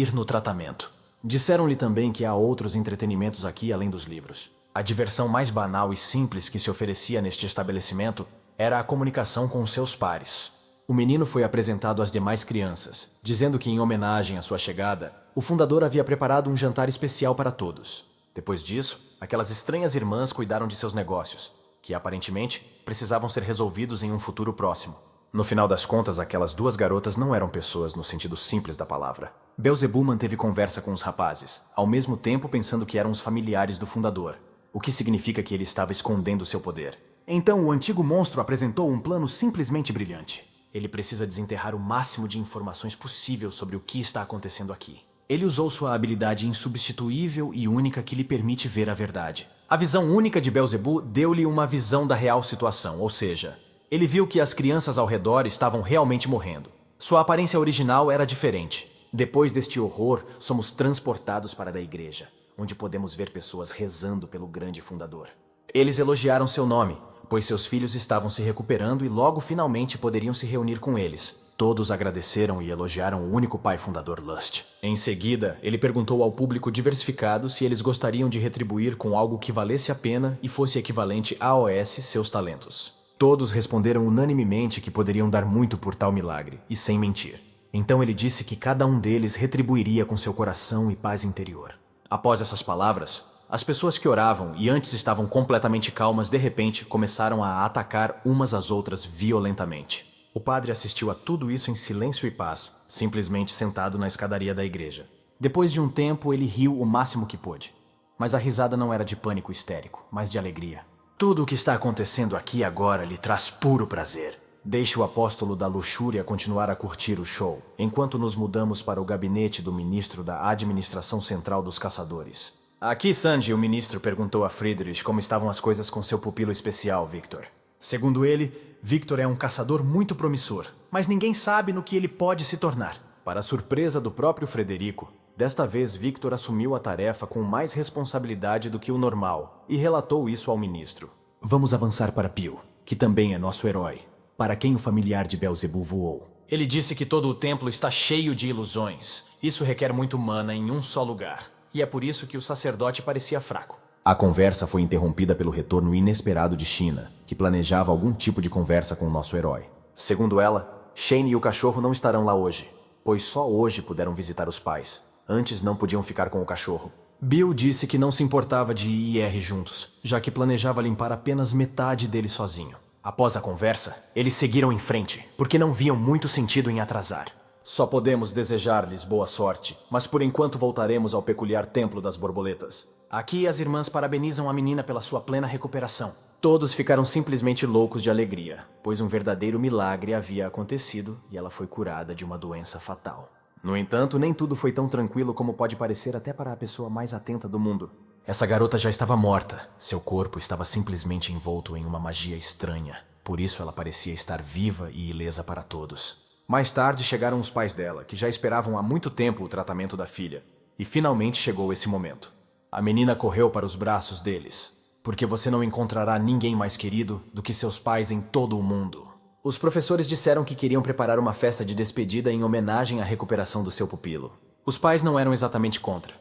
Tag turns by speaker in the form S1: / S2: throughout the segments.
S1: ir no tratamento. Disseram-lhe também que há outros entretenimentos aqui além dos livros. A diversão mais banal e simples que se oferecia neste estabelecimento era a comunicação com seus pares. O menino foi apresentado às demais crianças, dizendo que, em homenagem à sua chegada, o fundador havia preparado um jantar especial para todos. Depois disso, aquelas estranhas irmãs cuidaram de seus negócios, que aparentemente precisavam ser resolvidos em um futuro próximo. No final das contas, aquelas duas garotas não eram pessoas no sentido simples da palavra. Beelzebub manteve conversa com os rapazes, ao mesmo tempo pensando que eram os familiares do fundador, o que significa que ele estava escondendo seu poder. Então o antigo monstro apresentou um plano simplesmente brilhante. Ele precisa desenterrar o máximo de informações possível sobre o que está acontecendo aqui. Ele usou sua habilidade insubstituível e única que lhe permite ver a verdade. A visão única de Beelzebub deu-lhe uma visão da real situação, ou seja, ele viu que as crianças ao redor estavam realmente morrendo. Sua aparência original era diferente. Depois deste horror, somos transportados para a igreja, onde podemos ver pessoas rezando pelo grande fundador. Eles elogiaram seu nome, pois seus filhos estavam se recuperando e logo finalmente poderiam se reunir com eles. Todos agradeceram e elogiaram o único pai fundador Lust. Em seguida, ele perguntou ao público diversificado se eles gostariam de retribuir com algo que valesse a pena e fosse equivalente a AOS seus talentos. Todos responderam unanimemente que poderiam dar muito por tal milagre, e sem mentir. Então ele disse que cada um deles retribuiria com seu coração e paz interior. Após essas palavras, as pessoas que oravam e antes estavam completamente calmas de repente começaram a atacar umas às outras violentamente. O padre assistiu a tudo isso em silêncio e paz, simplesmente sentado na escadaria da igreja. Depois de um tempo, ele riu o máximo que pôde. Mas a risada não era de pânico histérico, mas de alegria. Tudo o que está acontecendo aqui agora lhe traz puro prazer. Deixe o apóstolo da luxúria continuar a curtir o show, enquanto nos mudamos para o gabinete do ministro da Administração Central dos Caçadores. Aqui, Sanji, o ministro perguntou a Friedrich como estavam as coisas com seu pupilo especial, Victor. Segundo ele, Victor é um caçador muito promissor, mas ninguém sabe no que ele pode se tornar. Para a surpresa do próprio Frederico, desta vez Victor assumiu a tarefa com mais responsabilidade do que o normal e relatou isso ao ministro. Vamos avançar para Pio, que também é nosso herói, para quem o familiar de Beelzebub voou. Ele disse que todo o templo está cheio de ilusões. Isso requer muito mana em um só lugar, e é por isso que o sacerdote parecia fraco. A conversa foi interrompida pelo retorno inesperado de China, que planejava algum tipo de conversa com o nosso herói. Segundo ela, Shane e o cachorro não estarão lá hoje, pois só hoje puderam visitar os pais. Antes não podiam ficar com o cachorro. Bill disse que não se importava de ir juntos, já que planejava limpar apenas metade dele sozinho. Após a conversa, eles seguiram em frente, porque não viam muito sentido em atrasar. Só podemos desejar-lhes boa sorte, mas por enquanto voltaremos ao peculiar Templo das Borboletas. Aqui as irmãs parabenizam a menina pela sua plena recuperação. Todos ficaram simplesmente loucos de alegria, pois um verdadeiro milagre havia acontecido e ela foi curada de uma doença fatal. No entanto, nem tudo foi tão tranquilo como pode parecer até para a pessoa mais atenta do mundo. Essa garota já estava morta. Seu corpo estava simplesmente envolto em uma magia estranha. Por isso ela parecia estar viva e ilesa para todos. Mais tarde chegaram os pais dela, que já esperavam há muito tempo o tratamento da filha. E finalmente chegou esse momento. A menina correu para os braços deles, porque você não encontrará ninguém mais querido do que seus pais em todo o mundo. Os professores disseram que queriam preparar uma festa de despedida em homenagem à recuperação do seu pupilo. Os pais não eram exatamente contra.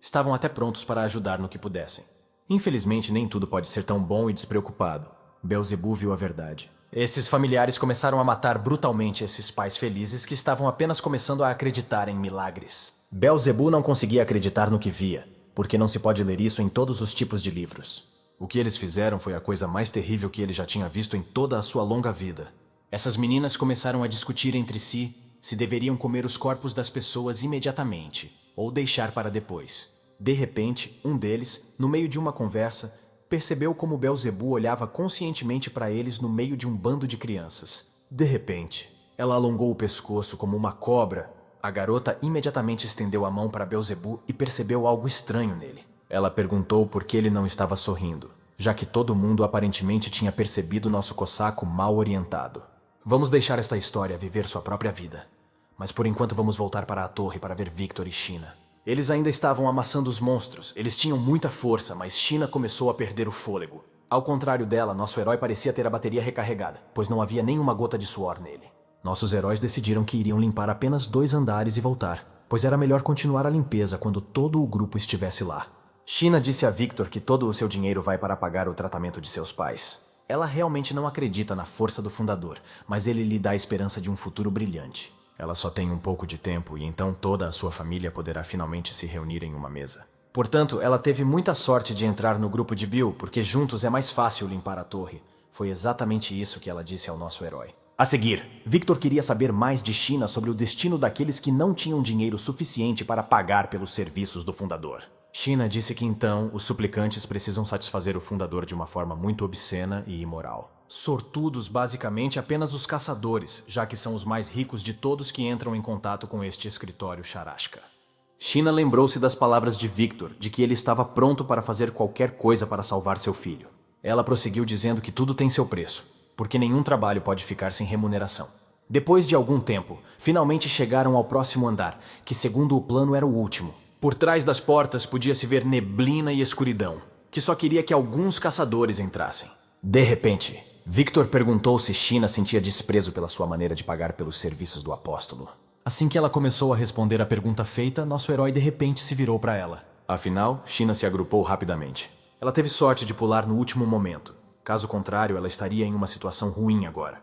S1: Estavam até prontos para ajudar no que pudessem. Infelizmente, nem tudo pode ser tão bom e despreocupado. Beelzebub viu a verdade. Esses familiares começaram a matar brutalmente esses pais felizes que estavam apenas começando a acreditar em milagres. Beelzebub não conseguia acreditar no que via, porque não se pode ler isso em todos os tipos de livros. O que eles fizeram foi a coisa mais terrível que ele já tinha visto em toda a sua longa vida. Essas meninas começaram a discutir entre si se deveriam comer os corpos das pessoas imediatamente, ou deixar para depois. De repente, um deles, no meio de uma conversa, percebeu como Beelzebub olhava conscientemente para eles no meio de um bando de crianças. De repente, ela alongou o pescoço como uma cobra. A garota imediatamente estendeu a mão para Beelzebub e percebeu algo estranho nele. Ela perguntou por que ele não estava sorrindo, já que todo mundo aparentemente tinha percebido nosso cossaco mal orientado. Vamos deixar esta história viver sua própria vida. Mas por enquanto vamos voltar para a torre para ver Victor e China. Eles ainda estavam amassando os monstros. Eles tinham muita força, mas China começou a perder o fôlego. Ao contrário dela, nosso herói parecia ter a bateria recarregada, pois não havia nenhuma gota de suor nele. Nossos heróis decidiram que iriam limpar apenas 2 andares e voltar. pois era melhor continuar a limpeza quando todo o grupo estivesse lá. China disse a Victor que todo o seu dinheiro vai para pagar o tratamento de seus pais. Ela realmente não acredita na força do fundador, mas ele lhe dá a esperança de um futuro brilhante. Ela só tem um pouco de tempo e então toda a sua família poderá finalmente se reunir em uma mesa. Portanto, ela teve muita sorte de entrar no grupo de Bill, porque juntos é mais fácil limpar a torre. Foi exatamente isso que ela disse ao nosso herói. A seguir, Victor queria saber mais de China sobre o destino daqueles que não tinham dinheiro suficiente para pagar pelos serviços do fundador. China disse que então os suplicantes precisam satisfazer o fundador de uma forma muito obscena e imoral. Sortudos, basicamente, apenas os caçadores, já que são os mais ricos de todos que entram em contato com este escritório charasca. China lembrou-se das palavras de Victor, de que ele estava pronto para fazer qualquer coisa para salvar seu filho. Ela prosseguiu dizendo que tudo tem seu preço, porque nenhum trabalho pode ficar sem remuneração. Depois de algum tempo, finalmente chegaram ao próximo andar, que segundo o plano era o último. Por trás das portas podia-se ver neblina e escuridão, que só queria que alguns caçadores entrassem. De repente, Victor perguntou se China sentia desprezo pela sua maneira de pagar pelos serviços do apóstolo. Assim que ela começou a responder a pergunta feita, nosso herói de repente se virou para ela. Afinal, China se agrupou rapidamente. Ela teve sorte de pular no último momento. Caso contrário, ela estaria em uma situação ruim agora.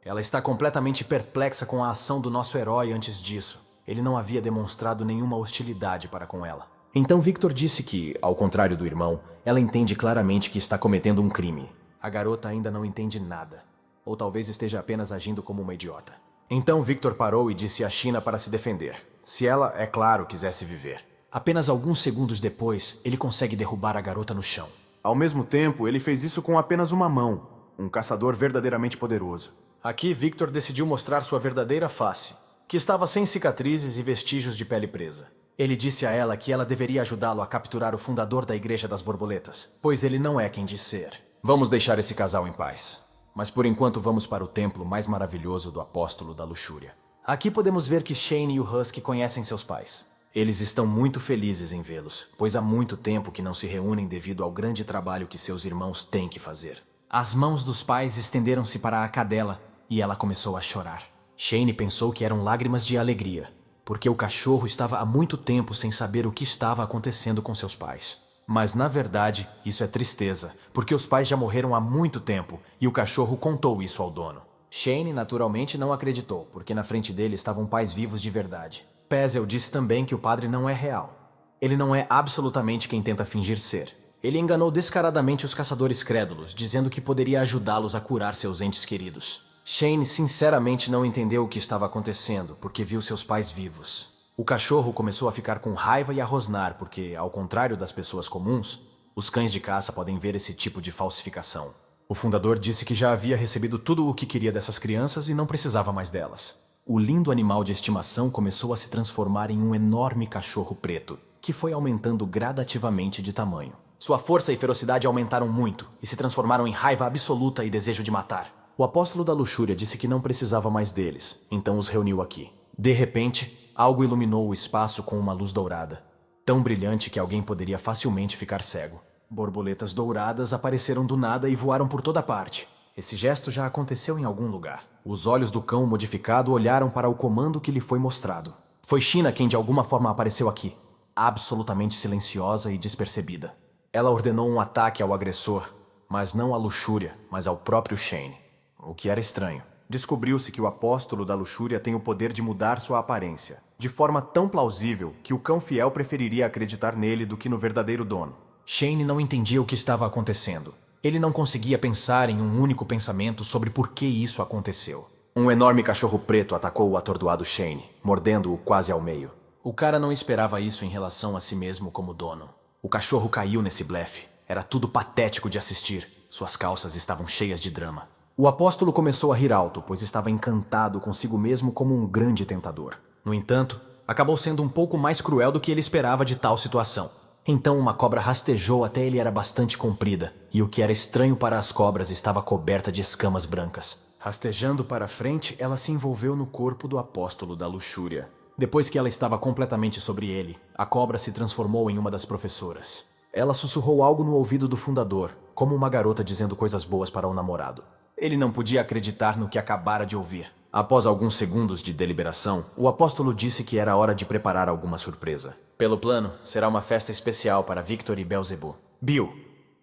S1: Ela está completamente perplexa com a ação do nosso herói antes disso. Ele não havia demonstrado nenhuma hostilidade para com ela. Então Victor disse que, ao contrário do irmão, ela entende claramente que está cometendo um crime. A garota ainda não entende nada. Ou talvez esteja apenas agindo como uma idiota. Então Victor parou e disse a China para se defender. Se ela, é claro, quisesse viver. Apenas alguns segundos depois, ele consegue derrubar a garota no chão.
S2: Ao mesmo tempo, ele fez isso com apenas uma mão. Um caçador verdadeiramente poderoso.
S1: Aqui, Victor decidiu mostrar sua verdadeira face, que estava sem cicatrizes e vestígios de pele presa. Ele disse a ela que ela deveria ajudá-lo a capturar o fundador da Igreja das Borboletas, pois ele não é quem diz ser. Vamos deixar esse casal em paz. Mas por enquanto vamos para o templo mais maravilhoso do Apóstolo da Luxúria. Aqui podemos ver que Shane e o Husky conhecem seus pais. Eles estão muito felizes em vê-los, pois há muito tempo que não se reúnem devido ao grande trabalho que seus irmãos têm que fazer. As mãos dos pais estenderam-se para a cadela e ela começou a chorar. Shane pensou que eram lágrimas de alegria, porque o cachorro estava há muito tempo sem saber o que estava acontecendo com seus pais. Mas, na verdade, isso é tristeza, porque os pais já morreram há muito tempo e o cachorro contou isso ao dono. Shane, naturalmente, não acreditou, porque na frente dele estavam pais vivos de verdade. Pezel disse também que o padre não é real. Ele não é absolutamente quem tenta fingir ser. Ele enganou descaradamente os caçadores crédulos, dizendo que poderia ajudá-los a curar seus entes queridos. Shane sinceramente não entendeu o que estava acontecendo, porque viu seus pais vivos. O cachorro começou a ficar com raiva e a rosnar, porque, ao contrário das pessoas comuns, os cães de caça podem ver esse tipo de falsificação. O fundador disse que já havia recebido tudo o que queria dessas crianças e não precisava mais delas. O lindo animal de estimação começou a se transformar em um enorme cachorro preto, que foi aumentando gradativamente de tamanho. Sua força e ferocidade aumentaram muito e se transformaram em raiva absoluta e desejo de matar. O apóstolo da luxúria disse que não precisava mais deles, então os reuniu aqui. De repente, algo iluminou o espaço com uma luz dourada, tão brilhante que alguém poderia facilmente ficar cego. Borboletas douradas apareceram do nada e voaram por toda parte. Esse gesto já aconteceu em algum lugar. Os olhos do cão modificado olharam para o comando que lhe foi mostrado. Foi China quem de alguma forma apareceu aqui, absolutamente silenciosa e despercebida. Ela ordenou um ataque ao agressor, mas não à luxúria, mas ao próprio Shane. O que era estranho. Descobriu-se que o apóstolo da luxúria tem o poder de mudar sua aparência, de forma tão plausível que o cão fiel preferiria acreditar nele do que no verdadeiro dono. Shane não entendia o que estava acontecendo. Ele não conseguia pensar em um único pensamento sobre por que isso aconteceu. Um enorme cachorro preto atacou o atordoado Shane, mordendo-o quase ao meio. O cara não esperava isso em relação a si mesmo como dono. O cachorro caiu nesse blefe. Era tudo patético de assistir. Suas calças estavam cheias de drama. O apóstolo começou a rir alto, pois estava encantado consigo mesmo como um grande tentador. No entanto, acabou sendo um pouco mais cruel do que ele esperava de tal situação. Então uma cobra rastejou até ele era bastante comprida, e o que era estranho para as cobras estava coberta de escamas brancas. Rastejando para frente, ela se envolveu no corpo do apóstolo da luxúria. Depois que ela estava completamente sobre ele, a cobra se transformou em uma das professoras. Ela sussurrou algo no ouvido do fundador, como uma garota dizendo coisas boas para o namorado. Ele não podia acreditar no que acabara de ouvir. Após alguns segundos de deliberação, o apóstolo disse que era hora de preparar alguma surpresa. Pelo plano, será uma festa especial para Victor e Beelzebub. Bill,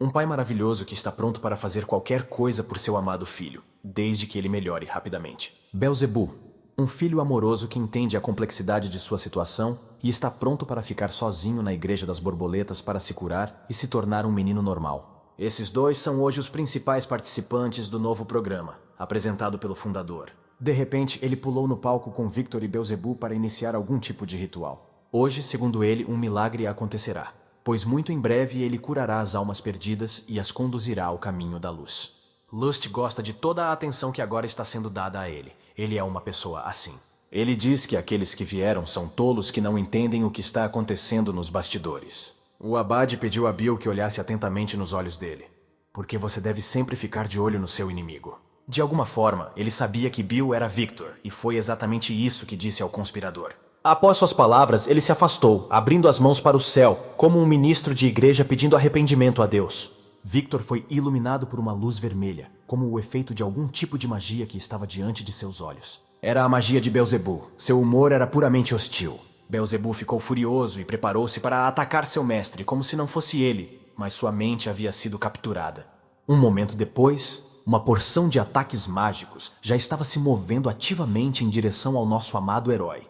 S1: um pai maravilhoso que está pronto para fazer qualquer coisa por seu amado filho, desde que ele melhore rapidamente. Beelzebub, um filho amoroso que entende a complexidade de sua situação e está pronto para ficar sozinho na Igreja das Borboletas para se curar e se tornar um menino normal. Esses dois são hoje os principais participantes do novo programa, apresentado pelo fundador. De repente, ele pulou no palco com Victor e Beelzebub para iniciar algum tipo de ritual. Hoje, segundo ele, um milagre acontecerá, pois muito em breve ele curará as almas perdidas e as conduzirá ao caminho da luz. Lust gosta de toda a atenção que agora está sendo dada a ele. Ele é uma pessoa assim. Ele diz que aqueles que vieram são tolos que não entendem o que está acontecendo nos bastidores. O abade pediu a Bill que olhasse atentamente nos olhos dele, porque você deve sempre ficar de olho no seu inimigo. De alguma forma, ele sabia que Bill era Victor, e foi exatamente isso que disse ao conspirador. Após suas palavras, ele se afastou, abrindo as mãos para o céu, como um ministro de igreja pedindo arrependimento a Deus. Victor foi iluminado por uma luz vermelha, como o efeito de algum tipo de magia que estava diante de seus olhos. Era a magia de Beelzebub. Seu humor era puramente hostil. Beelzebub ficou furioso e preparou-se para atacar seu mestre, como se não fosse ele, mas sua mente havia sido capturada. Um momento depois, uma porção de ataques mágicos já estava se movendo ativamente em direção ao nosso amado herói.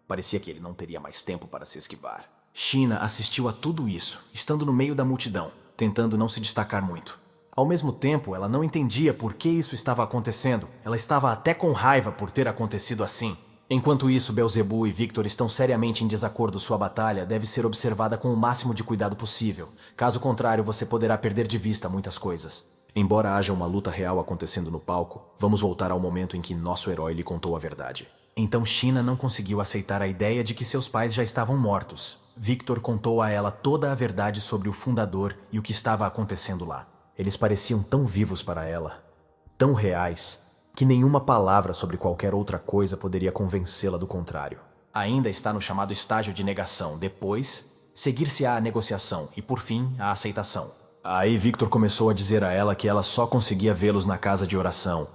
S1: Parecia que ele não teria mais tempo para se esquivar. Sheena assistiu a tudo isso, estando no meio da multidão, tentando não se destacar muito. Ao mesmo tempo, ela não entendia por que isso estava acontecendo. Ela estava até com raiva por ter acontecido assim. Enquanto isso, Beelzebub e Victor estão seriamente em desacordo. Sua batalha deve ser observada com o máximo de cuidado possível. Caso contrário, você poderá perder de vista muitas coisas. Embora haja uma luta real acontecendo no palco, vamos voltar ao momento em que nosso herói lhe contou a verdade. Então Sheena não conseguiu aceitar a ideia de que seus pais já estavam mortos. Victor contou a ela toda a verdade sobre o fundador e o que estava acontecendo lá. Eles pareciam tão vivos para ela, tão reais, que nenhuma palavra sobre qualquer outra coisa poderia convencê-la do contrário. Ainda está no chamado estágio de negação. Depois, seguir-se-á a negociação e, por fim, a aceitação. Aí Victor começou a dizer a ela que ela só conseguia vê-los na casa de oração.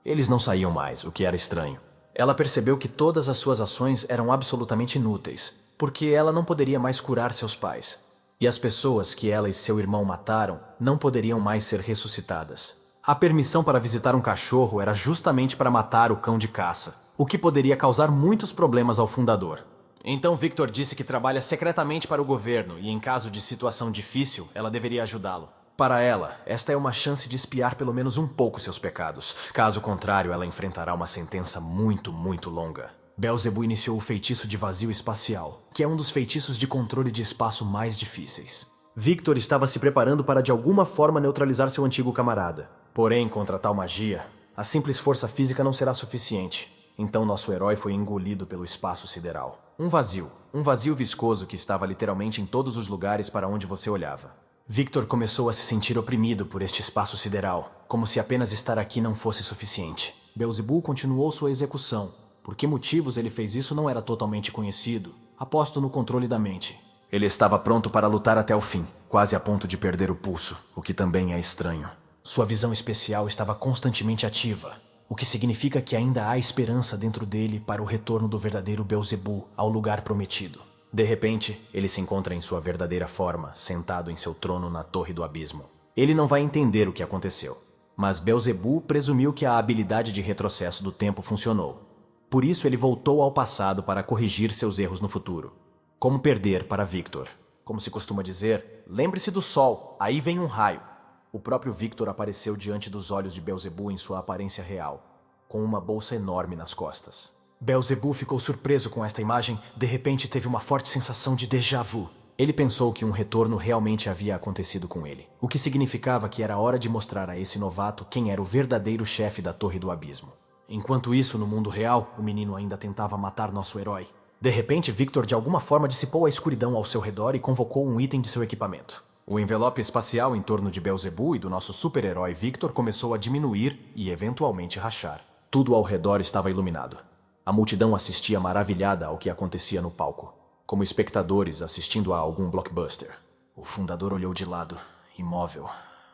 S1: Eles não saíam mais, o que era estranho. Ela percebeu que todas as suas ações eram absolutamente inúteis, porque ela não poderia mais curar seus pais. E as pessoas que ela e seu irmão mataram não poderiam mais ser ressuscitadas. A permissão para visitar um cachorro era justamente para matar o cão de caça, o que poderia causar muitos problemas ao fundador. Então Victor disse que trabalha secretamente para o governo e, em caso de situação difícil, ela deveria ajudá-lo. Para ela, esta é uma chance de expiar pelo menos um pouco seus pecados. Caso contrário, ela enfrentará uma sentença muito, muito longa. Beelzebub iniciou o feitiço de vazio espacial, que é um dos feitiços de controle de espaço mais difíceis. Victor estava se preparando para de alguma forma neutralizar seu antigo camarada. Porém, contra tal magia, a simples força física não será suficiente. Então nosso herói foi engolido pelo espaço sideral. Um vazio viscoso que estava literalmente em todos os lugares para onde você olhava. Victor começou a se sentir oprimido por este espaço sideral, como se apenas estar aqui não fosse suficiente. Beelzebub continuou sua execução. Por que motivos ele fez isso não era totalmente conhecido. Aposto no controle da mente. Ele estava pronto para lutar até o fim, quase a ponto de perder o pulso, o que também é estranho. Sua visão especial estava constantemente ativa, o que significa que ainda há esperança dentro dele para o retorno do verdadeiro Beelzebub ao lugar prometido. De repente, ele se encontra em sua verdadeira forma, sentado em seu trono na Torre do Abismo. Ele não vai entender o que aconteceu, mas Beelzebub presumiu que a habilidade de retrocesso do tempo funcionou. Por isso ele voltou ao passado para corrigir seus erros no futuro. Como perder para Victor. Como se costuma dizer, lembre-se do sol, aí vem um raio. O próprio Victor apareceu diante dos olhos de Beelzebub em sua aparência real, com uma bolsa enorme nas costas. Beelzebub ficou surpreso com esta imagem. De repente teve uma forte sensação de déjà vu. Ele pensou que um retorno realmente havia acontecido com ele, o que significava que era hora de mostrar a esse novato quem era o verdadeiro chefe da Torre do Abismo. Enquanto isso, no mundo real, o menino ainda tentava matar nosso herói. De repente, Victor de alguma forma dissipou a escuridão ao seu redor e convocou um item de seu equipamento. O envelope espacial em torno de Beelzebub e do nosso super-herói Victor começou a diminuir e eventualmente rachar. Tudo ao redor estava iluminado. A multidão assistia maravilhada ao que acontecia no palco, como espectadores assistindo a algum blockbuster. O fundador olhou de lado, imóvel,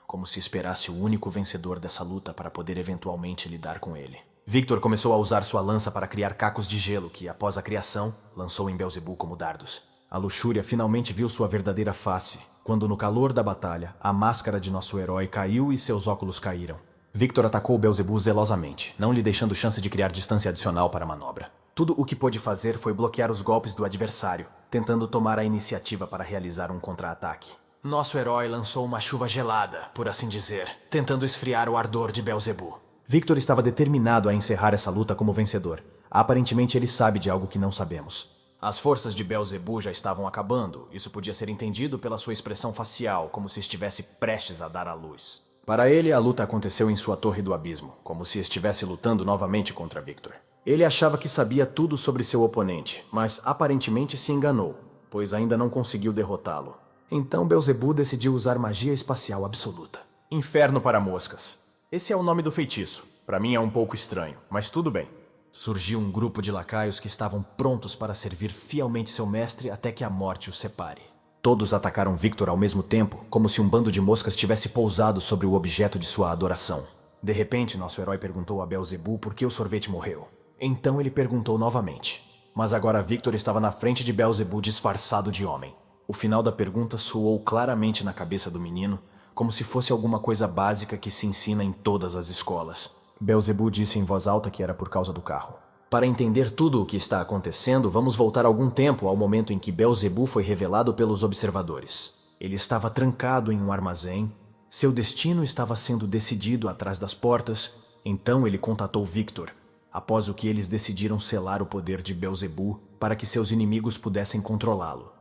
S1: como se esperasse o único vencedor dessa luta para poder eventualmente lidar com ele. Victor começou a usar sua lança para criar cacos de gelo que, após a criação, lançou em Beelzebub como dardos. A luxúria finalmente viu sua verdadeira face, quando no calor da batalha, a máscara de nosso herói caiu e seus óculos caíram. Victor atacou Beelzebub zelosamente, não lhe deixando chance de criar distância adicional para a manobra. Tudo o que pôde fazer foi bloquear os golpes do adversário, tentando tomar a iniciativa para realizar um contra-ataque. Nosso herói lançou uma chuva gelada, por assim dizer, tentando esfriar o ardor de Beelzebub. Victor estava determinado a encerrar essa luta como vencedor. Aparentemente ele sabe de algo que não sabemos. As forças de Beelzebub já estavam acabando. Isso podia ser entendido pela sua expressão facial, como se estivesse prestes a dar à luz. Para ele, a luta aconteceu em sua torre do abismo, como se estivesse lutando novamente contra Victor. Ele achava que sabia tudo sobre seu oponente, mas aparentemente se enganou, pois ainda não conseguiu derrotá-lo. Então Beelzebub decidiu usar magia espacial absoluta. Inferno para moscas. Esse é o nome do feitiço. Para mim é um pouco estranho, mas tudo bem. Surgiu um grupo de lacaios que estavam prontos para servir fielmente seu mestre até que a morte os separe. Todos atacaram Victor ao mesmo tempo, como se um bando de moscas tivesse pousado sobre o objeto de sua adoração. De repente, nosso herói perguntou a Beelzebub por que o sorvete morreu. Então ele perguntou novamente. Mas agora Victor estava na frente de Beelzebub disfarçado de homem. O final da pergunta soou claramente na cabeça do menino, como se fosse alguma coisa básica que se ensina em todas as escolas. Beelzebub disse em voz alta que era por causa do carro. Para entender tudo o que está acontecendo, vamos voltar algum tempo ao momento em que Beelzebub foi revelado pelos observadores. Ele estava trancado em um armazém, seu destino estava sendo decidido atrás das portas, então ele contatou Victor, após o que eles decidiram selar o poder de Beelzebub para que seus inimigos pudessem controlá-lo.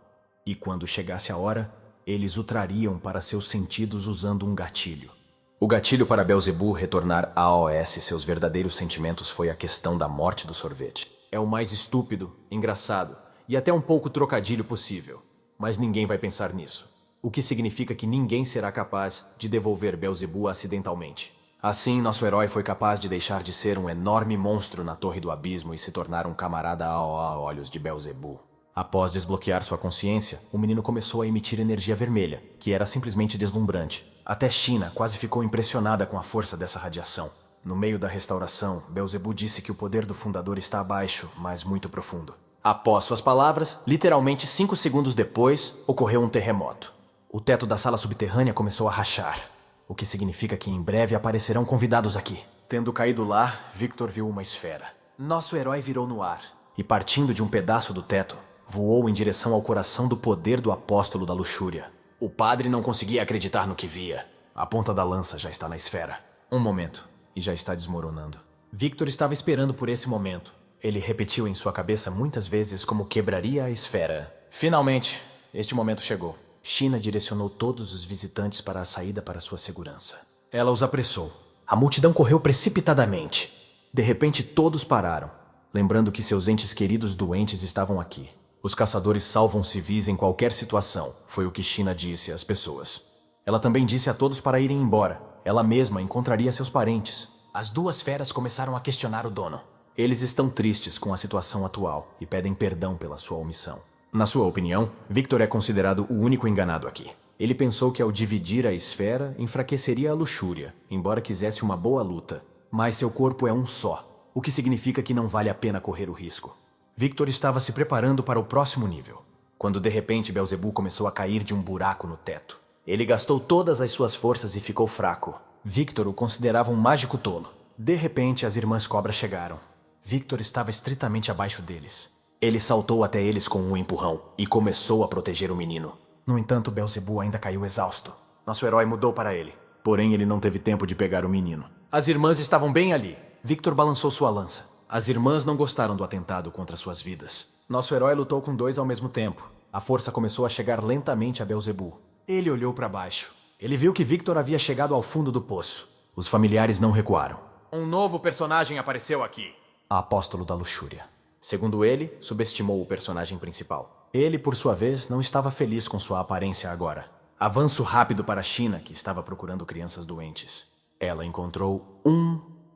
S1: E quando chegasse a hora, eles o trariam para seus sentidos usando um gatilho. O gatilho para Beelzebub retornar a AOS seus verdadeiros sentimentos foi a questão da morte do sorvete. É o mais estúpido, engraçado e até um pouco trocadilho possível, mas ninguém vai pensar nisso. O que significa que ninguém será capaz de devolver Beelzebub acidentalmente. Assim, nosso herói foi capaz de deixar de ser um enorme monstro na Torre do Abismo e se tornar um camarada a olhos de Beelzebub. Após desbloquear sua consciência, o menino começou a emitir energia vermelha, que era simplesmente deslumbrante. Até China quase ficou impressionada com a força dessa radiação. No meio da restauração, Beelzebub disse que o poder do fundador está abaixo, mas muito profundo. Após suas palavras, literalmente 5 segundos depois, ocorreu um terremoto. O teto da sala subterrânea começou a rachar, o que significa que em breve aparecerão convidados aqui. Tendo caído lá, Victor viu uma esfera. Nosso herói virou no ar, e partindo de um pedaço do teto, voou em direção ao coração do poder do apóstolo da luxúria. O padre não conseguia acreditar no que via. A ponta da lança já está na esfera. Um momento, e já está desmoronando. Victor estava esperando por esse momento. Ele repetiu em sua cabeça muitas vezes como quebraria a esfera. Finalmente, este momento chegou. China direcionou todos os visitantes para a saída para sua segurança. Ela os apressou. A multidão correu precipitadamente. De repente, todos pararam, lembrando que seus entes queridos doentes estavam aqui. Os caçadores salvam civis em qualquer situação, foi o que China disse às pessoas. Ela também disse a todos para irem embora. Ela mesma encontraria seus parentes. As duas feras começaram a questionar o dono. Eles estão tristes com a situação atual e pedem perdão pela sua omissão. Na sua opinião, Victor é considerado o único enganado aqui. Ele pensou que ao dividir a esfera, enfraqueceria a luxúria, embora quisesse uma boa luta. Mas seu corpo é um só, o que significa que não vale a pena correr o risco. Victor estava se preparando para o próximo nível, quando de repente Beelzebub começou a cair de um buraco no teto. Ele gastou todas as suas forças e ficou fraco. Victor o considerava um mágico tolo. De repente, as irmãs cobras chegaram. Victor estava estritamente abaixo deles. Ele saltou até eles com um empurrão e começou a proteger o menino. No entanto, Beelzebub ainda caiu exausto. Nosso herói mudou para ele. Porém, ele não teve tempo de pegar o menino. As irmãs estavam bem ali. Victor balançou sua lança. As irmãs não gostaram do atentado contra suas vidas. Nosso herói lutou com 2 ao mesmo tempo. A força começou a chegar lentamente a Beelzebub. Ele olhou para baixo. Ele viu que Victor havia chegado ao fundo do poço. Os familiares não recuaram. Um novo personagem apareceu aqui. A apóstolo da luxúria. Segundo ele, subestimou o personagem principal. Ele, por sua vez, não estava feliz com sua aparência agora. Avanço rápido para a China, que estava procurando crianças doentes. Ela encontrou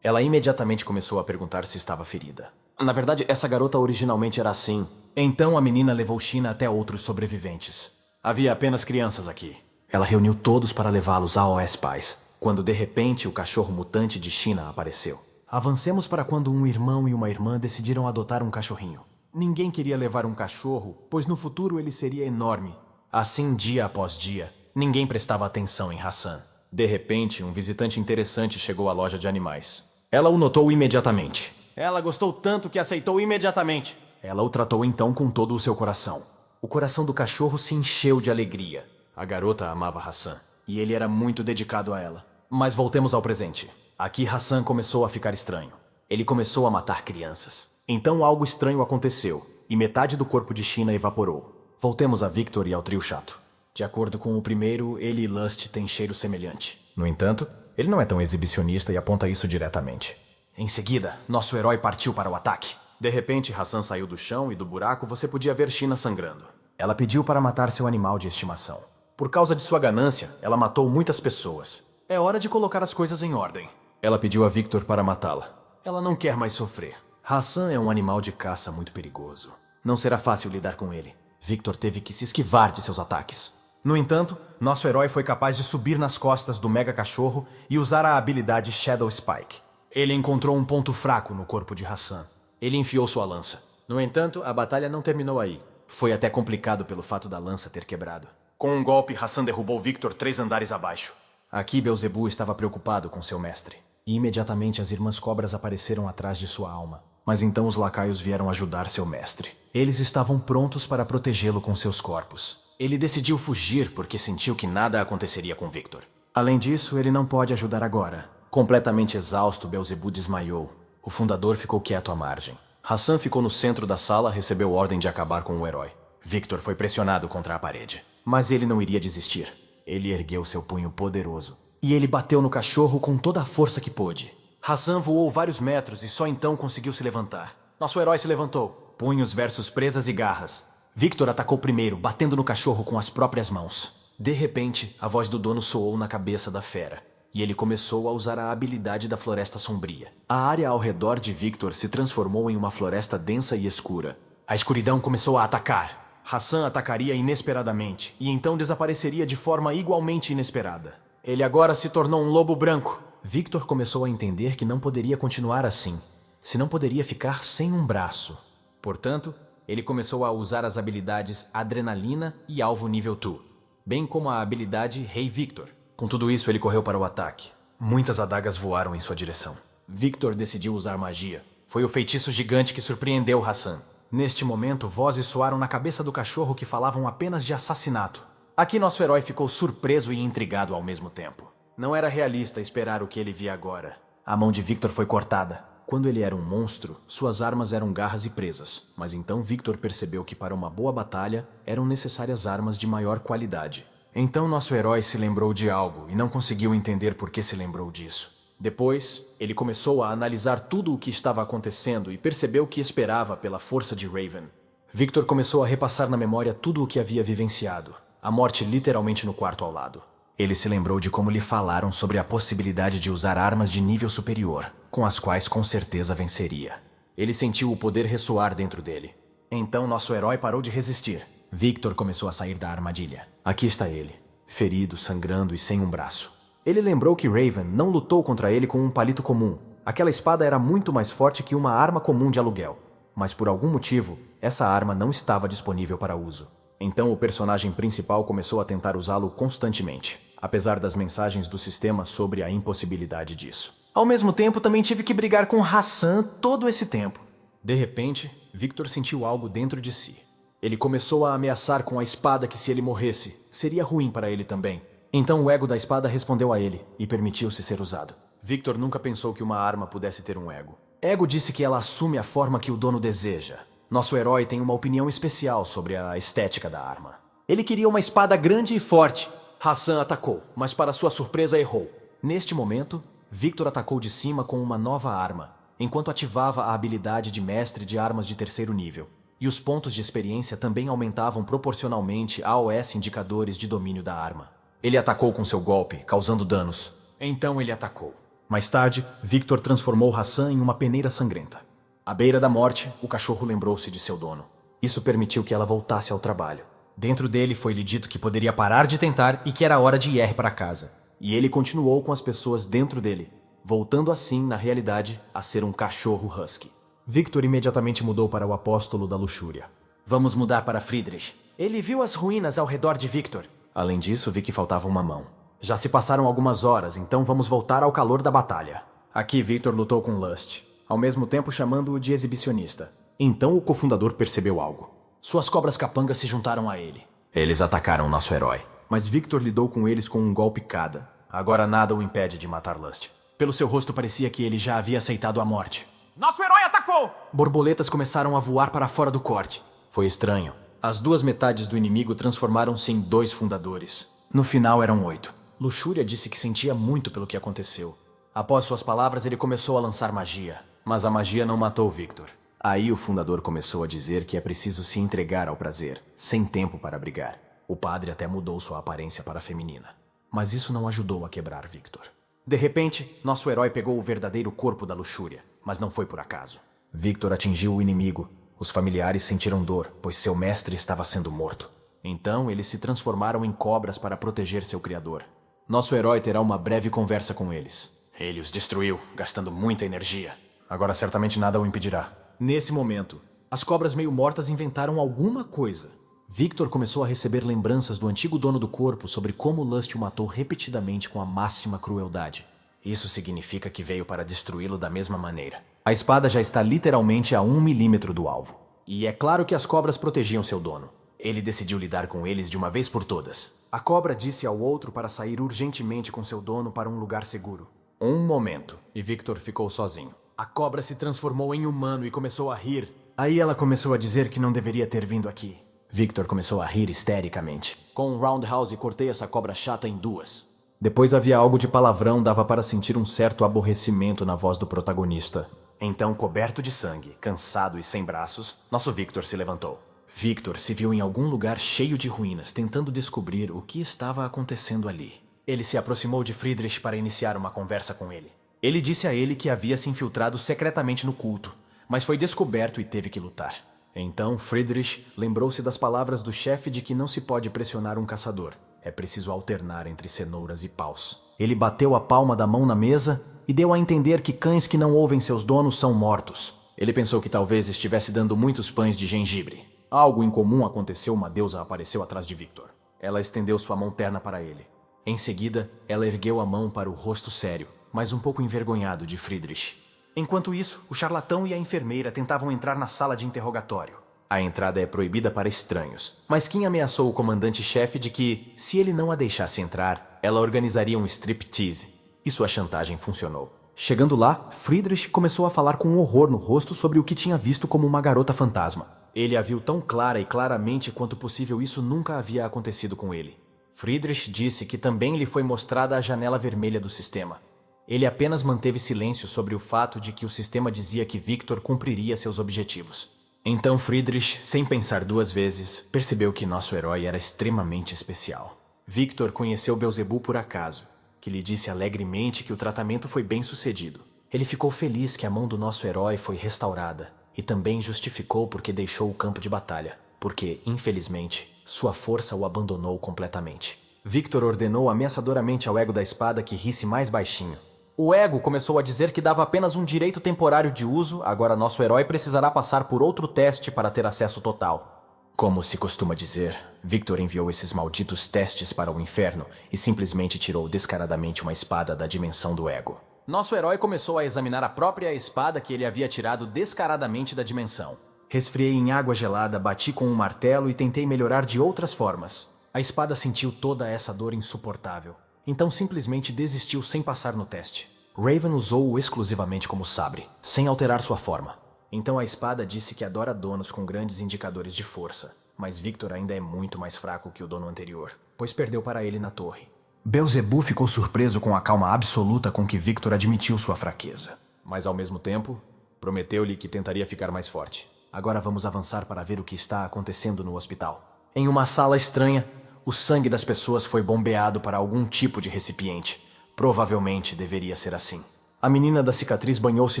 S1: Ela imediatamente começou a perguntar se estava ferida. Na verdade, essa garota originalmente era assim. Então a menina levou China até outros sobreviventes. Havia apenas crianças aqui. Ela reuniu todos para levá-los a AOS Paz, quando de repente o cachorro mutante de China apareceu. Avancemos para quando um irmão e uma irmã decidiram adotar um cachorrinho. Ninguém queria levar um cachorro, pois no futuro ele seria enorme. Assim, dia após dia, ninguém prestava atenção em Hassan. De repente, um visitante interessante chegou à loja de animais. Ela o notou imediatamente. Ela gostou tanto que aceitou imediatamente. Ela o tratou então com todo o seu coração. O coração do cachorro se encheu de alegria. A garota amava Hassan, e ele era muito dedicado a ela. Mas voltemos ao presente. Aqui Hassan começou a ficar estranho. Ele começou a matar crianças. Então algo estranho aconteceu, e metade do corpo de China evaporou. Voltemos a Victor e ao trio chato. De acordo com o primeiro, ele e Lust têm cheiro semelhante. No entanto, ele não é tão exibicionista e aponta isso diretamente. Em seguida, nosso herói partiu para o ataque. De repente, Hassan saiu do chão e do buraco você podia ver China sangrando. Ela pediu para matar seu animal de estimação. Por causa de sua ganância, ela matou muitas pessoas. É hora de colocar as coisas em ordem. Ela pediu a Victor para matá-la. Ela não quer mais sofrer. Hassan é um animal de caça muito perigoso. Não será fácil lidar com ele. Victor teve que se esquivar de seus ataques. No entanto, nosso herói foi capaz de subir nas costas do mega cachorro e usar a habilidade Shadow Spike. Ele encontrou um ponto fraco no corpo de Hassan. Ele enfiou sua lança. No entanto, a batalha não terminou aí. Foi até complicado pelo fato da lança ter quebrado. Com um golpe, Hassan derrubou Victor 3 andares abaixo. Aqui Beelzebub estava preocupado com seu mestre. E imediatamente as irmãs cobras apareceram atrás de sua alma. Mas então os lacaios vieram ajudar seu mestre. Eles estavam prontos para protegê-lo com seus corpos. Ele decidiu fugir porque sentiu que nada aconteceria com Victor. Além disso, ele não pode ajudar agora. Completamente exausto, Beelzebub desmaiou. O fundador ficou quieto à margem. Hassan ficou no centro da sala, recebeu ordem de acabar com o herói. Victor foi pressionado contra a parede. Mas ele não iria desistir. Ele ergueu seu punho poderoso. E ele bateu no cachorro com toda a força que pôde. Hassan voou vários metros e só então conseguiu se levantar. Nosso herói se levantou. Punhos versus presas e garras. Victor atacou primeiro, batendo no cachorro com as próprias mãos. De repente, a voz do dono soou na cabeça da fera. E ele começou a usar a habilidade da Floresta Sombria. A área ao redor de Victor se transformou em uma floresta densa e escura. A escuridão começou a atacar. Hassan atacaria inesperadamente, e então desapareceria de forma igualmente inesperada. Ele agora se tornou um lobo branco. Victor começou a entender que não poderia continuar assim, se não poderia ficar sem um braço. Portanto, ele começou a usar as habilidades Adrenalina e Alvo Nível 2, bem como a habilidade Rei Victor. Com tudo isso, ele correu para o ataque. Muitas adagas voaram em sua direção. Victor decidiu usar magia. Foi o feitiço gigante que surpreendeu Hassan. Neste momento, vozes soaram na cabeça do cachorro que falavam apenas de assassinato. Aqui nosso herói ficou surpreso e intrigado ao mesmo tempo. Não era realista esperar o que ele via agora. A mão de Victor foi cortada. Quando ele era um monstro, suas armas eram garras e presas. Mas então Victor percebeu que para uma boa batalha, eram necessárias armas de maior qualidade. Então nosso herói se lembrou de algo e não conseguiu entender por que se lembrou disso. Depois, ele começou a analisar tudo o que estava acontecendo e percebeu que esperava pela força de Raven. Victor começou a repassar na memória tudo o que havia vivenciado. A morte literalmente no quarto ao lado. Ele se lembrou de como lhe falaram sobre a possibilidade de usar armas de nível superior, com as quais com certeza venceria. Ele sentiu o poder ressoar dentro dele. Então nosso herói parou de resistir. Victor começou a sair da armadilha. Aqui está ele, ferido, sangrando e sem um braço. Ele lembrou que Raven não lutou contra ele com um palito comum. Aquela espada era muito mais forte que uma arma comum de aluguel. Mas por algum motivo, essa arma não estava disponível para uso. Então o personagem principal começou a tentar usá-lo constantemente, apesar das mensagens do sistema sobre a impossibilidade disso. Ao mesmo tempo, também tive que brigar com Hassan todo esse tempo. De repente, Victor sentiu algo dentro de si. Ele começou a ameaçar com a espada que se ele morresse, seria ruim para ele também. Então o ego da espada respondeu a ele e permitiu-se ser usado. Victor nunca pensou que uma arma pudesse ter um ego. Ego disse que ela assume a forma que o dono deseja. Nosso herói tem uma opinião especial sobre a estética da arma. Ele queria uma espada grande e forte. Hassan atacou, mas para sua surpresa errou. Neste momento, Victor atacou de cima com uma nova arma, enquanto ativava a habilidade de mestre de armas de terceiro nível. E os pontos de experiência também aumentavam proporcionalmente aos indicadores de domínio da arma. Ele atacou com seu golpe, causando danos. Então ele atacou. Mais tarde, Victor transformou Hassan em uma peneira sangrenta. À beira da morte, o cachorro lembrou-se de seu dono. Isso permitiu que ela voltasse ao trabalho. Dentro dele foi-lhe dito que poderia parar de tentar e que era hora de ir para casa. E ele continuou com as pessoas dentro dele. voltando assim, na realidade, a ser um cachorro husky. Victor imediatamente mudou para o apóstolo da luxúria. Vamos mudar para Friedrich. Ele viu as ruínas ao redor de Victor. Além disso, vi que faltava uma mão. Já se passaram algumas horas, então vamos voltar ao calor da batalha. Aqui Victor lutou com Lust, ao mesmo tempo chamando-o de exibicionista. Então o cofundador percebeu algo. Suas cobras capangas se juntaram a ele. Eles atacaram nosso herói, mas Victor lidou com eles com um golpe cada. Agora nada o impede de matar Lust. Pelo seu rosto parecia que ele já havia aceitado a morte.
S3: Nosso herói atacou!
S1: Borboletas começaram a voar para fora do corte. Foi estranho. As duas metades do inimigo transformaram-se em 2 fundadores. No final eram 8. Luxúria disse que sentia muito pelo que aconteceu. Após suas palavras, ele começou a lançar magia. Mas a magia não matou Victor. Aí o fundador começou a dizer que é preciso se entregar ao prazer, sem tempo para brigar. O padre até mudou sua aparência para feminina. Mas isso não ajudou a quebrar Victor. De repente, nosso herói pegou o verdadeiro corpo da luxúria, mas não foi por acaso. Victor atingiu o inimigo. Os familiares sentiram dor, pois seu mestre estava sendo morto. Então, eles se transformaram em cobras para proteger seu criador. Nosso herói terá uma breve conversa com eles. Ele os destruiu, gastando muita energia. Agora certamente nada o impedirá. Nesse momento, as cobras meio mortas inventaram alguma coisa. Victor começou a receber lembranças do antigo dono do corpo sobre como Lust o matou repetidamente com a máxima crueldade. Isso significa que veio para destruí-lo da mesma maneira. A espada já está literalmente a 1 milímetro do alvo. E é claro que as cobras protegiam seu dono. Ele decidiu lidar com eles de uma vez por todas. A cobra disse ao outro para sair urgentemente com seu dono para um lugar seguro. Um momento, e Victor ficou sozinho. A cobra se transformou em humano e começou a rir. Aí ela começou a dizer que não deveria ter vindo aqui. Victor começou a rir histericamente. Com um roundhouse, cortei essa cobra chata em 2. Depois havia algo de palavrão, dava para sentir um certo aborrecimento na voz do protagonista. Então, coberto de sangue, cansado e sem braços, nosso Victor se levantou. Victor se viu em algum lugar cheio de ruínas, tentando descobrir o que estava acontecendo ali. Ele se aproximou de Friedrich para iniciar uma conversa com ele. Ele disse a ele que havia se infiltrado secretamente no culto, mas foi descoberto e teve que lutar. Então, Friedrich lembrou-se das palavras do chefe de que não se pode pressionar um caçador. É preciso alternar entre cenouras e paus. Ele bateu a palma da mão na mesa e deu a entender que cães que não ouvem seus donos são mortos. Ele pensou que talvez estivesse dando muitos pães de gengibre. Algo incomum aconteceu, uma deusa apareceu atrás de Victor. Ela estendeu sua mão terna para ele. Em seguida, ela ergueu a mão para o rosto sério, mas um pouco envergonhado de Friedrich. Enquanto isso, o charlatão e a enfermeira tentavam entrar na sala de interrogatório. A entrada é proibida para estranhos, mas Kim ameaçou o comandante-chefe de que, se ele não a deixasse entrar, ela organizaria um striptease. E sua chantagem funcionou. Chegando lá, Friedrich começou a falar com horror no rosto sobre o que tinha visto como uma garota fantasma. Ele a viu tão clara e claramente quanto possível, isso nunca havia acontecido com ele. Friedrich disse que também lhe foi mostrada a janela vermelha do sistema. Ele apenas manteve silêncio sobre o fato de que o sistema dizia que Victor cumpriria seus objetivos. Então Friedrich, sem pensar 2 vezes, percebeu que nosso herói era extremamente especial. Victor conheceu Beelzebub por acaso, que lhe disse alegremente que o tratamento foi bem sucedido. Ele ficou feliz que a mão do nosso herói foi restaurada, e também justificou porque deixou o campo de batalha, porque, infelizmente, sua força o abandonou completamente. Victor ordenou ameaçadoramente ao ego da espada que risse mais baixinho. O ego começou a dizer que dava apenas um direito temporário de uso, agora nosso herói precisará passar por outro teste para ter acesso total. Como se costuma dizer, Victor enviou esses malditos testes para o inferno e simplesmente tirou descaradamente uma espada da dimensão do ego. Nosso herói começou a examinar a própria espada que ele havia tirado descaradamente da dimensão. Resfriei em água gelada, bati com um martelo e tentei melhorar de outras formas. A espada sentiu toda essa dor insuportável. Então simplesmente desistiu sem passar no teste. Raven usou-o exclusivamente como sabre, sem alterar sua forma. Então a espada disse que adora donos com grandes indicadores de força, mas Victor ainda é muito mais fraco que o dono anterior, pois perdeu para ele na torre. Beelzebub ficou surpreso com a calma absoluta com que Victor admitiu sua fraqueza. Mas ao mesmo tempo, prometeu-lhe que tentaria ficar mais forte. Agora vamos avançar para ver o que está acontecendo no hospital. Em uma sala estranha, o sangue das pessoas foi bombeado para algum tipo de recipiente. Provavelmente deveria ser assim. A menina da cicatriz banhou-se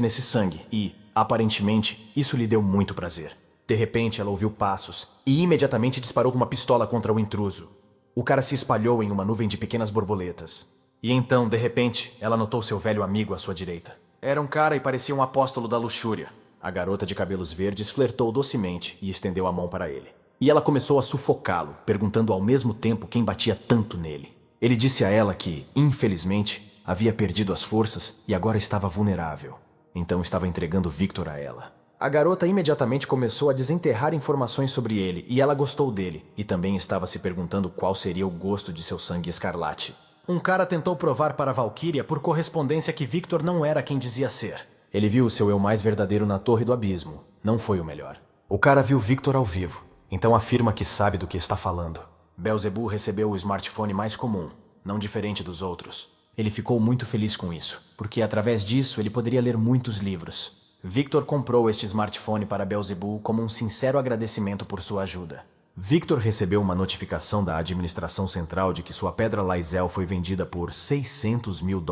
S1: nesse sangue e, aparentemente, isso lhe deu muito prazer. De repente, ela ouviu passos e imediatamente disparou uma pistola contra o intruso. O cara se espalhou em uma nuvem de pequenas borboletas. E então, de repente, ela notou seu velho amigo à sua direita. Era um cara e parecia um apóstolo da luxúria. A garota de cabelos verdes flertou docemente e estendeu a mão para ele. E ela começou a sufocá-lo, perguntando ao mesmo tempo quem batia tanto nele. Ele disse a ela que, infelizmente, havia perdido as forças e agora estava vulnerável. Então estava entregando Victor a ela. A garota imediatamente começou a desenterrar informações sobre ele e ela gostou dele, e também estava se perguntando qual seria o gosto de seu sangue escarlate. Um cara tentou provar para Valkyria por correspondência que Victor não era quem dizia ser. Ele viu o seu eu mais verdadeiro na Torre do Abismo. Não foi o melhor. O cara viu Victor ao vivo, então afirma que sabe do que está falando. Beelzebub recebeu o smartphone mais comum, não diferente dos outros. Ele ficou muito feliz com isso, porque através disso ele poderia ler muitos livros. Victor comprou este smartphone para Beelzebub como um sincero agradecimento por sua ajuda. Victor recebeu uma notificação da administração central de que sua pedra Lae'zel foi vendida por $600 mil.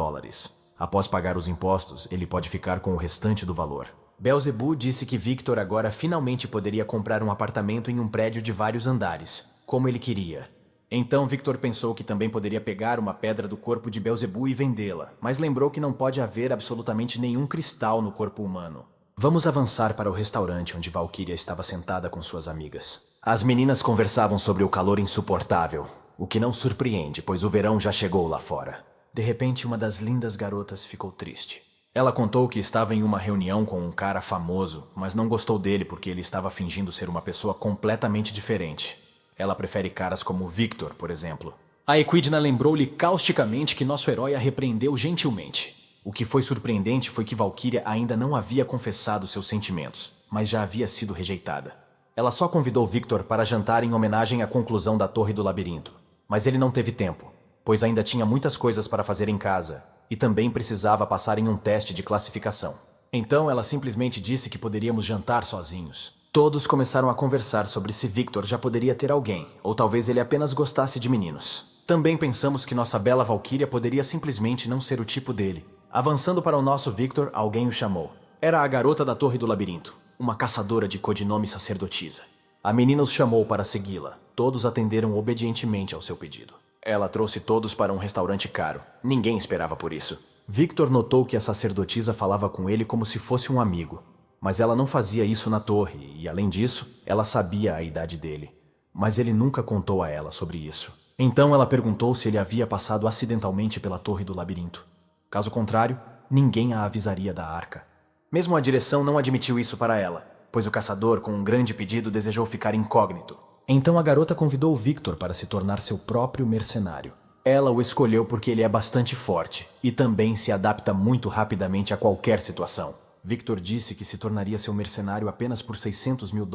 S1: Após pagar os impostos, ele pode ficar com o restante do valor. Beelzebub disse que Victor agora finalmente poderia comprar um apartamento em um prédio de vários andares, como ele queria. Então Victor pensou que também poderia pegar uma pedra do corpo de Beelzebub e vendê-la, mas lembrou que não pode haver absolutamente nenhum cristal no corpo humano. Vamos avançar para o restaurante onde Valkyria estava sentada com suas amigas. As meninas conversavam sobre o calor insuportável, o que não surpreende, pois o verão já chegou lá fora. De repente, uma das lindas garotas ficou triste. Ela contou que estava em uma reunião com um cara famoso, mas não gostou dele porque ele estava fingindo ser uma pessoa completamente diferente. Ela prefere caras como Victor, por exemplo. A Equidna lembrou-lhe causticamente que nosso herói a repreendeu gentilmente. O que foi surpreendente foi que Valkyria ainda não havia confessado seus sentimentos, mas já havia sido rejeitada. Ela só convidou Victor para jantar em homenagem à conclusão da Torre do Labirinto. Mas ele não teve tempo, pois ainda tinha muitas coisas para fazer em casa, e também precisava passar em um teste de classificação. Então ela simplesmente disse que poderíamos jantar sozinhos. Todos começaram a conversar sobre se Victor já poderia ter alguém, ou talvez ele apenas gostasse de meninos. Também pensamos que nossa bela Valkyria poderia simplesmente não ser o tipo dele. Avançando para o nosso Victor, alguém o chamou. Era a garota da Torre do Labirinto, uma caçadora de codinome sacerdotisa. A menina os chamou para segui-la. Todos atenderam obedientemente ao seu pedido. Ela trouxe todos para um restaurante caro. Ninguém esperava por isso. Victor notou que a sacerdotisa falava com ele como se fosse um amigo. Mas ela não fazia isso na torre, e além disso, ela sabia a idade dele. Mas ele nunca contou a ela sobre isso. Então ela perguntou se ele havia passado acidentalmente pela Torre do Labirinto. Caso contrário, ninguém a avisaria da arca. Mesmo a direção não admitiu isso para ela, pois o caçador, com um grande pedido, desejou ficar incógnito. Então a garota convidou Victor para se tornar seu próprio mercenário. Ela o escolheu porque ele é bastante forte e também se adapta muito rapidamente a qualquer situação. Victor disse que se tornaria seu mercenário apenas por $600 mil.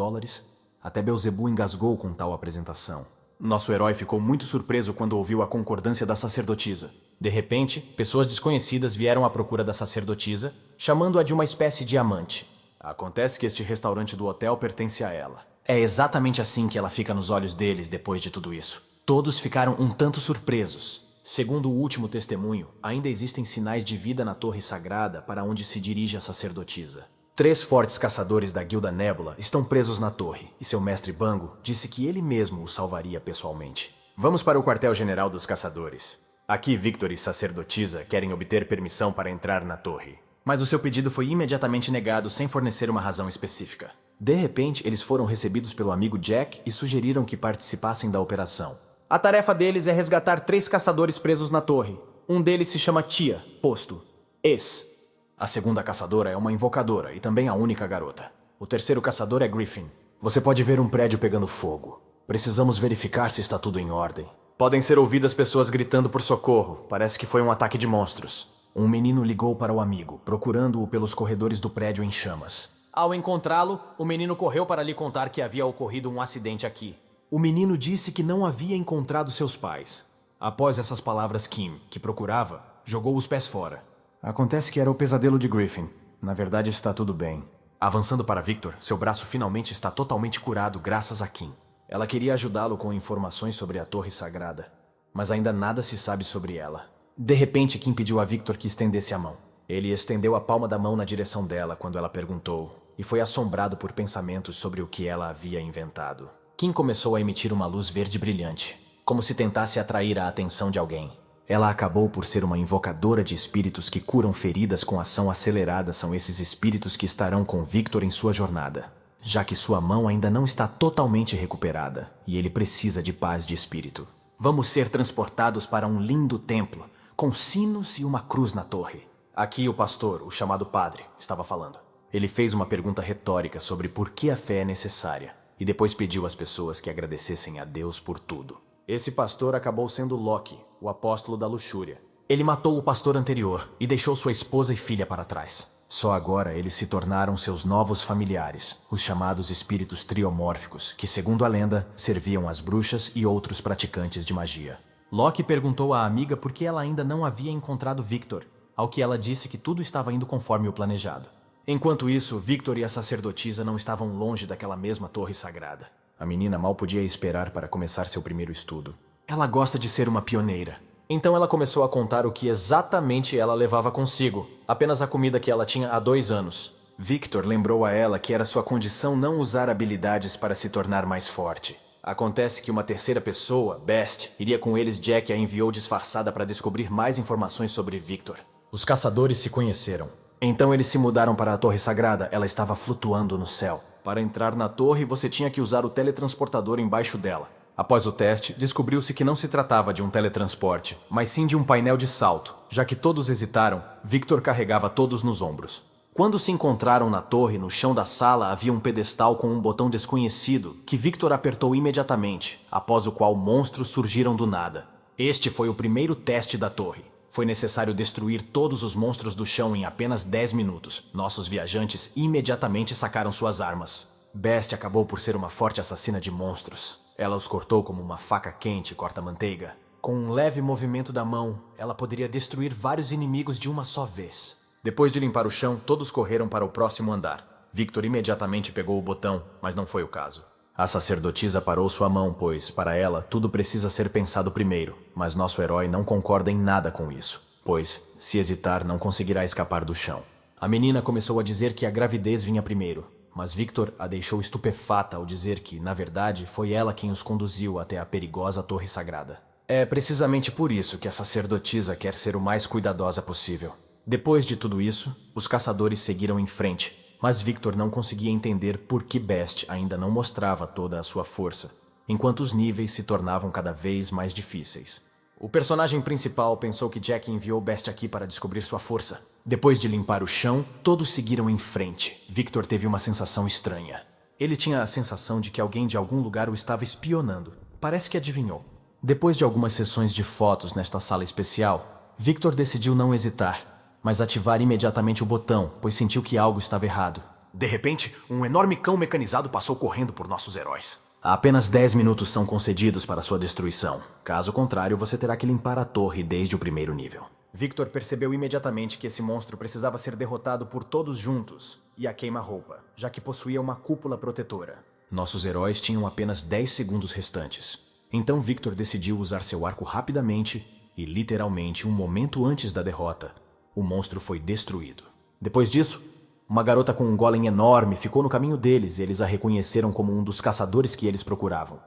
S1: Até Beelzebub engasgou com tal apresentação. Nosso herói ficou muito surpreso quando ouviu a concordância da sacerdotisa. De repente, pessoas desconhecidas vieram à procura da sacerdotisa, chamando-a de uma espécie de amante. Acontece que este restaurante do hotel pertence a ela. É exatamente assim que ela fica nos olhos deles depois de tudo isso. Todos ficaram um tanto surpresos. Segundo o último testemunho, ainda existem sinais de vida na Torre Sagrada para onde se dirige a sacerdotisa. 3 fortes caçadores da Guilda Nébula estão presos na torre, e seu mestre Bango disse que ele mesmo os salvaria pessoalmente. Vamos para o quartel-general dos caçadores. Aqui Victor e sacerdotisa querem obter permissão para entrar na torre. Mas o seu pedido foi imediatamente negado sem fornecer uma razão específica. De repente, eles foram recebidos pelo amigo Jack e sugeriram que participassem da operação. A tarefa deles é resgatar 3 caçadores presos na torre. Um deles se chama Tia, posto Ex. A segunda caçadora é uma invocadora e também a única garota. O terceiro caçador é Griffin. Você pode ver um prédio pegando fogo. Precisamos verificar se está tudo em ordem. Podem ser ouvidas pessoas gritando por socorro. Parece que foi um ataque de monstros. Um menino ligou para o amigo, procurando-o pelos corredores do prédio em chamas. Ao encontrá-lo, o menino correu para lhe contar que havia ocorrido um acidente aqui. O menino disse que não havia encontrado seus pais. Após essas palavras, Kim, que procurava, jogou os pés fora. Acontece que era o pesadelo de Griffin. Na verdade, está tudo bem. Avançando para Victor, seu braço finalmente está totalmente curado graças a Kim. Ela queria ajudá-lo com informações sobre a Torre Sagrada, mas ainda nada se sabe sobre ela. De repente, Kim pediu a Victor que estendesse a mão. Ele estendeu a palma da mão na direção dela quando ela perguntou, e foi assombrado por pensamentos sobre o que ela havia inventado. Kim começou a emitir uma luz verde brilhante, como se tentasse atrair a atenção de alguém. Ela acabou por ser uma invocadora de espíritos que curam feridas com ação acelerada. São esses espíritos que estarão com Victor em sua jornada, já que sua mão ainda não está totalmente recuperada e ele precisa de paz de espírito. Vamos ser transportados para um lindo templo, com sinos e uma cruz na torre. Aqui o pastor, o chamado padre, estava falando. Ele fez uma pergunta retórica sobre por que a fé é necessária e depois pediu às pessoas que agradecessem a Deus por tudo. Esse pastor acabou sendo Loki, o apóstolo da luxúria. Ele matou o pastor anterior e deixou sua esposa e filha para trás. Só agora eles se tornaram seus novos familiares, os chamados espíritos triomórficos, que, segundo a lenda, serviam às bruxas e outros praticantes de magia. Loki perguntou à amiga por que ela ainda não havia encontrado Victor, ao que ela disse que tudo estava indo conforme o planejado. Enquanto isso, Victor e a sacerdotisa não estavam longe daquela mesma torre sagrada. A menina mal podia esperar para começar seu primeiro estudo. Ela gosta de ser uma pioneira. Então ela começou a contar o que exatamente ela levava consigo, apenas a comida que ela tinha há 2 anos. Victor lembrou a ela que era sua condição não usar habilidades para se tornar mais forte. Acontece que uma terceira pessoa, Best, iria com eles. Jack a enviou disfarçada para descobrir mais informações sobre Victor. Os caçadores se conheceram. Então eles se mudaram para a Torre Sagrada. Ela estava flutuando no céu. Para entrar na torre, você tinha que usar o teletransportador embaixo dela. Após o teste, descobriu-se que não se tratava de um teletransporte, mas sim de um painel de salto. Já que todos hesitaram, Victor carregava todos nos ombros. Quando se encontraram na torre, no chão da sala havia um pedestal com um botão desconhecido que Victor apertou imediatamente, após o qual monstros surgiram do nada. Este foi o primeiro teste da torre. Foi necessário destruir todos os monstros do chão em apenas 10 minutos. Nossos viajantes imediatamente sacaram suas armas. Best acabou por ser uma forte assassina de monstros. Ela os cortou como uma faca quente corta manteiga. Com um leve movimento da mão, ela poderia destruir vários inimigos de uma só vez. Depois de limpar o chão, todos correram para o próximo andar. Victor imediatamente pegou o botão, mas não foi o caso. A sacerdotisa parou sua mão, pois, para ela, tudo precisa ser pensado primeiro. Mas nosso herói não concorda em nada com isso, pois, se hesitar, não conseguirá escapar do chão. A menina começou a dizer que a gravidez vinha primeiro, mas Victor a deixou estupefata ao dizer que, na verdade, foi ela quem os conduziu até a perigosa Torre Sagrada. É precisamente por isso que a sacerdotisa quer ser o mais cuidadosa possível. Depois de tudo isso, os caçadores seguiram em frente, mas Victor não conseguia entender por que Best ainda não mostrava toda a sua força, enquanto os níveis se tornavam cada vez mais difíceis. O personagem principal pensou que Jack enviou Best aqui para descobrir sua força. Depois de limpar o chão, todos seguiram em frente. Victor teve uma sensação estranha. Ele tinha a sensação de que alguém de algum lugar o estava espionando. Parece que adivinhou. Depois de algumas sessões de fotos nesta sala especial, Victor decidiu não hesitar, mas ativar imediatamente o botão, pois sentiu que algo estava errado. De repente, um enorme cão mecanizado passou correndo por nossos heróis. Apenas 10 minutos são concedidos para sua destruição. Caso contrário, você terá que limpar a torre desde o primeiro nível. Victor percebeu imediatamente que esse monstro precisava ser derrotado por todos juntos, e a queima-roupa, já que possuía uma cúpula protetora. Nossos heróis tinham apenas 10 segundos restantes. Então Victor decidiu usar seu arco rapidamente e, literalmente, um momento antes da derrota, o monstro foi destruído. Depois disso, uma garota com um golem enorme ficou no caminho deles e eles a reconheceram como um dos caçadores que eles procuravam.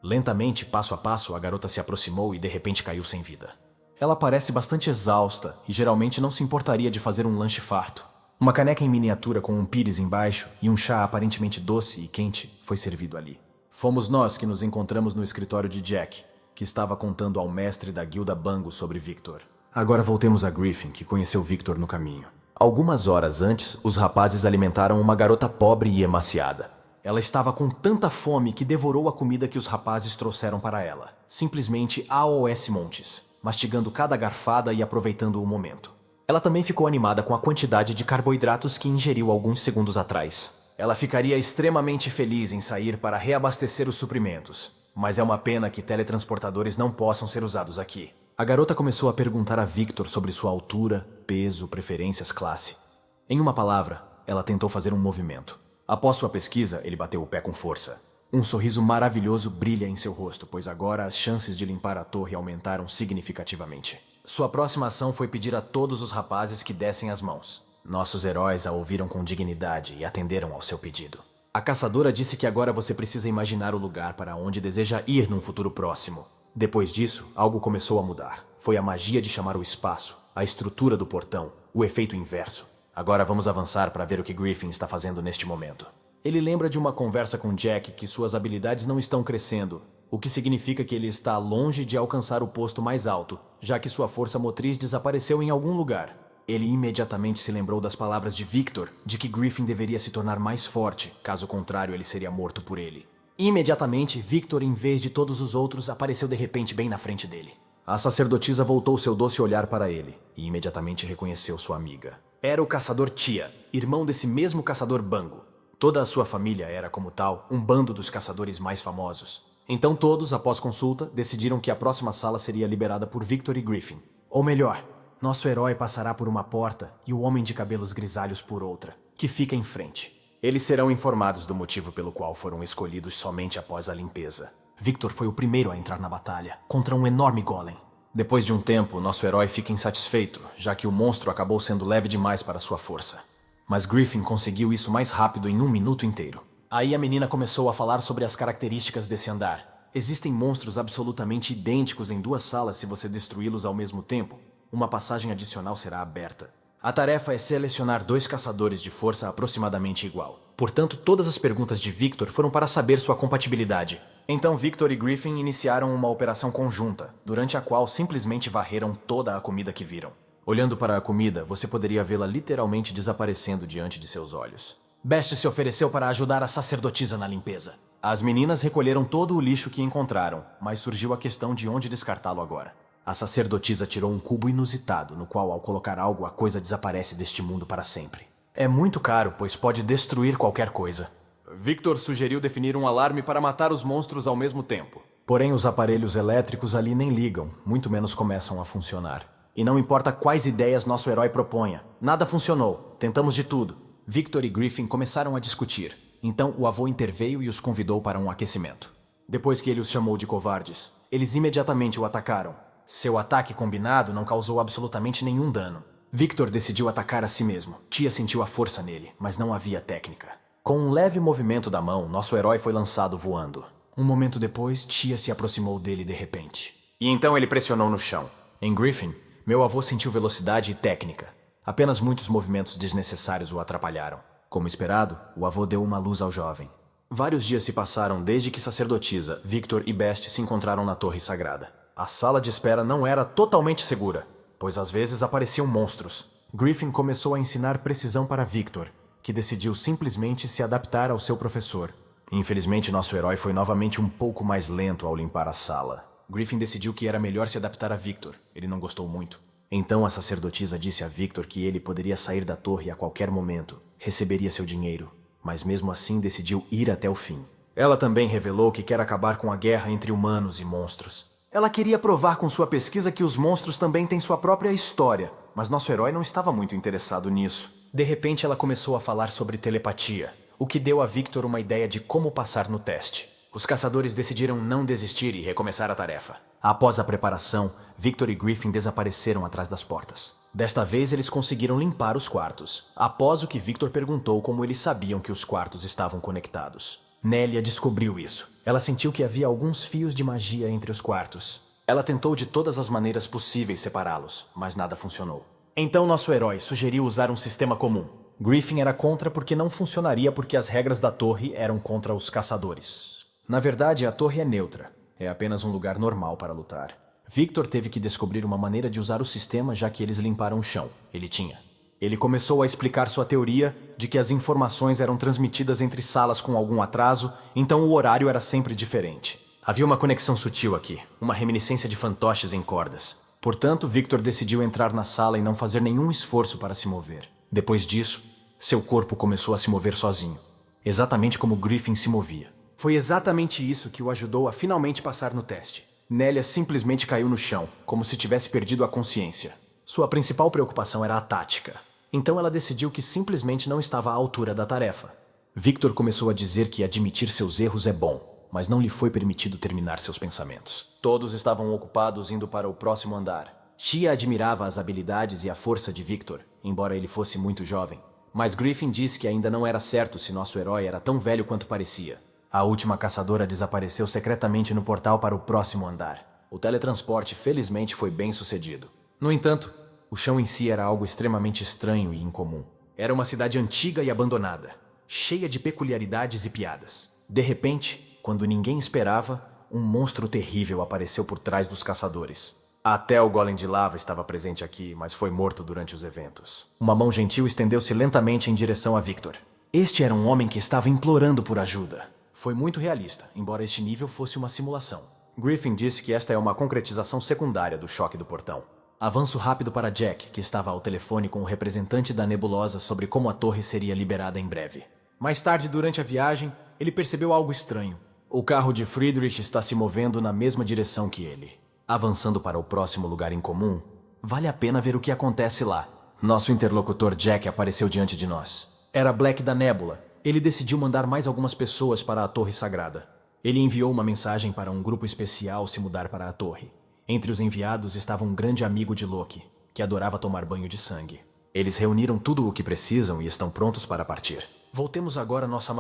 S1: Lentamente, passo a passo, a garota se aproximou e de repente caiu sem vida. Ela parece bastante exausta e geralmente não se importaria de fazer um lanche farto. Uma caneca em miniatura com um pires embaixo e um chá aparentemente doce e quente foi servido ali. Fomos nós que nos encontramos no escritório de Jack, que estava contando ao mestre da guilda Bango sobre Victor. Agora voltemos a Griffin, que conheceu Victor no caminho. Algumas horas antes, os rapazes alimentaram uma garota pobre e emaciada. Ela estava com tanta fome que devorou a comida que os rapazes trouxeram para ela. Simplesmente AOS Montes, mastigando cada garfada e aproveitando o momento. Ela também ficou animada com a quantidade de carboidratos que ingeriu alguns segundos atrás. Ela ficaria extremamente feliz em sair para reabastecer os suprimentos, mas é uma pena que teletransportadores não possam ser usados aqui. A garota começou a perguntar a Victor sobre sua altura, peso, preferências, classe. Em uma palavra, ela tentou fazer um movimento. Após sua pesquisa, ele bateu o pé com força. Um sorriso maravilhoso brilha em seu rosto, pois agora as chances de limpar a torre aumentaram significativamente. Sua próxima ação foi pedir a todos os rapazes que dessem as mãos. Nossos heróis a ouviram com dignidade e atenderam ao seu pedido. A caçadora disse que agora você precisa imaginar o lugar para onde deseja ir num futuro próximo. Depois disso, algo começou a mudar. Foi a magia de chamar o espaço, a estrutura do portão, o efeito inverso. Agora vamos avançar para ver o que Griffin está fazendo neste momento. Ele lembra de uma conversa com Jack que suas habilidades não estão crescendo, o que significa que ele está longe de alcançar o posto mais alto, já que sua força motriz desapareceu em algum lugar. Ele imediatamente se lembrou das palavras de Victor, de que Griffin deveria se tornar mais forte, caso contrário ele seria morto por ele. Imediatamente, Victor, em vez de todos os outros, apareceu de repente bem na frente dele. A sacerdotisa voltou seu doce olhar para ele, e imediatamente reconheceu sua amiga. Era o caçador Tia, irmão desse mesmo caçador Bango. Toda a sua família era, como tal, um bando dos caçadores mais famosos. Então todos, após consulta, decidiram que a próxima sala seria liberada por Victor e Griffin. Ou melhor, nosso herói passará por uma porta e o homem de cabelos grisalhos por outra, que fica em frente. Eles serão informados do motivo pelo qual foram escolhidos somente após a limpeza. Victor foi o primeiro a entrar na batalha, contra um enorme golem. Depois de um tempo, nosso herói fica insatisfeito, já que o monstro acabou sendo leve demais para sua força. Mas Griffin conseguiu isso mais rápido em 1 minuto inteiro. Aí a menina começou a falar sobre as características desse andar. Existem monstros absolutamente idênticos em 2 salas se você destruí-los ao mesmo tempo. Uma passagem adicional será aberta. A tarefa é selecionar 2 caçadores de força aproximadamente igual. Portanto, todas as perguntas de Victor foram para saber sua compatibilidade. Então Victor e Griffin iniciaram uma operação conjunta, durante a qual simplesmente varreram toda a comida que viram. Olhando para a comida, você poderia vê-la literalmente desaparecendo diante de seus olhos. Best se ofereceu para ajudar a sacerdotisa na limpeza. As meninas recolheram todo o lixo que encontraram, mas surgiu a questão de onde descartá-lo agora. A sacerdotisa tirou um cubo inusitado, no qual, ao colocar algo, a coisa desaparece deste mundo para sempre. É muito caro, pois pode destruir qualquer coisa. Victor sugeriu definir um alarme para matar os monstros ao mesmo tempo. Porém, os aparelhos elétricos ali nem ligam, muito menos começam a funcionar. E não importa quais ideias nosso herói proponha, nada funcionou, tentamos de tudo. Victor e Griffin começaram a discutir, então o avô interveio e os convidou para um aquecimento. Depois que ele os chamou de covardes, eles imediatamente o atacaram. Seu ataque combinado não causou absolutamente nenhum dano. Victor decidiu atacar a si mesmo. Tia sentiu a força nele, mas não havia técnica. Com um leve movimento da mão, nosso herói foi lançado voando. Um momento depois, Tia se aproximou dele de repente. E então ele pressionou no chão. Em Griffin, meu avô sentiu velocidade e técnica. Apenas muitos movimentos desnecessários o atrapalharam. Como esperado, o avô deu uma luz ao jovem. Vários dias se passaram desde que sacerdotisa, Victor e Best se encontraram na torre sagrada. A sala de espera não era totalmente segura, pois às vezes apareciam monstros. Griffin começou a ensinar precisão para Victor, que decidiu simplesmente se adaptar ao seu professor. Infelizmente, nosso herói foi novamente um pouco mais lento ao limpar a sala. Griffin decidiu que era melhor se adaptar a Victor. Ele não gostou muito. Então a sacerdotisa disse a Victor que ele poderia sair da torre a qualquer momento, receberia seu dinheiro, mas mesmo assim decidiu ir até o fim. Ela também revelou que quer acabar com a guerra entre humanos e monstros. Ela queria provar com sua pesquisa que os monstros também têm sua própria história, mas nosso herói não estava muito interessado nisso. De repente ela começou a falar sobre telepatia, o que deu a Victor uma ideia de como passar no teste. Os caçadores decidiram não desistir e recomeçar a tarefa. Após a preparação, Victor e Griffin desapareceram atrás das portas. Desta vez eles conseguiram limpar os quartos, após o que Victor perguntou como eles sabiam que os quartos estavam conectados. Nélia descobriu isso. Ela sentiu que havia alguns fios de magia entre os quartos. Ela tentou de todas as maneiras possíveis separá-los, mas nada funcionou. Então nosso herói sugeriu usar um sistema comum. Griffin era contra porque não funcionaria porque as regras da torre eram contra os caçadores. Na verdade, a torre é neutra. É apenas um lugar normal para lutar. Victor teve que descobrir uma maneira de usar o sistema já que eles limparam o chão. Ele tinha. Ele começou a explicar sua teoria de que as informações eram transmitidas entre salas com algum atraso, então o horário era sempre diferente. Havia uma conexão sutil aqui, uma reminiscência de fantoches em cordas. Portanto, Victor decidiu entrar na sala e não fazer nenhum esforço para se mover. Depois disso, seu corpo começou a se mover sozinho, exatamente como Griffin se movia. Foi exatamente isso que o ajudou a finalmente passar no teste. Nélia simplesmente caiu no chão, como se tivesse perdido a consciência. Sua principal preocupação era a tática. Então ela decidiu que simplesmente não estava à altura da tarefa. Victor começou a dizer que admitir seus erros é bom, mas não lhe foi permitido terminar seus pensamentos. Todos estavam ocupados indo para o próximo andar. Tia admirava as habilidades e a força de Victor, embora ele fosse muito jovem. Mas Griffin disse que ainda não era certo se nosso herói era tão velho quanto parecia. A última caçadora desapareceu secretamente no portal para o próximo andar. O teletransporte felizmente foi bem sucedido. No entanto, o chão em si era algo extremamente estranho e incomum. Era uma cidade antiga e abandonada, cheia de peculiaridades e piadas. De repente, quando ninguém esperava, um monstro terrível apareceu por trás dos caçadores. Até o golem de lava estava presente aqui, mas foi morto durante os eventos. Uma mão gentil estendeu-se lentamente em direção a Victor. Este era um homem que estava implorando por ajuda. Foi muito realista, embora este nível fosse uma simulação. Griffin disse que esta é uma concretização secundária do choque do portão. Avanço rápido para Jack, que estava ao telefone com o representante da nebulosa sobre como a torre seria liberada em breve. Mais tarde, durante a viagem, ele percebeu algo estranho. O carro de Friedrich está se movendo na mesma direção que ele. Avançando para o próximo lugar em comum, vale a pena ver o que acontece lá. Nosso interlocutor Jack apareceu diante de nós. Era Black da Nébula. Ele decidiu mandar mais algumas pessoas para a Torre Sagrada. Ele enviou uma mensagem para um grupo especial se mudar para a torre. Entre os enviados estava um grande amigo de Loki, que adorava tomar banho de sangue. Eles reuniram tudo o que precisam e estão prontos para partir. Voltemos agora nossa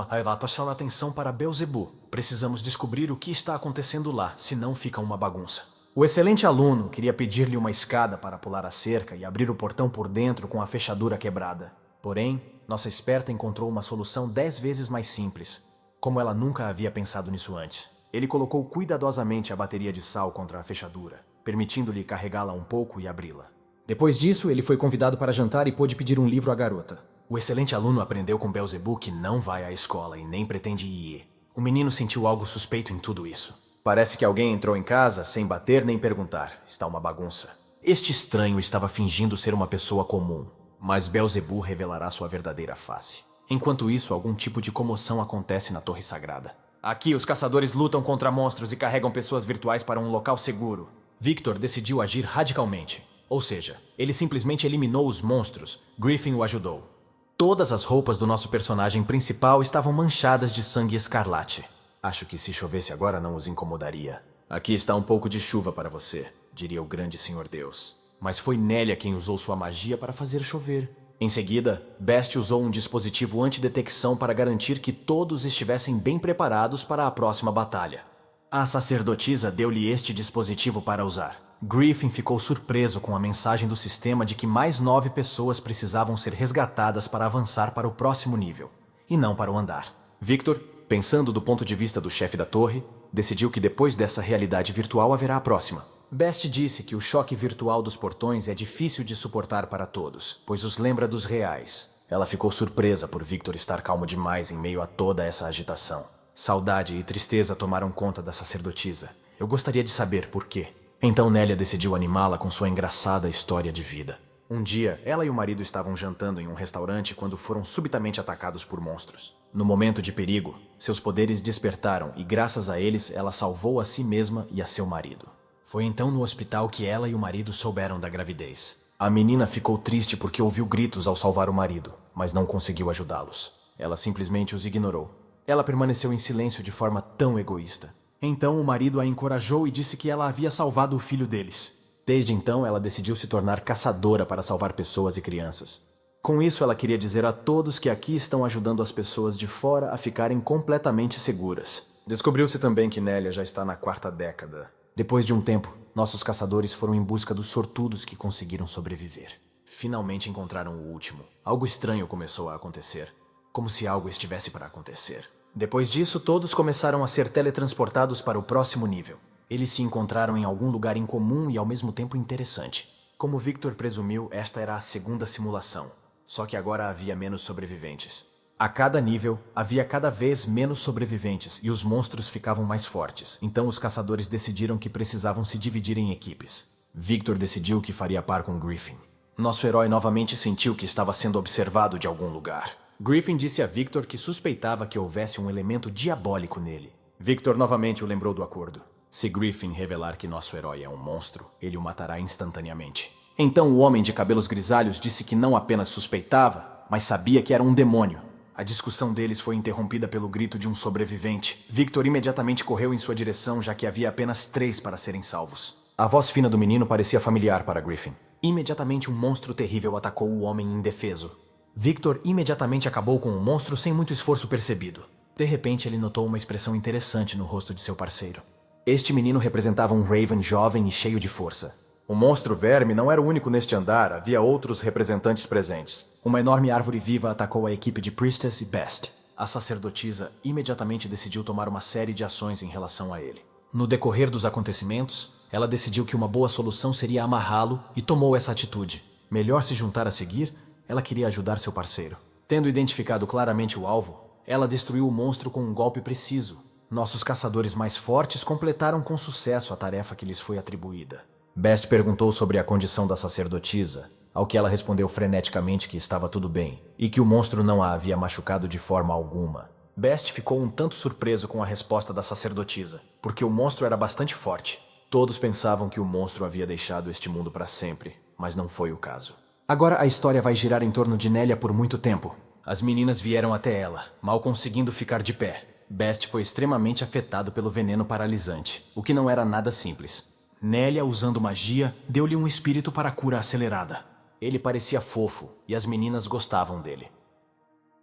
S1: atenção para Beelzebub. Precisamos descobrir o que está acontecendo lá, senão fica uma bagunça. O excelente aluno queria pedir-lhe uma escada para pular a cerca e abrir o portão por dentro com a fechadura quebrada. Porém, nossa esperta encontrou uma solução 10 vezes mais simples, como ela nunca havia pensado nisso antes. Ele colocou cuidadosamente a bateria de sal contra a fechadura, permitindo-lhe carregá-la um pouco e abri-la. Depois disso, ele foi convidado para jantar e pôde pedir um livro à garota. O excelente aluno aprendeu com Beelzebub que não vai à escola e nem pretende ir. O menino sentiu algo suspeito em tudo isso. Parece que alguém entrou em casa sem bater nem perguntar. Está uma bagunça. Este estranho estava fingindo ser uma pessoa comum, mas Beelzebub revelará sua verdadeira face. Enquanto isso, algum tipo de comoção acontece na Torre Sagrada. Aqui, os caçadores lutam contra monstros e carregam pessoas virtuais para um local seguro. Victor decidiu agir radicalmente. Ou seja, ele simplesmente eliminou os monstros. Griffin o ajudou. Todas as roupas do nosso personagem principal estavam manchadas de sangue escarlate. Acho que se chovesse agora não os incomodaria. Aqui está um pouco de chuva para você, diria o grande Senhor Deus. Mas foi Nélia quem usou sua magia para fazer chover. Em seguida, Best usou um dispositivo antidetecção para garantir que todos estivessem bem preparados para a próxima batalha. A sacerdotisa deu-lhe este dispositivo para usar. Griffin ficou surpreso com a mensagem do sistema de que mais 9 pessoas precisavam ser resgatadas para avançar para o próximo nível, e não para o andar. Victor, pensando do ponto de vista do chefe da torre, decidiu que depois dessa realidade virtual haverá a próxima. Best disse que o choque virtual dos portões é difícil de suportar para todos, pois os lembra dos reais. Ela ficou surpresa por Victor estar calmo demais em meio a toda essa agitação. Saudade e tristeza tomaram conta da sacerdotisa. Eu gostaria de saber por quê. Então Nélia decidiu animá-la com sua engraçada história de vida. Um dia, ela e o marido estavam jantando em um restaurante quando foram subitamente atacados por monstros. No momento de perigo, seus poderes despertaram e graças a eles ela salvou a si mesma e a seu marido. Foi então no hospital que ela e o marido souberam da gravidez. A menina ficou triste porque ouviu gritos ao salvar o marido, mas não conseguiu ajudá-los. Ela simplesmente os ignorou. Ela permaneceu em silêncio de forma tão egoísta. Então o marido a encorajou e disse que ela havia salvado o filho deles. Desde então, ela decidiu se tornar caçadora para salvar pessoas e crianças. Com isso, ela queria dizer a todos que aqui estão ajudando as pessoas de fora a ficarem completamente seguras. Descobriu-se também que Nélia já está na 4ª década. Depois de um tempo, nossos caçadores foram em busca dos sortudos que conseguiram sobreviver. Finalmente encontraram o último. Algo estranho começou a acontecer, como se algo estivesse para acontecer. Depois disso, todos começaram a ser teletransportados para o próximo nível. Eles se encontraram em algum lugar incomum e ao mesmo tempo interessante. Como Victor presumiu, esta era a 2ª simulação, só que agora havia menos sobreviventes. A cada nível, havia cada vez menos sobreviventes e os monstros ficavam mais fortes, então os caçadores decidiram que precisavam se dividir em equipes. Victor decidiu que faria par com Griffin. Nosso herói novamente sentiu que estava sendo observado de algum lugar. Griffin disse a Victor que suspeitava que houvesse um elemento diabólico nele. Victor novamente o lembrou do acordo. Se Griffin revelar que nosso herói é um monstro, ele o matará instantaneamente. Então o homem de cabelos grisalhos disse que não apenas suspeitava, mas sabia que era um demônio. A discussão deles foi interrompida pelo grito de um sobrevivente. Victor imediatamente correu em sua direção, já que havia apenas 3 para serem salvos. A voz fina do menino parecia familiar para Griffin. Imediatamente um monstro terrível atacou o homem indefeso. Victor imediatamente acabou com o monstro sem muito esforço percebido. De repente ele notou uma expressão interessante no rosto de seu parceiro. Este menino representava um Raven jovem e cheio de força. O monstro verme não era o único neste andar, havia outros representantes presentes. Uma enorme árvore viva atacou a equipe de Priestess e Best. A sacerdotisa imediatamente decidiu tomar uma série de ações em relação a ele. No decorrer dos acontecimentos, ela decidiu que uma boa solução seria amarrá-lo e tomou essa atitude. Melhor se juntar a seguir, ela queria ajudar seu parceiro. Tendo identificado claramente o alvo, ela destruiu o monstro com um golpe preciso. Nossos caçadores mais fortes completaram com sucesso a tarefa que lhes foi atribuída. Best perguntou sobre a condição da sacerdotisa, ao que ela respondeu freneticamente que estava tudo bem e que o monstro não a havia machucado de forma alguma. Best ficou um tanto surpreso com a resposta da sacerdotisa, porque o monstro era bastante forte. Todos pensavam que o monstro havia deixado este mundo para sempre, mas não foi o caso. Agora a história vai girar em torno de Nélia por muito tempo. As meninas vieram até ela, mal conseguindo ficar de pé. Best foi extremamente afetado pelo veneno paralisante, o que não era nada simples. Nélia, usando magia, deu-lhe um espírito para a cura acelerada. Ele parecia fofo e as meninas gostavam dele.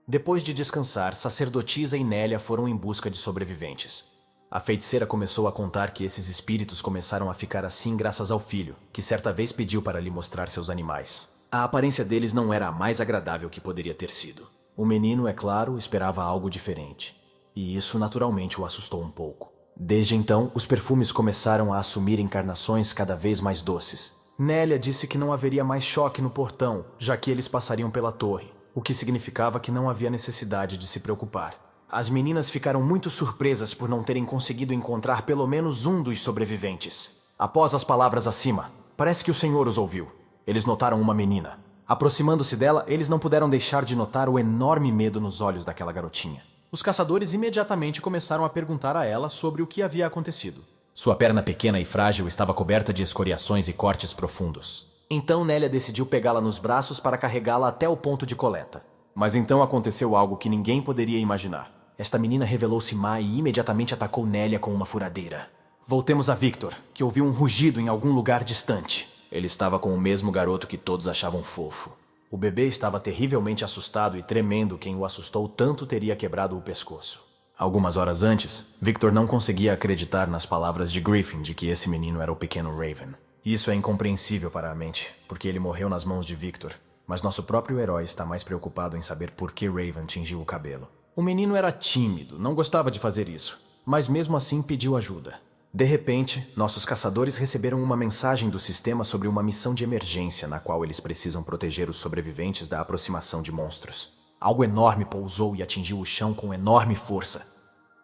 S1: Depois de descansar, sacerdotisa e Nélia foram em busca de sobreviventes. A feiticeira começou a contar que esses espíritos começaram a ficar assim graças ao filho, que certa vez pediu para lhe mostrar seus animais. A aparência deles não era a mais agradável que poderia ter sido. O menino, é claro, esperava algo diferente. E isso naturalmente o assustou um pouco. Desde então, os perfumes começaram a assumir encarnações cada vez mais doces. Nélia disse que não haveria mais choque no portão, já que eles passariam pela torre, o que significava que não havia necessidade de se preocupar. As meninas ficaram muito surpresas por não terem conseguido encontrar pelo menos um dos sobreviventes. Após as palavras acima, parece que o Senhor os ouviu. Eles notaram uma menina. Aproximando-se dela, eles não puderam deixar de notar o enorme medo nos olhos daquela garotinha. Os caçadores imediatamente começaram a perguntar a ela sobre o que havia acontecido. Sua perna pequena e frágil estava coberta de escoriações e cortes profundos. Então Nélia decidiu pegá-la nos braços para carregá-la até o ponto de coleta. Mas então aconteceu algo que ninguém poderia imaginar. Esta menina revelou-se má e imediatamente atacou Nélia com uma furadeira. Voltemos a Victor, que ouviu um rugido em algum lugar distante. Ele estava com o mesmo garoto que todos achavam fofo. O bebê estava terrivelmente assustado e tremendo. Quem o assustou tanto teria quebrado o pescoço. Algumas horas antes, Victor não conseguia acreditar nas palavras de Griffin de que esse menino era o pequeno Raven. Isso é incompreensível para a mente, porque ele morreu nas mãos de Victor. Mas nosso próprio herói está mais preocupado em saber por que Raven tingiu o cabelo. O menino era tímido, não gostava de fazer isso, mas mesmo assim pediu ajuda. De repente, nossos caçadores receberam uma mensagem do sistema sobre uma missão de emergência na qual eles precisam proteger os sobreviventes da aproximação de monstros. Algo enorme pousou e atingiu o chão com enorme força.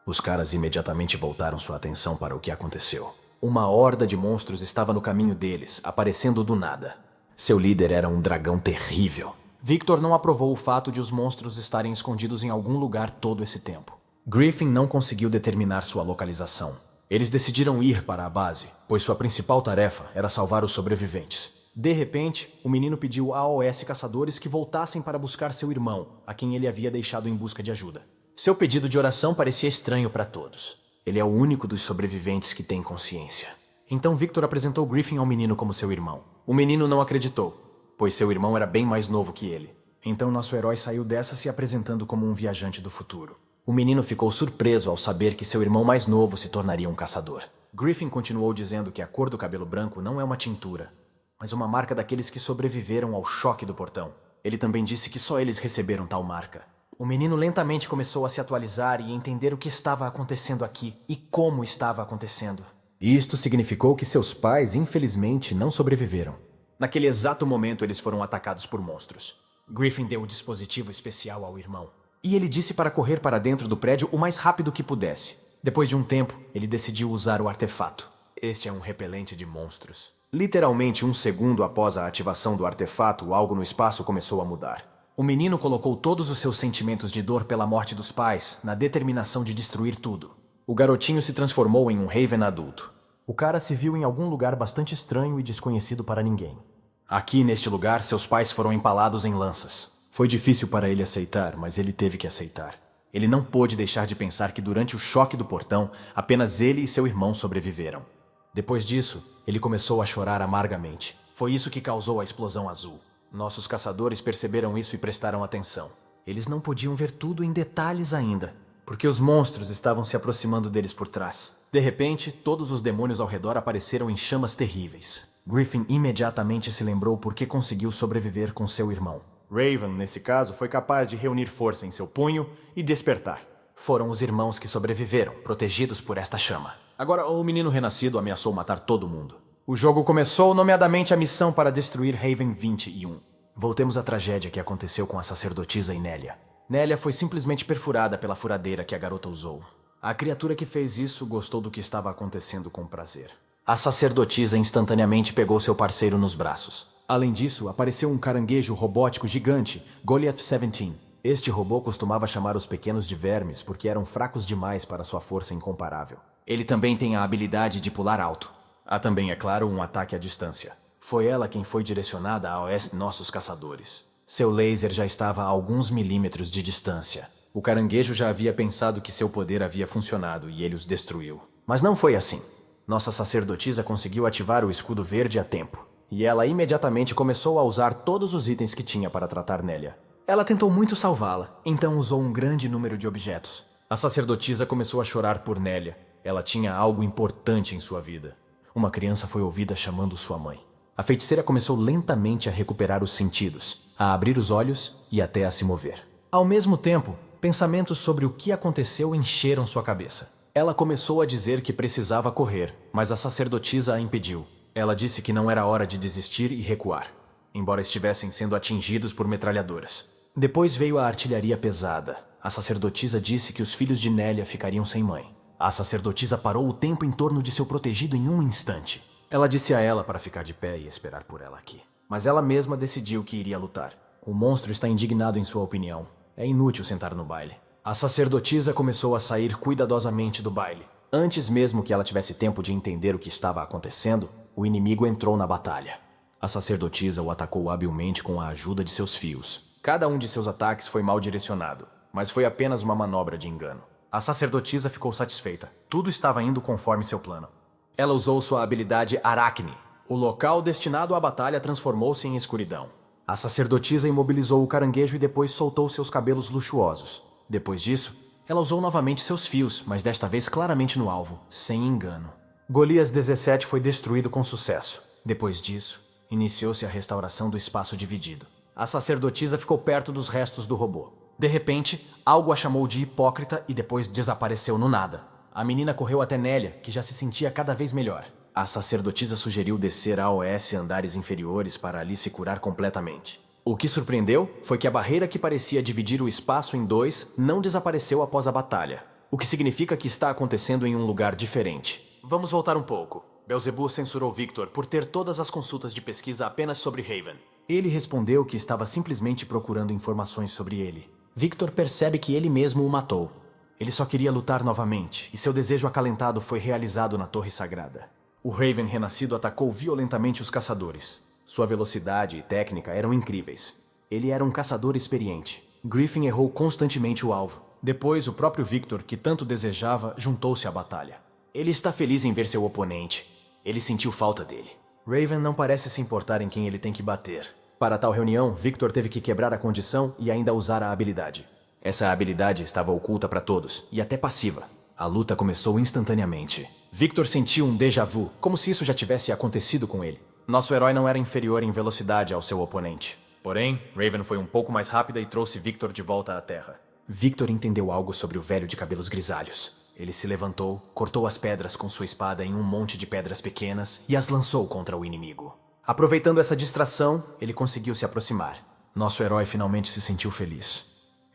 S1: Os caras imediatamente voltaram sua atenção para o que aconteceu. Uma horda de monstros estava no caminho deles, aparecendo do nada. Seu líder era um dragão terrível. Victor não aprovou o fato de os monstros estarem escondidos em algum lugar todo esse tempo. Griffin não conseguiu determinar sua localização. Eles decidiram ir para a base, pois sua principal tarefa era salvar os sobreviventes. De repente, o menino pediu a AOS caçadores que voltassem para buscar seu irmão, a quem ele havia deixado em busca de ajuda. Seu pedido de oração parecia estranho para todos. Ele é o único dos sobreviventes que tem consciência. Então Victor apresentou Griffin ao menino como seu irmão. O menino não acreditou, pois seu irmão era bem mais novo que ele. Então nosso herói saiu dessa se apresentando como um viajante do futuro. O menino ficou surpreso ao saber que seu irmão mais novo se tornaria um caçador. Griffin continuou dizendo que a cor do cabelo branco não é uma tintura, mas uma marca daqueles que sobreviveram ao choque do portão. Ele também disse que só eles receberam tal marca. O menino lentamente começou a se atualizar e entender o que estava acontecendo aqui e como estava acontecendo. Isto significou que seus pais, infelizmente, não sobreviveram. Naquele exato momento, eles foram atacados por monstros. Griffin deu o dispositivo especial ao irmão. E ele disse para correr para dentro do prédio o mais rápido que pudesse. Depois de um tempo, ele decidiu usar o artefato. Este é um repelente de monstros. Literalmente 1 segundo após a ativação do artefato, algo no espaço começou a mudar. O menino colocou todos os seus sentimentos de dor pela morte dos pais na determinação de destruir tudo. O garotinho se transformou em um Raven adulto. O cara se viu em algum lugar bastante estranho e desconhecido para ninguém. Aqui, neste lugar, seus pais foram empalados em lanças. Foi difícil para ele aceitar, mas ele teve que aceitar. Ele não pôde deixar de pensar que durante o choque do portão, apenas ele e seu irmão sobreviveram. Depois disso, ele começou a chorar amargamente. Foi isso que causou a explosão azul. Nossos caçadores perceberam isso e prestaram atenção. Eles não podiam ver tudo em detalhes ainda, porque os monstros estavam se aproximando deles por trás. De repente, todos os demônios ao redor apareceram em chamas terríveis. Griffin imediatamente se lembrou por que conseguiu sobreviver com seu irmão.
S2: Raven, nesse caso, foi capaz de reunir força em seu punho e despertar.
S1: Foram os irmãos que sobreviveram, protegidos por esta chama. Agora, o menino renascido ameaçou matar todo mundo. O jogo começou, nomeadamente a missão para destruir Haven 21. Voltemos à tragédia que aconteceu com a sacerdotisa e Nélia. Nélia foi simplesmente perfurada pela furadeira que a garota usou. A criatura que fez isso gostou do que estava acontecendo com prazer. A sacerdotisa instantaneamente pegou seu parceiro nos braços. Além disso, apareceu um caranguejo robótico gigante, Goliath 17. Este robô costumava chamar os pequenos de vermes porque eram fracos demais para sua força incomparável. Ele também tem a habilidade de pular alto. Há também, é claro, um ataque à distância. Foi ela quem foi direcionada a nossos caçadores. Seu laser já estava a alguns milímetros de distância. O caranguejo já havia pensado que seu poder havia funcionado e ele os destruiu. Mas não foi assim. Nossa sacerdotisa conseguiu ativar o escudo verde a tempo. E ela imediatamente começou a usar todos os itens que tinha para tratar Nélia. Ela tentou muito salvá-la, então usou um grande número de objetos. A sacerdotisa começou a chorar por Nélia. Ela tinha algo importante em sua vida. Uma criança foi ouvida chamando sua mãe. A feiticeira começou lentamente a recuperar os sentidos, a abrir os olhos e até a se mover. Ao mesmo tempo, pensamentos sobre o que aconteceu encheram sua cabeça. Ela começou a dizer que precisava correr, mas a sacerdotisa a impediu. Ela disse que não era hora de desistir e recuar, embora estivessem sendo atingidos por metralhadoras. Depois veio a artilharia pesada. A sacerdotisa disse que os filhos de Nélia ficariam sem mãe. A sacerdotisa parou o tempo em torno de seu protegido em um instante. Ela disse a ela para ficar de pé e esperar por ela aqui. Mas ela mesma decidiu que iria lutar. O monstro está indignado em sua opinião. É inútil sentar no baile. A sacerdotisa começou a sair cuidadosamente do baile. Antes mesmo que ela tivesse tempo de entender o que estava acontecendo, o inimigo entrou na batalha. A sacerdotisa o atacou habilmente com a ajuda de seus fios. Cada um de seus ataques foi mal direcionado, mas foi apenas uma manobra de engano. A sacerdotisa ficou satisfeita. Tudo estava indo conforme seu plano. Ela usou sua habilidade Aracne. O local destinado à batalha transformou-se em escuridão. A sacerdotisa imobilizou o caranguejo e depois soltou seus cabelos luxuosos. Depois disso, ela usou novamente seus fios, mas desta vez claramente no alvo, sem engano. Golias 17 foi destruído com sucesso. Depois disso, iniciou-se a restauração do espaço dividido. A sacerdotisa ficou perto dos restos do robô. De repente, algo a chamou de hipócrita e depois desapareceu no nada. A menina correu até Nélia, que já se sentia cada vez melhor. A sacerdotisa sugeriu descer a OS andares inferiores para ali se curar completamente. O que surpreendeu foi que a barreira que parecia dividir o espaço em dois não desapareceu após a batalha, o que significa que está acontecendo em um lugar diferente. Vamos voltar um pouco. Beelzebub censurou Victor por ter todas as consultas de pesquisa apenas sobre Haven. Ele respondeu que estava simplesmente procurando informações sobre ele. Victor percebe que ele mesmo o matou. Ele só queria lutar novamente, e seu desejo acalentado foi realizado na Torre Sagrada. O Raven renascido atacou violentamente os caçadores. Sua velocidade e técnica eram incríveis. Ele era um caçador experiente. Griffin errou constantemente o alvo. Depois, o próprio Victor, que tanto desejava, juntou-se à batalha. Ele está feliz em ver seu oponente. Ele sentiu falta dele. Raven não parece se importar em quem ele tem que bater. Para tal reunião, Victor teve que quebrar a condição e ainda usar a habilidade. Essa habilidade estava oculta para todos, e até passiva. A luta começou instantaneamente. Victor sentiu um déjà vu, como se isso já tivesse acontecido com ele. Nosso herói não era inferior em velocidade ao seu oponente. Porém, Raven foi um pouco mais rápida e trouxe Victor de volta à Terra. Victor entendeu algo sobre o velho de cabelos grisalhos. Ele se levantou, cortou as pedras com sua espada em um monte de pedras pequenas e as lançou contra o inimigo. Aproveitando essa distração, ele conseguiu se aproximar. Nosso herói finalmente se sentiu feliz.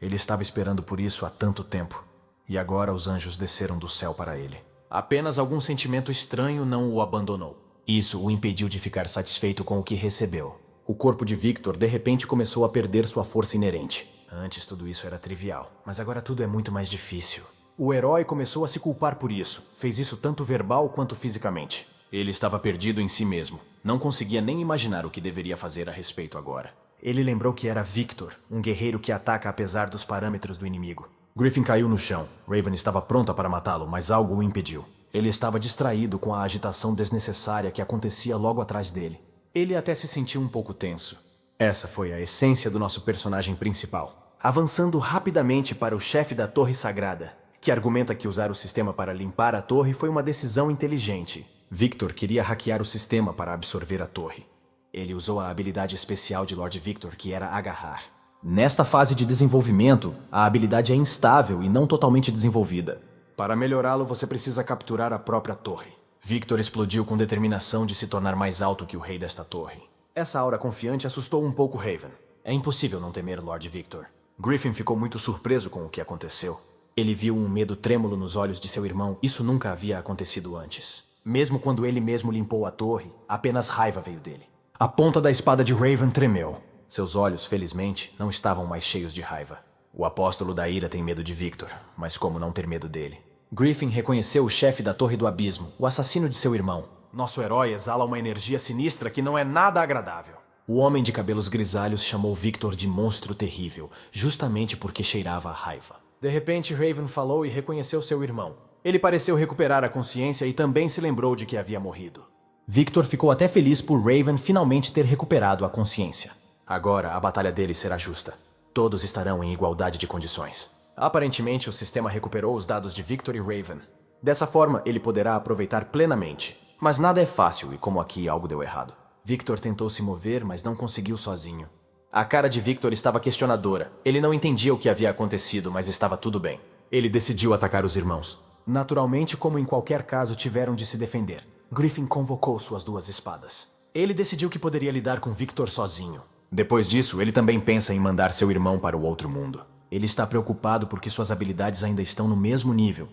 S1: Ele estava esperando por isso há tanto tempo, e agora os anjos desceram do céu para ele. Apenas algum sentimento estranho não o abandonou. Isso o impediu de ficar satisfeito com o que recebeu. O corpo de Victor de repente começou a perder sua força inerente. Antes tudo isso era trivial, mas agora tudo é muito mais difícil. O herói começou a se culpar por isso. Fez isso tanto verbal quanto fisicamente. Ele estava perdido em si mesmo. Não conseguia nem imaginar o que deveria fazer a respeito agora. Ele lembrou que era Victor, um guerreiro que ataca apesar dos parâmetros do inimigo. Griffin caiu no chão. Raven estava pronta para matá-lo, mas algo o impediu. Ele estava distraído com a agitação desnecessária que acontecia logo atrás dele. Ele até se sentiu um pouco tenso. Essa foi a essência do nosso personagem principal. Avançando rapidamente para o chefe da Torre Sagrada, que argumenta que usar o sistema para limpar a torre foi uma decisão inteligente. Victor queria hackear o sistema para absorver a torre. Ele usou a habilidade especial de Lord Victor, que era agarrar. Nesta fase de desenvolvimento, a habilidade é instável e não totalmente desenvolvida. Para melhorá-lo, você precisa capturar a própria torre. Victor explodiu com determinação de se tornar mais alto que o rei desta torre. Essa aura confiante assustou um pouco Raven. É impossível não temer Lord Victor. Griffin ficou muito surpreso com o que aconteceu. Ele viu um medo trêmulo nos olhos de seu irmão. Isso nunca havia acontecido antes. Mesmo quando ele mesmo limpou a torre, apenas raiva veio dele. A ponta da espada de Raven tremeu. Seus olhos, felizmente, não estavam mais cheios de raiva. O apóstolo da ira tem medo de Victor, mas como não ter medo dele? Griffin reconheceu o chefe da Torre do Abismo, o assassino de seu irmão. Nosso herói exala uma energia sinistra que não é nada agradável. O homem de cabelos grisalhos chamou Victor de monstro terrível, justamente porque cheirava a raiva. De repente, Raven falou e reconheceu seu irmão. Ele pareceu recuperar a consciência e também se lembrou de que havia morrido. Victor ficou até feliz por Raven finalmente ter recuperado a consciência. Agora, a batalha deles será justa. Todos estarão em igualdade de condições. Aparentemente, o sistema recuperou os dados de Victor e Raven. Dessa forma, ele poderá aproveitar plenamente. Mas nada é fácil e, como aqui, algo deu errado. Victor tentou se mover, mas não conseguiu sozinho. A cara de Victor estava questionadora. Ele não entendia o que havia acontecido, mas estava tudo bem. Ele decidiu atacar os irmãos. Naturalmente, como em qualquer caso, tiveram de se defender. Griffin convocou suas duas espadas. Ele decidiu que poderia lidar com Victor sozinho. Depois disso, ele também pensa em mandar seu irmão para o outro mundo. Ele está preocupado porque suas habilidades ainda estão no mesmo nível,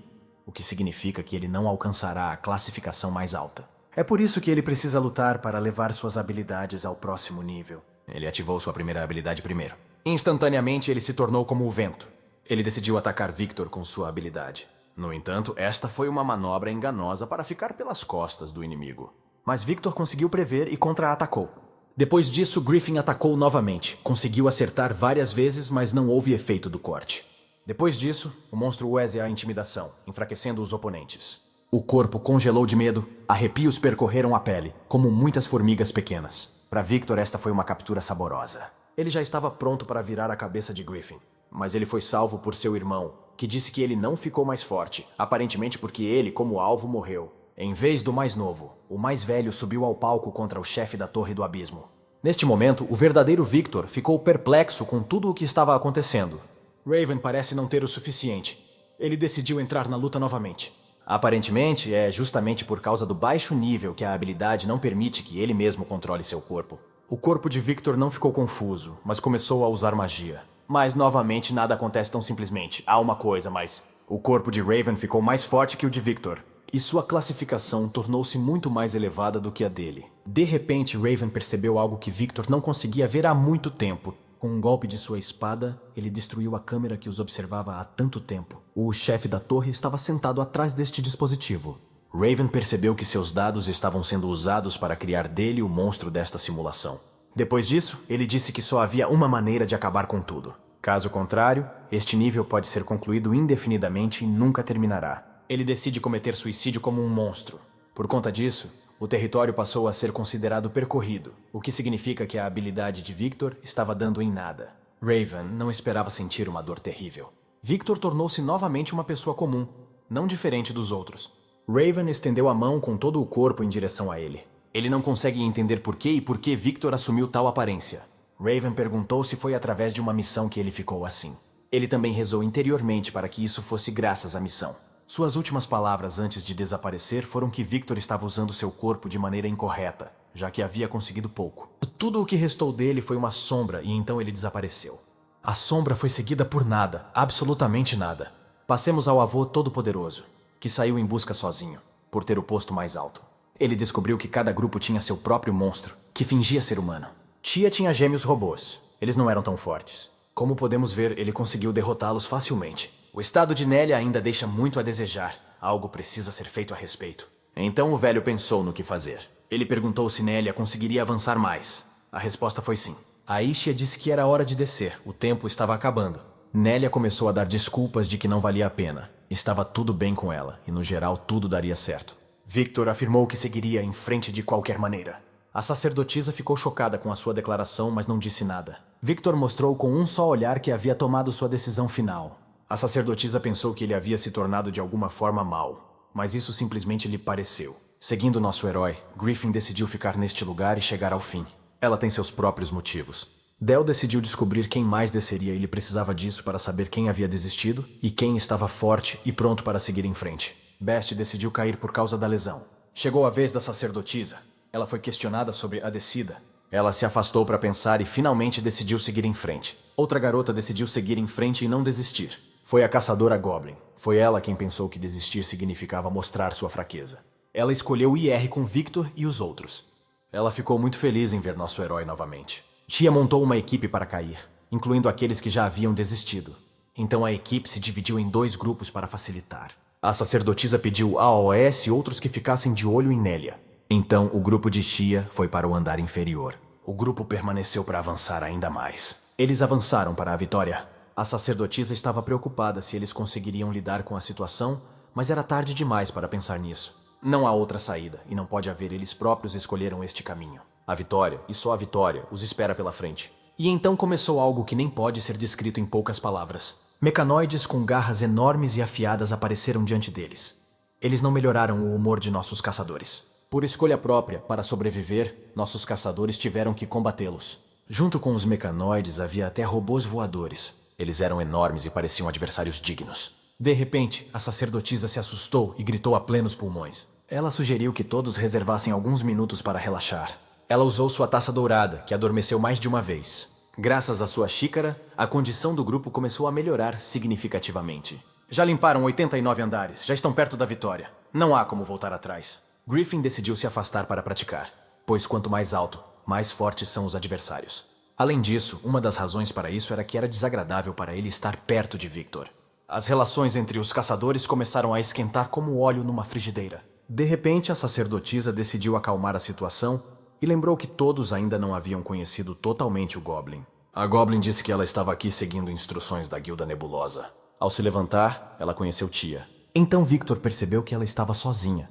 S1: o que significa que ele não alcançará a classificação mais alta. É por isso que ele precisa lutar para levar suas habilidades ao próximo nível. Ele ativou sua primeira habilidade primeiro. Instantaneamente, ele se tornou como o vento. Ele decidiu atacar Victor com sua habilidade. No entanto, esta foi uma manobra enganosa para ficar pelas costas do inimigo. Mas Victor conseguiu prever e contra-atacou. Depois disso, Griffin atacou novamente. Conseguiu acertar várias vezes, mas não houve efeito do corte. Depois disso, o monstro use a intimidação, enfraquecendo os oponentes. O corpo congelou de medo, arrepios percorreram a pele, como muitas formigas pequenas. Para Victor, esta foi uma captura saborosa. Ele já estava pronto para virar a cabeça de Griffin, mas ele foi salvo por seu irmão, que disse que ele não ficou mais forte, aparentemente porque ele, como alvo, morreu. Em vez do mais novo, o mais velho subiu ao palco contra o chefe da Torre do Abismo. Neste momento, o verdadeiro Victor ficou perplexo com tudo o que estava acontecendo. Raven parece não ter o suficiente. Ele decidiu entrar na luta novamente. Aparentemente, é justamente por causa do baixo nível que a habilidade não permite que ele mesmo controle seu corpo. O corpo de Victor não ficou confuso, mas começou a usar magia. Mas, novamente, nada acontece tão simplesmente. Há uma coisa, mas o corpo de Raven ficou mais forte que o de Victor. E sua classificação tornou-se muito mais elevada do que a dele. De repente, Raven percebeu algo que Victor não conseguia ver há muito tempo. Com um golpe de sua espada, ele destruiu a câmera que os observava há tanto tempo. O chefe da torre estava sentado atrás deste dispositivo. Raven percebeu que seus dados estavam sendo usados para criar dele o monstro desta simulação. Depois disso, ele disse que só havia uma maneira de acabar com tudo. Caso contrário, este nível pode ser concluído indefinidamente e nunca terminará. Ele decide cometer suicídio como um monstro. Por conta disso, o território passou a ser considerado percorrido, o que significa que a habilidade de Victor estava dando em nada. Raven não esperava sentir uma dor terrível. Victor tornou-se novamente uma pessoa comum, não diferente dos outros. Raven estendeu a mão com todo o corpo em direção a ele. Ele não consegue entender por que Victor assumiu tal aparência. Raven perguntou se foi através de uma missão que ele ficou assim. Ele também rezou interiormente para que isso fosse graças à missão. Suas últimas palavras antes de desaparecer foram que Victor estava usando seu corpo de maneira incorreta, já que havia conseguido pouco. Tudo o que restou dele foi uma sombra e então ele desapareceu. A sombra foi seguida por nada, absolutamente nada. Passemos ao avô todo-poderoso, que saiu em busca sozinho, por ter o posto mais alto. Ele descobriu que cada grupo tinha seu próprio monstro, que fingia ser humano. Tia tinha gêmeos robôs. Eles não eram tão fortes. Como podemos ver, ele conseguiu derrotá-los facilmente. O estado de Nélia ainda deixa muito a desejar. Algo precisa ser feito a respeito. Então o velho pensou no que fazer. Ele perguntou se Nélia conseguiria avançar mais. A resposta foi sim. A Ishia disse que era hora de descer. O tempo estava acabando. Nélia começou a dar desculpas de que não valia a pena. Estava tudo bem com ela, e no geral tudo daria certo. Victor afirmou que seguiria em frente de qualquer maneira. A sacerdotisa ficou chocada com a sua declaração, mas não disse nada. Victor mostrou com um só olhar que havia tomado sua decisão final. A sacerdotisa pensou que ele havia se tornado de alguma forma mau, mas isso simplesmente lhe pareceu. Seguindo nosso herói, Griffin decidiu ficar neste lugar e chegar ao fim. Ela tem seus próprios motivos. Del decidiu descobrir quem mais desceria e ele precisava disso para saber quem havia desistido e quem estava forte e pronto para seguir em frente. Best decidiu cair por causa da lesão. Chegou a vez da sacerdotisa. Ela foi questionada sobre a descida. Ela se afastou para pensar e finalmente decidiu seguir em frente. Outra garota decidiu seguir em frente e não desistir. Foi a caçadora Goblin. Foi ela quem pensou que desistir significava mostrar sua fraqueza. Ela escolheu IR com Victor e os outros. Ela ficou muito feliz em ver nosso herói novamente. Tia montou uma equipe para cair, incluindo aqueles que já haviam desistido. Então a equipe se dividiu em 2 grupos para facilitar. A sacerdotisa pediu a AOS e outros que ficassem de olho em Nélia. Então o grupo de Tia foi para o andar inferior. O grupo permaneceu para avançar ainda mais. Eles avançaram para a vitória. A sacerdotisa estava preocupada se eles conseguiriam lidar com a situação, mas era tarde demais para pensar nisso. Não há outra saída, e não pode haver, eles próprios escolheram este caminho. A vitória, e só a vitória, os espera pela frente. E então começou algo que nem pode ser descrito em poucas palavras. Mecanoides com garras enormes e afiadas apareceram diante deles. Eles não melhoraram o humor de nossos caçadores. Por escolha própria, para sobreviver, nossos caçadores tiveram que combatê-los. Junto com os mecanoides havia até robôs voadores. Eles eram enormes e pareciam adversários dignos. De repente, a sacerdotisa se assustou e gritou a plenos pulmões. Ela sugeriu que todos reservassem alguns minutos para relaxar. Ela usou sua taça dourada, que adormeceu mais de uma vez. Graças à sua xícara, a condição do grupo começou a melhorar significativamente. Já limparam 89 andares, já estão perto da vitória. Não há como voltar atrás. Griffin decidiu se afastar para praticar, pois quanto mais alto, mais fortes são os adversários. Além disso, uma das razões para isso era que era desagradável para ele estar perto de Victor. As relações entre os caçadores começaram a esquentar como óleo numa frigideira. De repente, a sacerdotisa decidiu acalmar a situação e lembrou que todos ainda não haviam conhecido totalmente o Goblin. A Goblin disse que ela estava aqui seguindo instruções da Guilda Nebulosa. Ao se levantar, ela conheceu Tia. Então Victor percebeu que ela estava sozinha.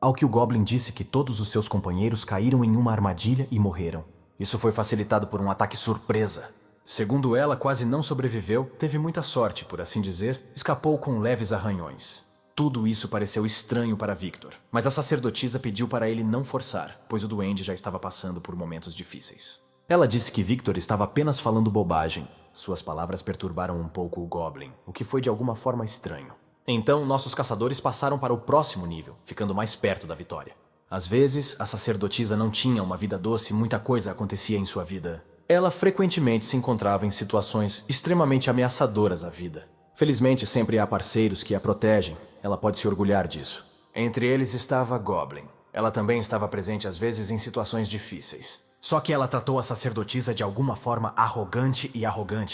S1: Ao que o Goblin disse que todos os seus companheiros caíram em uma armadilha e morreram. Isso foi facilitado por um ataque surpresa. Segundo ela, quase não sobreviveu, teve muita sorte, por assim dizer, escapou com leves arranhões. Tudo isso pareceu estranho para Victor, mas a sacerdotisa pediu para ele não forçar, pois o duende já estava passando por momentos difíceis. Ela disse que Victor estava apenas falando bobagem. Suas palavras perturbaram um pouco o Goblin, o que foi de alguma forma estranho. Então, nossos caçadores passaram para o próximo nível, ficando mais perto da vitória. Às vezes, a sacerdotisa não tinha uma vida doce e muita coisa acontecia em sua vida. Ela frequentemente se encontrava em situações extremamente ameaçadoras à vida. Felizmente, sempre há parceiros que a protegem. Ela pode se orgulhar disso. Entre eles estava Goblin. Ela também estava presente às vezes em situações difíceis. Só que ela tratou a sacerdotisa de alguma forma arrogante,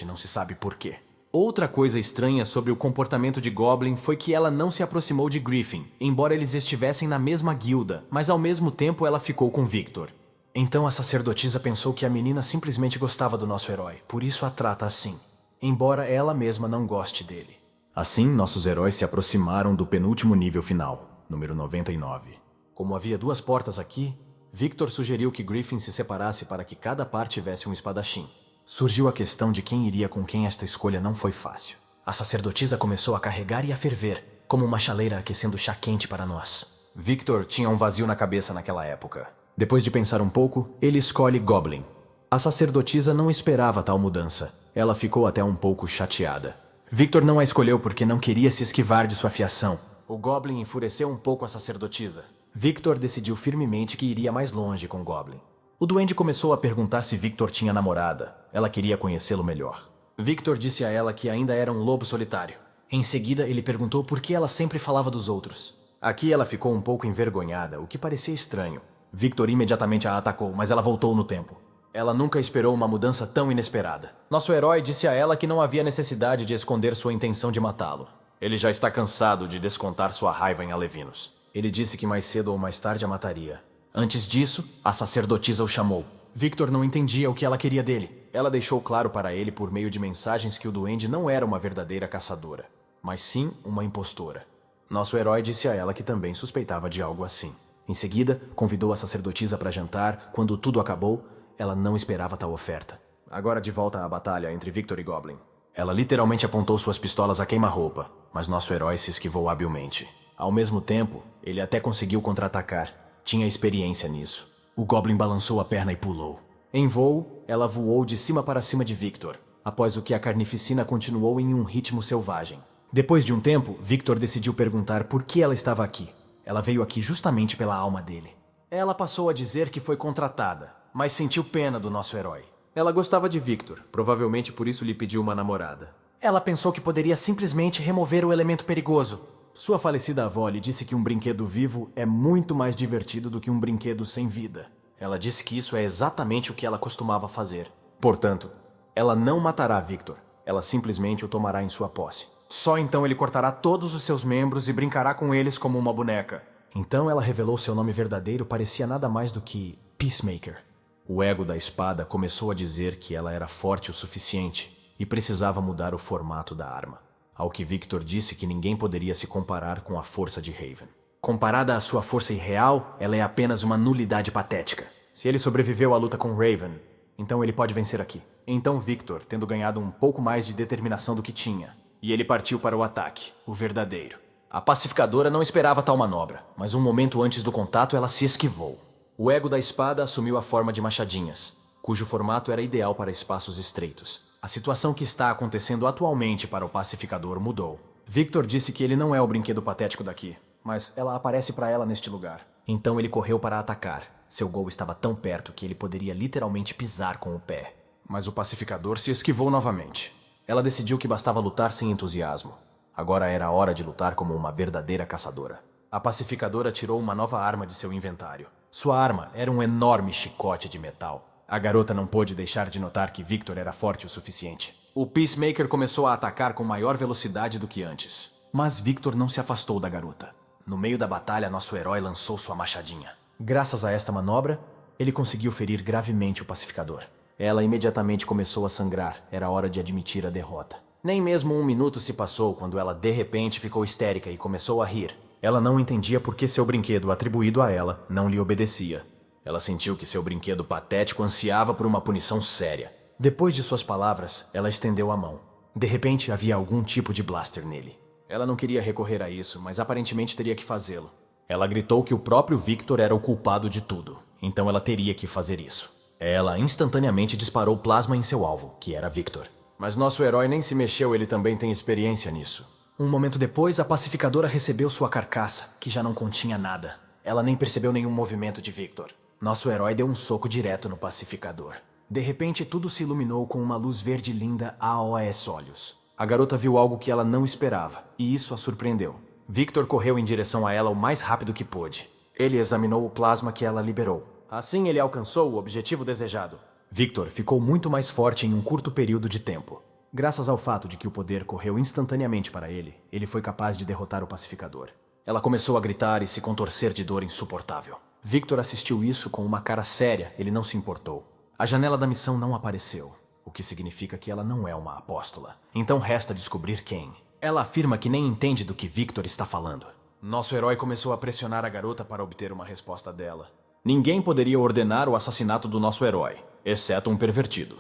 S1: não se sabe por quê. Outra coisa estranha sobre o comportamento de Goblin foi que ela não se aproximou de Griffin, embora eles estivessem na mesma guilda, mas ao mesmo tempo ela ficou com Victor. Então a sacerdotisa pensou que a menina simplesmente gostava do nosso herói, por isso a trata assim, embora ela mesma não goste dele. Assim, nossos heróis se aproximaram do penúltimo nível final, número 99. Como havia 2 portas aqui, Victor sugeriu que Griffin se separasse para que cada par tivesse um espadachim. Surgiu a questão de quem iria com quem. Esta escolha não foi fácil. A sacerdotisa começou a carregar e a ferver, como uma chaleira aquecendo chá quente para nós. Victor tinha um vazio na cabeça naquela época. Depois de pensar um pouco, ele escolhe Goblin. A sacerdotisa não esperava tal mudança. Ela ficou até um pouco chateada. Victor não a escolheu porque não queria se esquivar de sua fiação. O Goblin enfureceu um pouco a sacerdotisa. Victor decidiu firmemente que iria mais longe com Goblin. O duende começou a perguntar se Victor tinha namorada. Ela queria conhecê-lo melhor. Victor disse a ela que ainda era um lobo solitário. Em seguida, ele perguntou por que ela sempre falava dos outros. Aqui ela ficou um pouco envergonhada, o que parecia estranho. Victor imediatamente a atacou, mas ela voltou no tempo. Ela nunca esperou uma mudança tão inesperada. Nosso herói disse a ela que não havia necessidade de esconder sua intenção de matá-lo. Ele já está cansado de descontar sua raiva em alevinos. Ele disse que mais cedo ou mais tarde a mataria. Antes disso, a sacerdotisa o chamou. Victor não entendia o que ela queria dele. Ela deixou claro para ele por meio de mensagens que o duende não era uma verdadeira caçadora, mas sim uma impostora. Nosso herói disse a ela que também suspeitava de algo assim. Em seguida, convidou a sacerdotisa para jantar. Quando tudo acabou, ela não esperava tal oferta. Agora de volta à batalha entre Victor e Goblin. Ela literalmente apontou suas pistolas a queima-roupa, mas nosso herói se esquivou habilmente. Ao mesmo tempo, ele até conseguiu contra-atacar. Tinha experiência nisso. O Goblin balançou a perna e pulou. Em voo, ela voou de cima para cima de Victor, após o que a carnificina continuou em um ritmo selvagem. Depois de um tempo, Victor decidiu perguntar por que ela estava aqui. Ela veio aqui justamente pela alma dele. Ela passou a dizer que foi contratada, mas sentiu pena do nosso herói.
S3: Ela gostava de Victor, provavelmente por isso lhe pediu uma namorada.
S1: Ela pensou que poderia simplesmente remover o elemento perigoso. Sua falecida avó lhe disse que um brinquedo vivo é muito mais divertido do que um brinquedo sem vida. Ela disse que isso é exatamente o que ela costumava fazer. Portanto, ela não matará Victor. Ela simplesmente o tomará em sua posse. Só então ele cortará todos os seus membros e brincará com eles como uma boneca. Então ela revelou seu nome verdadeiro, parecia nada mais do que Peacemaker. O ego da espada começou a dizer que ela era forte o suficiente e precisava mudar o formato da arma. Ao que Victor disse que ninguém poderia se comparar com a força de Raven. Comparada à sua força irreal, ela é apenas uma nulidade patética. Se ele sobreviveu à luta com Raven, então ele pode vencer aqui. Então Victor, tendo ganhado um pouco mais de determinação do que tinha, e ele partiu para o ataque, o verdadeiro. A pacificadora não esperava tal manobra, mas um momento antes do contato ela se esquivou. O ego da espada assumiu a forma de machadinhas, cujo formato era ideal para espaços estreitos. A situação que está acontecendo atualmente para o pacificador mudou. Victor disse que ele não é o brinquedo patético daqui, mas ela aparece para ela neste lugar. Então ele correu para atacar. Seu gol estava tão perto que ele poderia literalmente pisar com o pé. Mas o pacificador se esquivou novamente. Ela decidiu que bastava lutar sem entusiasmo. Agora era a hora de lutar como uma verdadeira caçadora. A pacificadora tirou uma nova arma de seu inventário. Sua arma era um enorme chicote de metal. A garota não pôde deixar de notar que Victor era forte o suficiente. O Peacemaker começou a atacar com maior velocidade do que antes. Mas Victor não se afastou da garota. No meio da batalha, nosso herói lançou sua machadinha. Graças a esta manobra, ele conseguiu ferir gravemente o pacificador. Ela imediatamente começou a sangrar. Era hora de admitir a derrota. Nem mesmo um minuto se passou quando ela de repente ficou histérica e começou a rir. Ela não entendia por que seu brinquedo atribuído a ela não lhe obedecia. Ela sentiu que seu brinquedo patético ansiava por uma punição séria. Depois de suas palavras, ela estendeu a mão. De repente, havia algum tipo de blaster nele. Ela não queria recorrer a isso, mas aparentemente teria que fazê-lo. Ela gritou que o próprio Victor era o culpado de tudo, então ela teria que fazer isso. Ela instantaneamente disparou plasma em seu alvo, que era Victor. Mas nosso herói nem se mexeu, ele também tem experiência nisso. Um momento depois, a pacificadora recebeu sua carcaça, que já não continha nada. Ela nem percebeu nenhum movimento de Victor. Nosso herói deu um soco direto no pacificador. De repente, tudo se iluminou com uma luz verde linda aos olhos. A garota viu algo que ela não esperava, e isso a surpreendeu. Victor correu em direção a ela o mais rápido que pôde. Ele examinou o plasma que ela liberou. Assim, ele alcançou o objetivo desejado. Victor ficou muito mais forte em um curto período de tempo. Graças ao fato de que o poder correu instantaneamente para ele, ele foi capaz de derrotar o pacificador. Ela começou a gritar e se contorcer de dor insuportável. Victor assistiu isso com uma cara séria, ele não se importou. A janela da missão não apareceu, o que significa que ela não é uma apóstola. Então resta descobrir quem. Ela afirma que nem entende do que Victor está falando. Nosso herói começou a pressionar a garota para obter uma resposta dela. Ninguém poderia ordenar o assassinato do nosso herói, exceto um pervertido.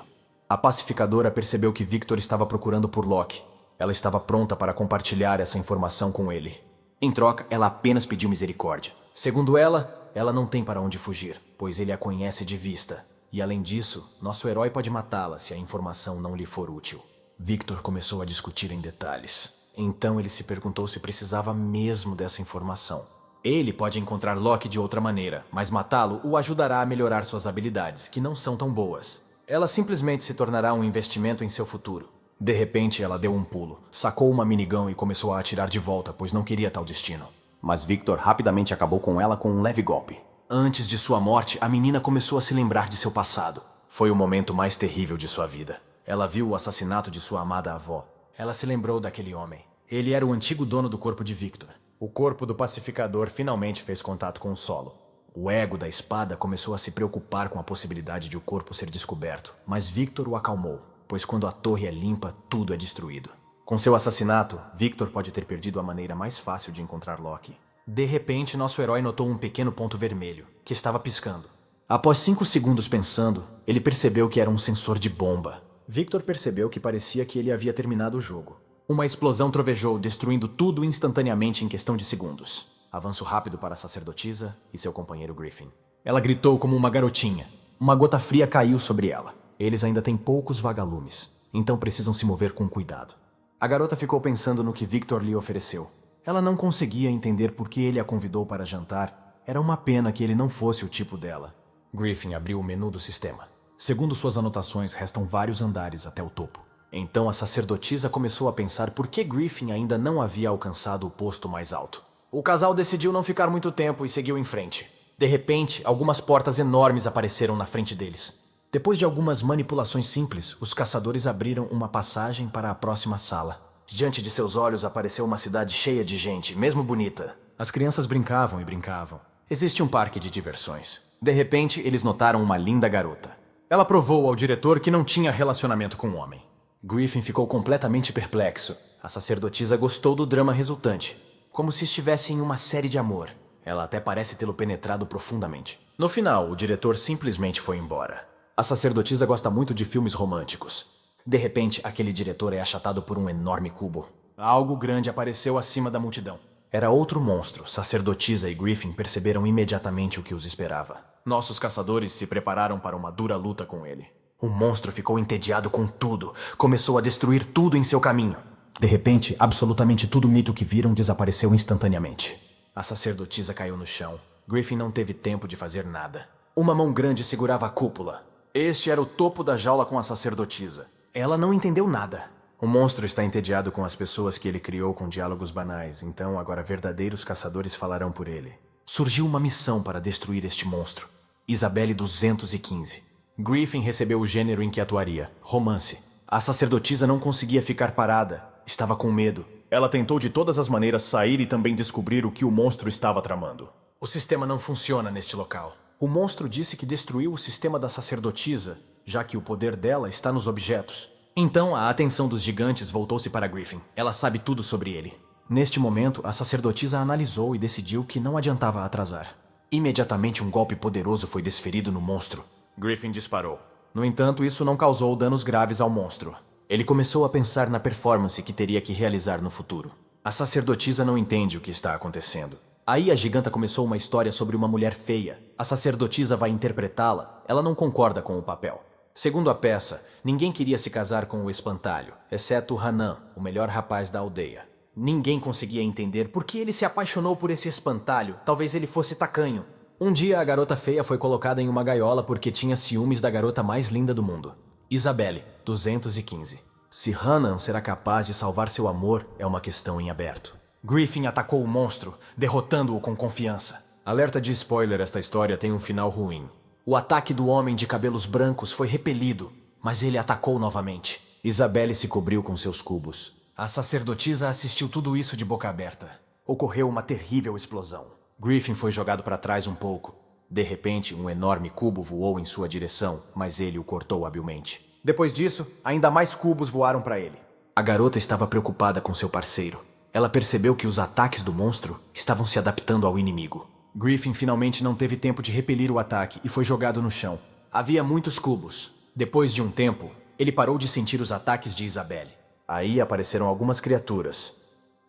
S1: A pacificadora percebeu que Victor estava procurando por Locke. Ela estava pronta para compartilhar essa informação com ele. Em troca, ela apenas pediu misericórdia. Segundo ela não tem para onde fugir, pois ele a conhece de vista. E além disso, nosso herói pode matá-la se a informação não lhe for útil. Victor começou a discutir em detalhes. Então ele se perguntou se precisava mesmo dessa informação. Ele pode encontrar Locke de outra maneira, mas matá-lo o ajudará a melhorar suas habilidades, que não são tão boas. Ela simplesmente se tornará um investimento em seu futuro. De repente, ela deu um pulo, sacou uma minigun e começou a atirar de volta, pois não queria tal destino. Mas Victor rapidamente acabou com ela com um leve golpe. Antes de sua morte, a menina começou a se lembrar de seu passado. Foi o momento mais terrível de sua vida. Ela viu o assassinato de sua amada avó. Ela se lembrou daquele homem. Ele era o antigo dono do corpo de Victor. O corpo do pacificador finalmente fez contato com o solo. O ego da espada começou a se preocupar com a possibilidade de o corpo ser descoberto, mas Victor o acalmou, pois quando a torre é limpa, tudo é destruído. Com seu assassinato, Victor pode ter perdido a maneira mais fácil de encontrar Locke. De repente, nosso herói notou um pequeno ponto vermelho, que estava piscando. Após 5 segundos pensando, ele percebeu que era um sensor de bomba. Victor percebeu que parecia que ele havia terminado o jogo. Uma explosão trovejou, destruindo tudo instantaneamente em questão de segundos. Avanço rápido para a sacerdotisa e seu companheiro Griffin. Ela gritou como uma garotinha. Uma gota fria caiu sobre ela. Eles ainda têm poucos vagalumes, então precisam se mover com cuidado. A garota ficou pensando no que Victor lhe ofereceu. Ela não conseguia entender por que ele a convidou para jantar. Era uma pena que ele não fosse o tipo dela. Griffin abriu o menu do sistema. Segundo suas anotações, restam vários andares até o topo. Então a sacerdotisa começou a pensar por que Griffin ainda não havia alcançado o posto mais alto. O casal decidiu não ficar muito tempo e seguiu em frente. De repente, algumas portas enormes apareceram na frente deles. Depois de algumas manipulações simples, os caçadores abriram uma passagem para a próxima sala. Diante de seus olhos apareceu uma cidade cheia de gente, mesmo bonita. As crianças brincavam e brincavam. Existe um parque de diversões. De repente, eles notaram uma linda garota. Ela provou ao diretor que não tinha relacionamento com o homem. Griffin ficou completamente perplexo. A sacerdotisa gostou do drama resultante, como se estivesse em uma série de amor. Ela até parece tê-lo penetrado profundamente. No final, o diretor simplesmente foi embora. A sacerdotisa gosta muito de filmes românticos. De repente, aquele diretor é achatado por um enorme cubo. Algo grande apareceu acima da multidão. Era outro monstro. Sacerdotisa e Griffin perceberam imediatamente o que os esperava. Nossos caçadores se prepararam para uma dura luta com ele. O monstro ficou entediado com tudo. Começou a destruir tudo em seu caminho. De repente, absolutamente tudo mito que viram desapareceu instantaneamente. A sacerdotisa caiu no chão. Griffin não teve tempo de fazer nada. Uma mão grande segurava a cúpula. Este era o topo da jaula com a sacerdotisa. Ela não entendeu nada. O monstro está entediado com as pessoas que ele criou com diálogos banais, então agora verdadeiros caçadores falarão por ele. Surgiu uma missão para destruir este monstro. Isabelle 215. Griffin recebeu o gênero em que atuaria, romance. A sacerdotisa não conseguia ficar parada. Estava com medo. Ela tentou de todas as maneiras sair e também descobrir o que o monstro estava tramando. O sistema não funciona neste local. O monstro disse que destruiu o sistema da sacerdotisa, já que o poder dela está nos objetos. Então a atenção dos gigantes voltou-se para Griffin. Ela sabe tudo sobre ele. Neste momento, a sacerdotisa analisou e decidiu que não adiantava atrasar. Imediatamente um golpe poderoso foi desferido no monstro. Griffin disparou. No entanto, isso não causou danos graves ao monstro. Ele começou a pensar na performance que teria que realizar no futuro. A sacerdotisa não entende o que está acontecendo. Aí a giganta começou uma história sobre uma mulher feia. A sacerdotisa vai interpretá-la. Ela não concorda com o papel. Segundo a peça, ninguém queria se casar com o espantalho, exceto Hanan, o melhor rapaz da aldeia. Ninguém conseguia entender por que ele se apaixonou por esse espantalho. Talvez ele fosse tacanho. Um dia a garota feia foi colocada em uma gaiola porque tinha ciúmes da garota mais linda do mundo. Isabelle, 215. Se Hanan será capaz de salvar seu amor é uma questão em aberto. Griffin atacou o monstro, derrotando-o com confiança. Alerta de spoiler, esta história tem um final ruim. O ataque do homem de cabelos brancos foi repelido, mas ele atacou novamente. Isabelle se cobriu com seus cubos. A sacerdotisa assistiu tudo isso de boca aberta. Ocorreu uma terrível explosão. Griffin foi jogado para trás um pouco. De repente, um enorme cubo voou em sua direção, mas ele o cortou habilmente. Depois disso, ainda mais cubos voaram para ele. A garota estava preocupada com seu parceiro. Ela percebeu que os ataques do monstro estavam se adaptando ao inimigo. Griffin finalmente não teve tempo de repelir o ataque e foi jogado no chão. Havia muitos cubos. Depois de um tempo, ele parou de sentir os ataques de Isabelle. Aí apareceram algumas criaturas.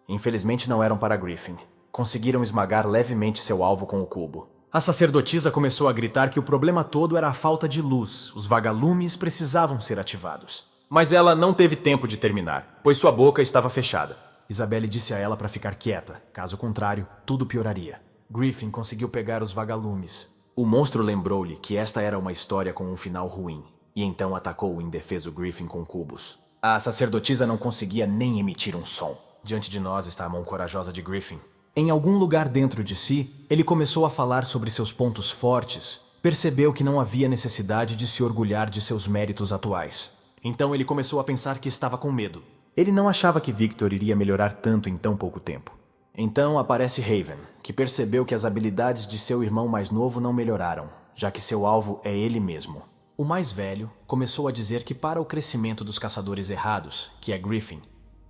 S1: Infelizmente não eram para Griffin. Conseguiram esmagar levemente seu alvo com o cubo. A sacerdotisa começou a gritar que o problema todo era a falta de luz. Os vagalumes precisavam ser ativados. Mas ela não teve tempo de terminar, pois sua boca estava fechada. Isabelle disse a ela para ficar quieta. Caso contrário, tudo pioraria. Griffin conseguiu pegar os vagalumes. O monstro lembrou-lhe que esta era uma história com um final ruim, e então atacou o indefeso Griffin com cubos. A sacerdotisa não conseguia nem emitir um som. Diante de nós está a mão corajosa de Griffin. Em algum lugar dentro de si, ele começou a falar sobre seus pontos fortes. Percebeu que não havia necessidade de se orgulhar de seus méritos atuais. Então ele começou a pensar que estava com medo. Ele não achava que Victor iria melhorar tanto em tão pouco tempo. Então aparece Haven, que percebeu que as habilidades de seu irmão mais novo não melhoraram, já que seu alvo é ele mesmo. O mais velho começou a dizer que para o crescimento dos caçadores errados, que é Griffin,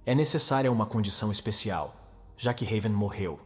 S1: é necessária uma condição especial, já que Haven morreu.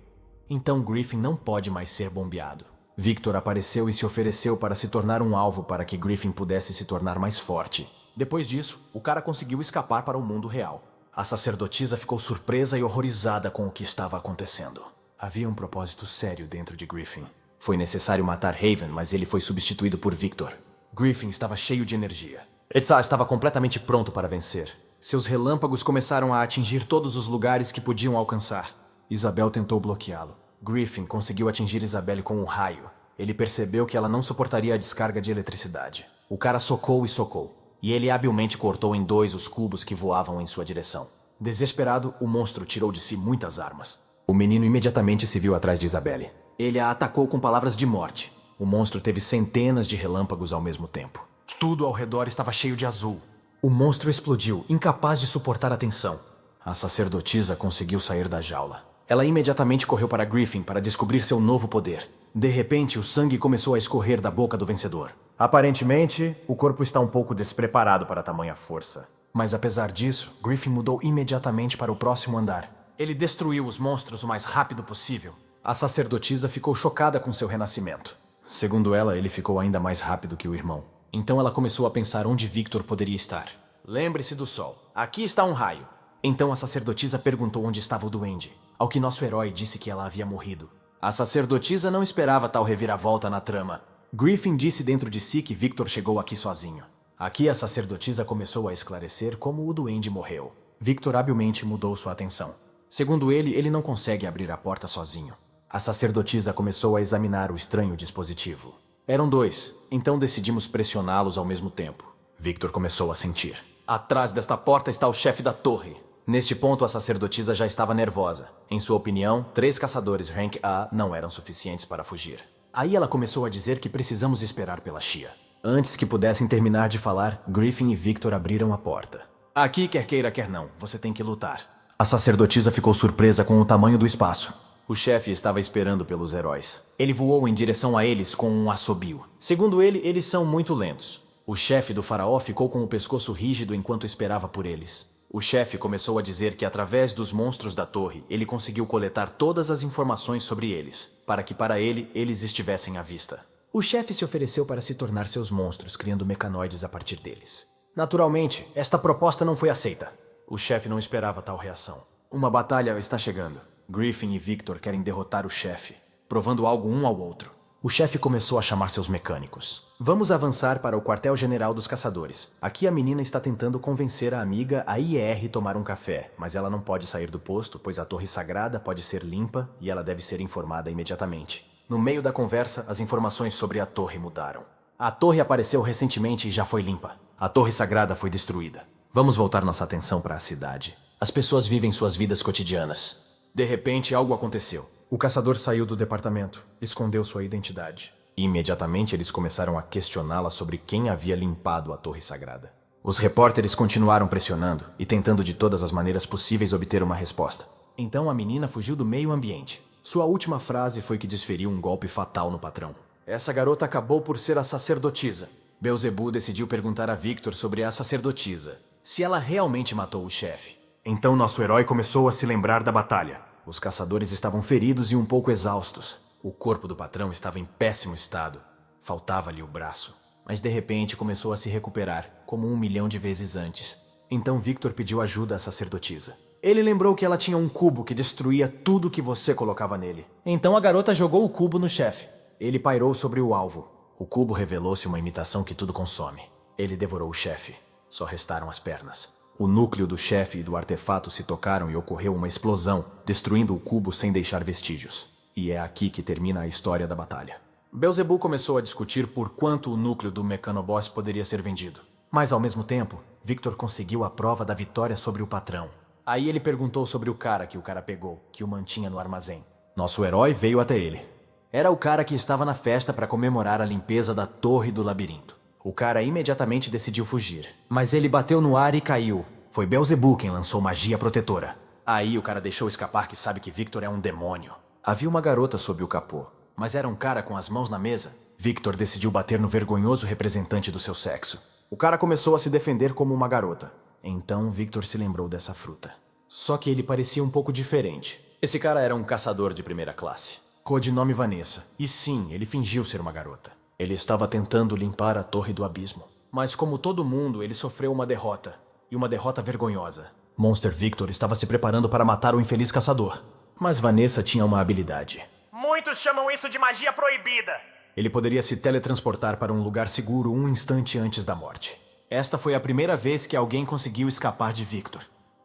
S1: Então Griffin não pode mais ser bombeado. Victor apareceu e se ofereceu para se tornar um alvo para que Griffin pudesse se tornar mais forte. Depois disso, o cara conseguiu escapar para o mundo real. A sacerdotisa ficou surpresa e horrorizada com o que estava acontecendo. Havia um propósito sério dentro de Griffin. Foi necessário matar Haven, mas ele foi substituído por Victor. Griffin estava cheio de energia. Etzá estava completamente pronto para vencer. Seus relâmpagos começaram a atingir todos os lugares que podiam alcançar. Isabel tentou bloqueá-lo. Griffin conseguiu atingir Isabelle com um raio. Ele percebeu que ela não suportaria a descarga de eletricidade. O cara socou e socou, e ele habilmente cortou em dois os cubos que voavam em sua direção. Desesperado, o monstro tirou de si muitas armas. O menino imediatamente se viu atrás de Isabelle. Ele a atacou com palavras de morte. O monstro teve centenas de relâmpagos ao mesmo tempo. Tudo ao redor estava cheio de azul. O monstro explodiu, incapaz de suportar a tensão. A sacerdotisa conseguiu sair da jaula. Ela imediatamente correu para Griffin para descobrir seu novo poder. De repente, o sangue começou a escorrer da boca do vencedor. Aparentemente, o corpo está um pouco despreparado para tamanha força. Mas apesar disso, Griffin mudou imediatamente para o próximo andar. Ele destruiu os monstros o mais rápido possível. A sacerdotisa ficou chocada com seu renascimento. Segundo ela, ele ficou ainda mais rápido que o irmão. Então ela começou a pensar onde Victor poderia estar. Lembre-se do sol. Aqui está um raio. Então a sacerdotisa perguntou onde estava o duende, ao que nosso herói disse que ela havia morrido. A sacerdotisa não esperava tal reviravolta na trama. Griffin disse dentro de si que Victor chegou aqui sozinho. Aqui a sacerdotisa começou a esclarecer como o duende morreu. Victor habilmente mudou sua atenção. Segundo ele não consegue abrir a porta sozinho. A sacerdotisa começou a examinar o estranho dispositivo. Eram dois, então decidimos pressioná-los ao mesmo tempo. Victor começou a sentir. Atrás desta porta está o chefe da torre. Neste ponto, a sacerdotisa já estava nervosa. Em sua opinião, 3 caçadores Rank A não eram suficientes para fugir. Aí ela começou a dizer que precisamos esperar pela Shia. Antes que pudessem terminar de falar, Griffin e Victor abriram a porta. Aqui, quer queira, quer não, você tem que lutar. A sacerdotisa ficou surpresa com o tamanho do espaço. O chefe estava esperando pelos heróis. Ele voou em direção a eles com um assobio. Segundo ele, eles são muito lentos. O chefe do faraó ficou com o pescoço rígido enquanto esperava por eles. O chefe começou a dizer que através dos monstros da torre, ele conseguiu coletar todas as informações sobre eles, para que para ele, eles estivessem à vista. O chefe se ofereceu para se tornar seus monstros, criando mecanoides a partir deles. Naturalmente, esta proposta não foi aceita. O chefe não esperava tal reação. Uma batalha está chegando. Griffin e Victor querem derrotar o chefe, provando algo um ao outro. O chefe começou a chamar seus mecânicos. Vamos avançar para o quartel-general dos caçadores. Aqui a menina está tentando convencer a amiga a IR tomar um café, mas ela não pode sair do posto, pois a torre sagrada pode ser limpa e ela deve ser informada imediatamente. No meio da conversa, as informações sobre a torre mudaram. A torre apareceu recentemente e já foi limpa. A torre sagrada foi destruída. Vamos voltar nossa atenção para a cidade. As pessoas vivem suas vidas cotidianas. De repente, algo aconteceu. O caçador saiu do departamento, escondeu sua identidade. Imediatamente eles começaram a questioná-la sobre quem havia limpado a torre sagrada. Os repórteres continuaram pressionando e tentando de todas as maneiras possíveis obter uma resposta. Então a menina fugiu do meio ambiente. Sua última frase foi que desferiu um golpe fatal no patrão. Essa garota acabou por ser a sacerdotisa. Beelzebub decidiu perguntar a Victor sobre a sacerdotisa, se ela realmente matou o chefe. Então nosso herói começou a se lembrar da batalha. Os caçadores estavam feridos e um pouco exaustos. O corpo do patrão estava em péssimo estado. Faltava-lhe o braço. Mas de repente começou a se recuperar, como 1 milhão de vezes antes. Então Victor pediu ajuda à sacerdotisa. Ele lembrou que ela tinha um cubo que destruía tudo que você colocava nele. Então a garota jogou o cubo no chefe. Ele pairou sobre o alvo. O cubo revelou-se uma imitação que tudo consome. Ele devorou o chefe. Só restaram as pernas. O núcleo do chefe e do artefato se tocaram e ocorreu uma explosão, destruindo o cubo sem deixar vestígios. E é aqui que termina a história da batalha. Beelzebub começou a discutir por quanto o núcleo do Mechanoboss poderia ser vendido. Mas ao mesmo tempo, Victor conseguiu a prova da vitória sobre o patrão. Aí ele perguntou sobre o cara que o cara pegou, que o mantinha no armazém. Nosso herói veio até ele. Era o cara que estava na festa para comemorar a limpeza da torre do labirinto. O cara imediatamente decidiu fugir. Mas ele bateu no ar e caiu. Foi Beelzebub quem lançou magia protetora. Aí o cara deixou escapar que sabe que Victor é um demônio. Havia uma garota sob o capô, mas era um cara com as mãos na mesa. Victor decidiu bater no vergonhoso representante do seu sexo. O cara começou a se defender como uma garota. Então Victor se lembrou dessa fruta. Só que ele parecia um pouco diferente. Esse cara era um caçador de primeira classe. Codinome Vanessa. E sim, ele fingiu ser uma garota. Ele estava tentando limpar a Torre do Abismo. Mas como todo mundo, ele sofreu uma derrota. E uma derrota vergonhosa. Monster Victor estava se preparando para matar o infeliz caçador. Mas Vanessa tinha uma habilidade.
S4: Muitos chamam isso de magia proibida.
S1: Ele poderia se teletransportar para um lugar seguro um instante antes da morte. Esta foi a primeira vez que alguém conseguiu escapar de Victor.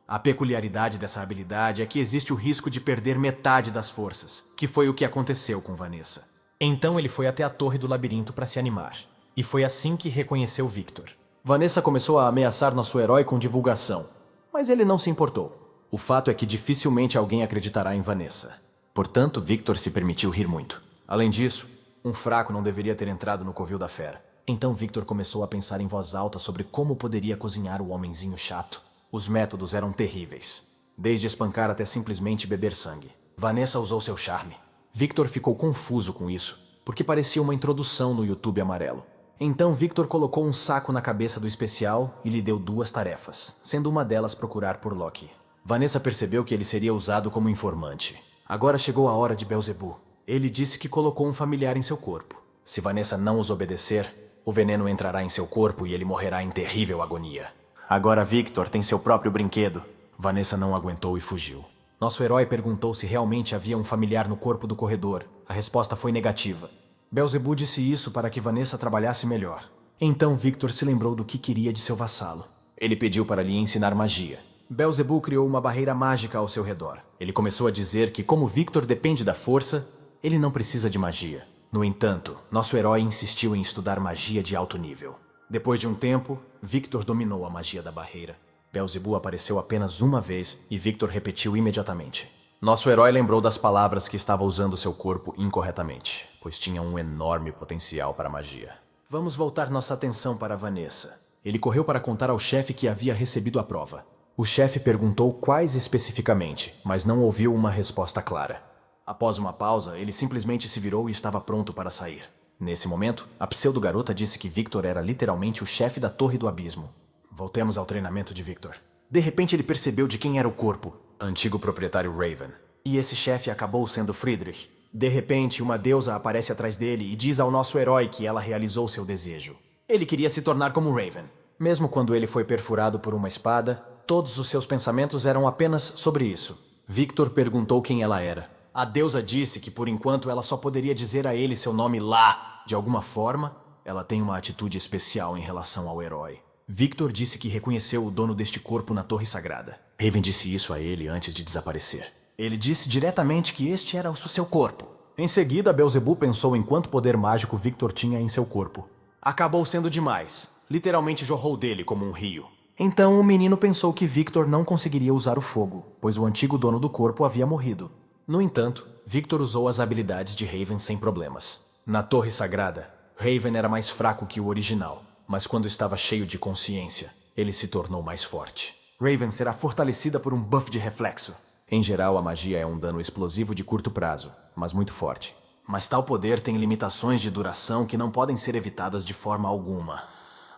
S1: A peculiaridade dessa habilidade é que existe o risco de perder metade das forças, que foi o que aconteceu com Vanessa. Então ele foi até a torre do labirinto para se animar. E foi assim que reconheceu Victor. Vanessa começou a ameaçar nosso herói com divulgação, mas ele não se importou. O fato é que dificilmente alguém acreditará em Vanessa. Portanto, Victor se permitiu rir muito. Além disso, um fraco não deveria ter entrado no covil da fera. Então Victor começou a pensar em voz alta sobre como poderia cozinhar o homenzinho chato. Os métodos eram terríveis, desde espancar até simplesmente beber sangue. Vanessa usou seu charme. Victor ficou confuso com isso, porque parecia uma introdução no YouTube amarelo. Então Victor colocou um saco na cabeça do especial e lhe deu 2 tarefas, sendo uma delas procurar por Loki. Vanessa percebeu que ele seria usado como informante. Agora chegou a hora de Beelzebub. Ele disse que colocou um familiar em seu corpo. Se Vanessa não os obedecer, o veneno entrará em seu corpo e ele morrerá em terrível agonia. Agora Victor tem seu próprio brinquedo. Vanessa não aguentou e fugiu. Nosso herói perguntou se realmente havia um familiar no corpo do corredor. A resposta foi negativa. Beelzebub disse isso para que Vanessa trabalhasse melhor. Então Victor se lembrou do que queria de seu vassalo. Ele pediu para lhe ensinar magia. Beelzebub criou uma barreira mágica ao seu redor. Ele começou a dizer que como Victor depende da força, ele não precisa de magia. No entanto, nosso herói insistiu em estudar magia de alto nível. Depois de um tempo, Victor dominou a magia da barreira. Beelzebub apareceu apenas uma vez e Victor repetiu imediatamente. Nosso herói lembrou das palavras que estava usando seu corpo incorretamente, pois tinha um enorme potencial para magia. Vamos voltar nossa atenção para Vanessa. Ele correu para contar ao chefe que havia recebido a prova. O chefe perguntou quais especificamente, mas não ouviu uma resposta clara. Após uma pausa, ele simplesmente se virou e estava pronto para sair. Nesse momento, a pseudo-garota disse que Victor era literalmente o chefe da Torre do Abismo. Voltemos ao treinamento de Victor. De repente ele percebeu de quem era o corpo. Antigo proprietário Raven. E esse chefe acabou sendo Friedrich. De repente, uma deusa aparece atrás dele e diz ao nosso herói que ela realizou seu desejo. Ele queria se tornar como Raven. Mesmo quando ele foi perfurado por uma espada, todos os seus pensamentos eram apenas sobre isso. Victor perguntou quem ela era. A deusa disse que por enquanto ela só poderia dizer a ele seu nome lá. De alguma forma, ela tem uma atitude especial em relação ao herói. Victor disse que reconheceu o dono deste corpo na Torre Sagrada. Raven disse isso a ele antes de desaparecer. Ele disse diretamente que este era o seu corpo. Em seguida, Beelzebub pensou em quanto poder mágico Victor tinha em seu corpo. Acabou sendo demais. Literalmente jorrou dele como um rio. Então o menino pensou que Victor não conseguiria usar o fogo, pois o antigo dono do corpo havia morrido. No entanto, Victor usou as habilidades de Raven sem problemas. Na Torre Sagrada, Raven era mais fraco que o original, mas quando estava cheio de consciência, ele se tornou mais forte. Raven será fortalecida por um buff de reflexo. Em geral, a magia é um dano explosivo de curto prazo, mas muito forte. Mas tal poder tem limitações de duração que não podem ser evitadas de forma alguma.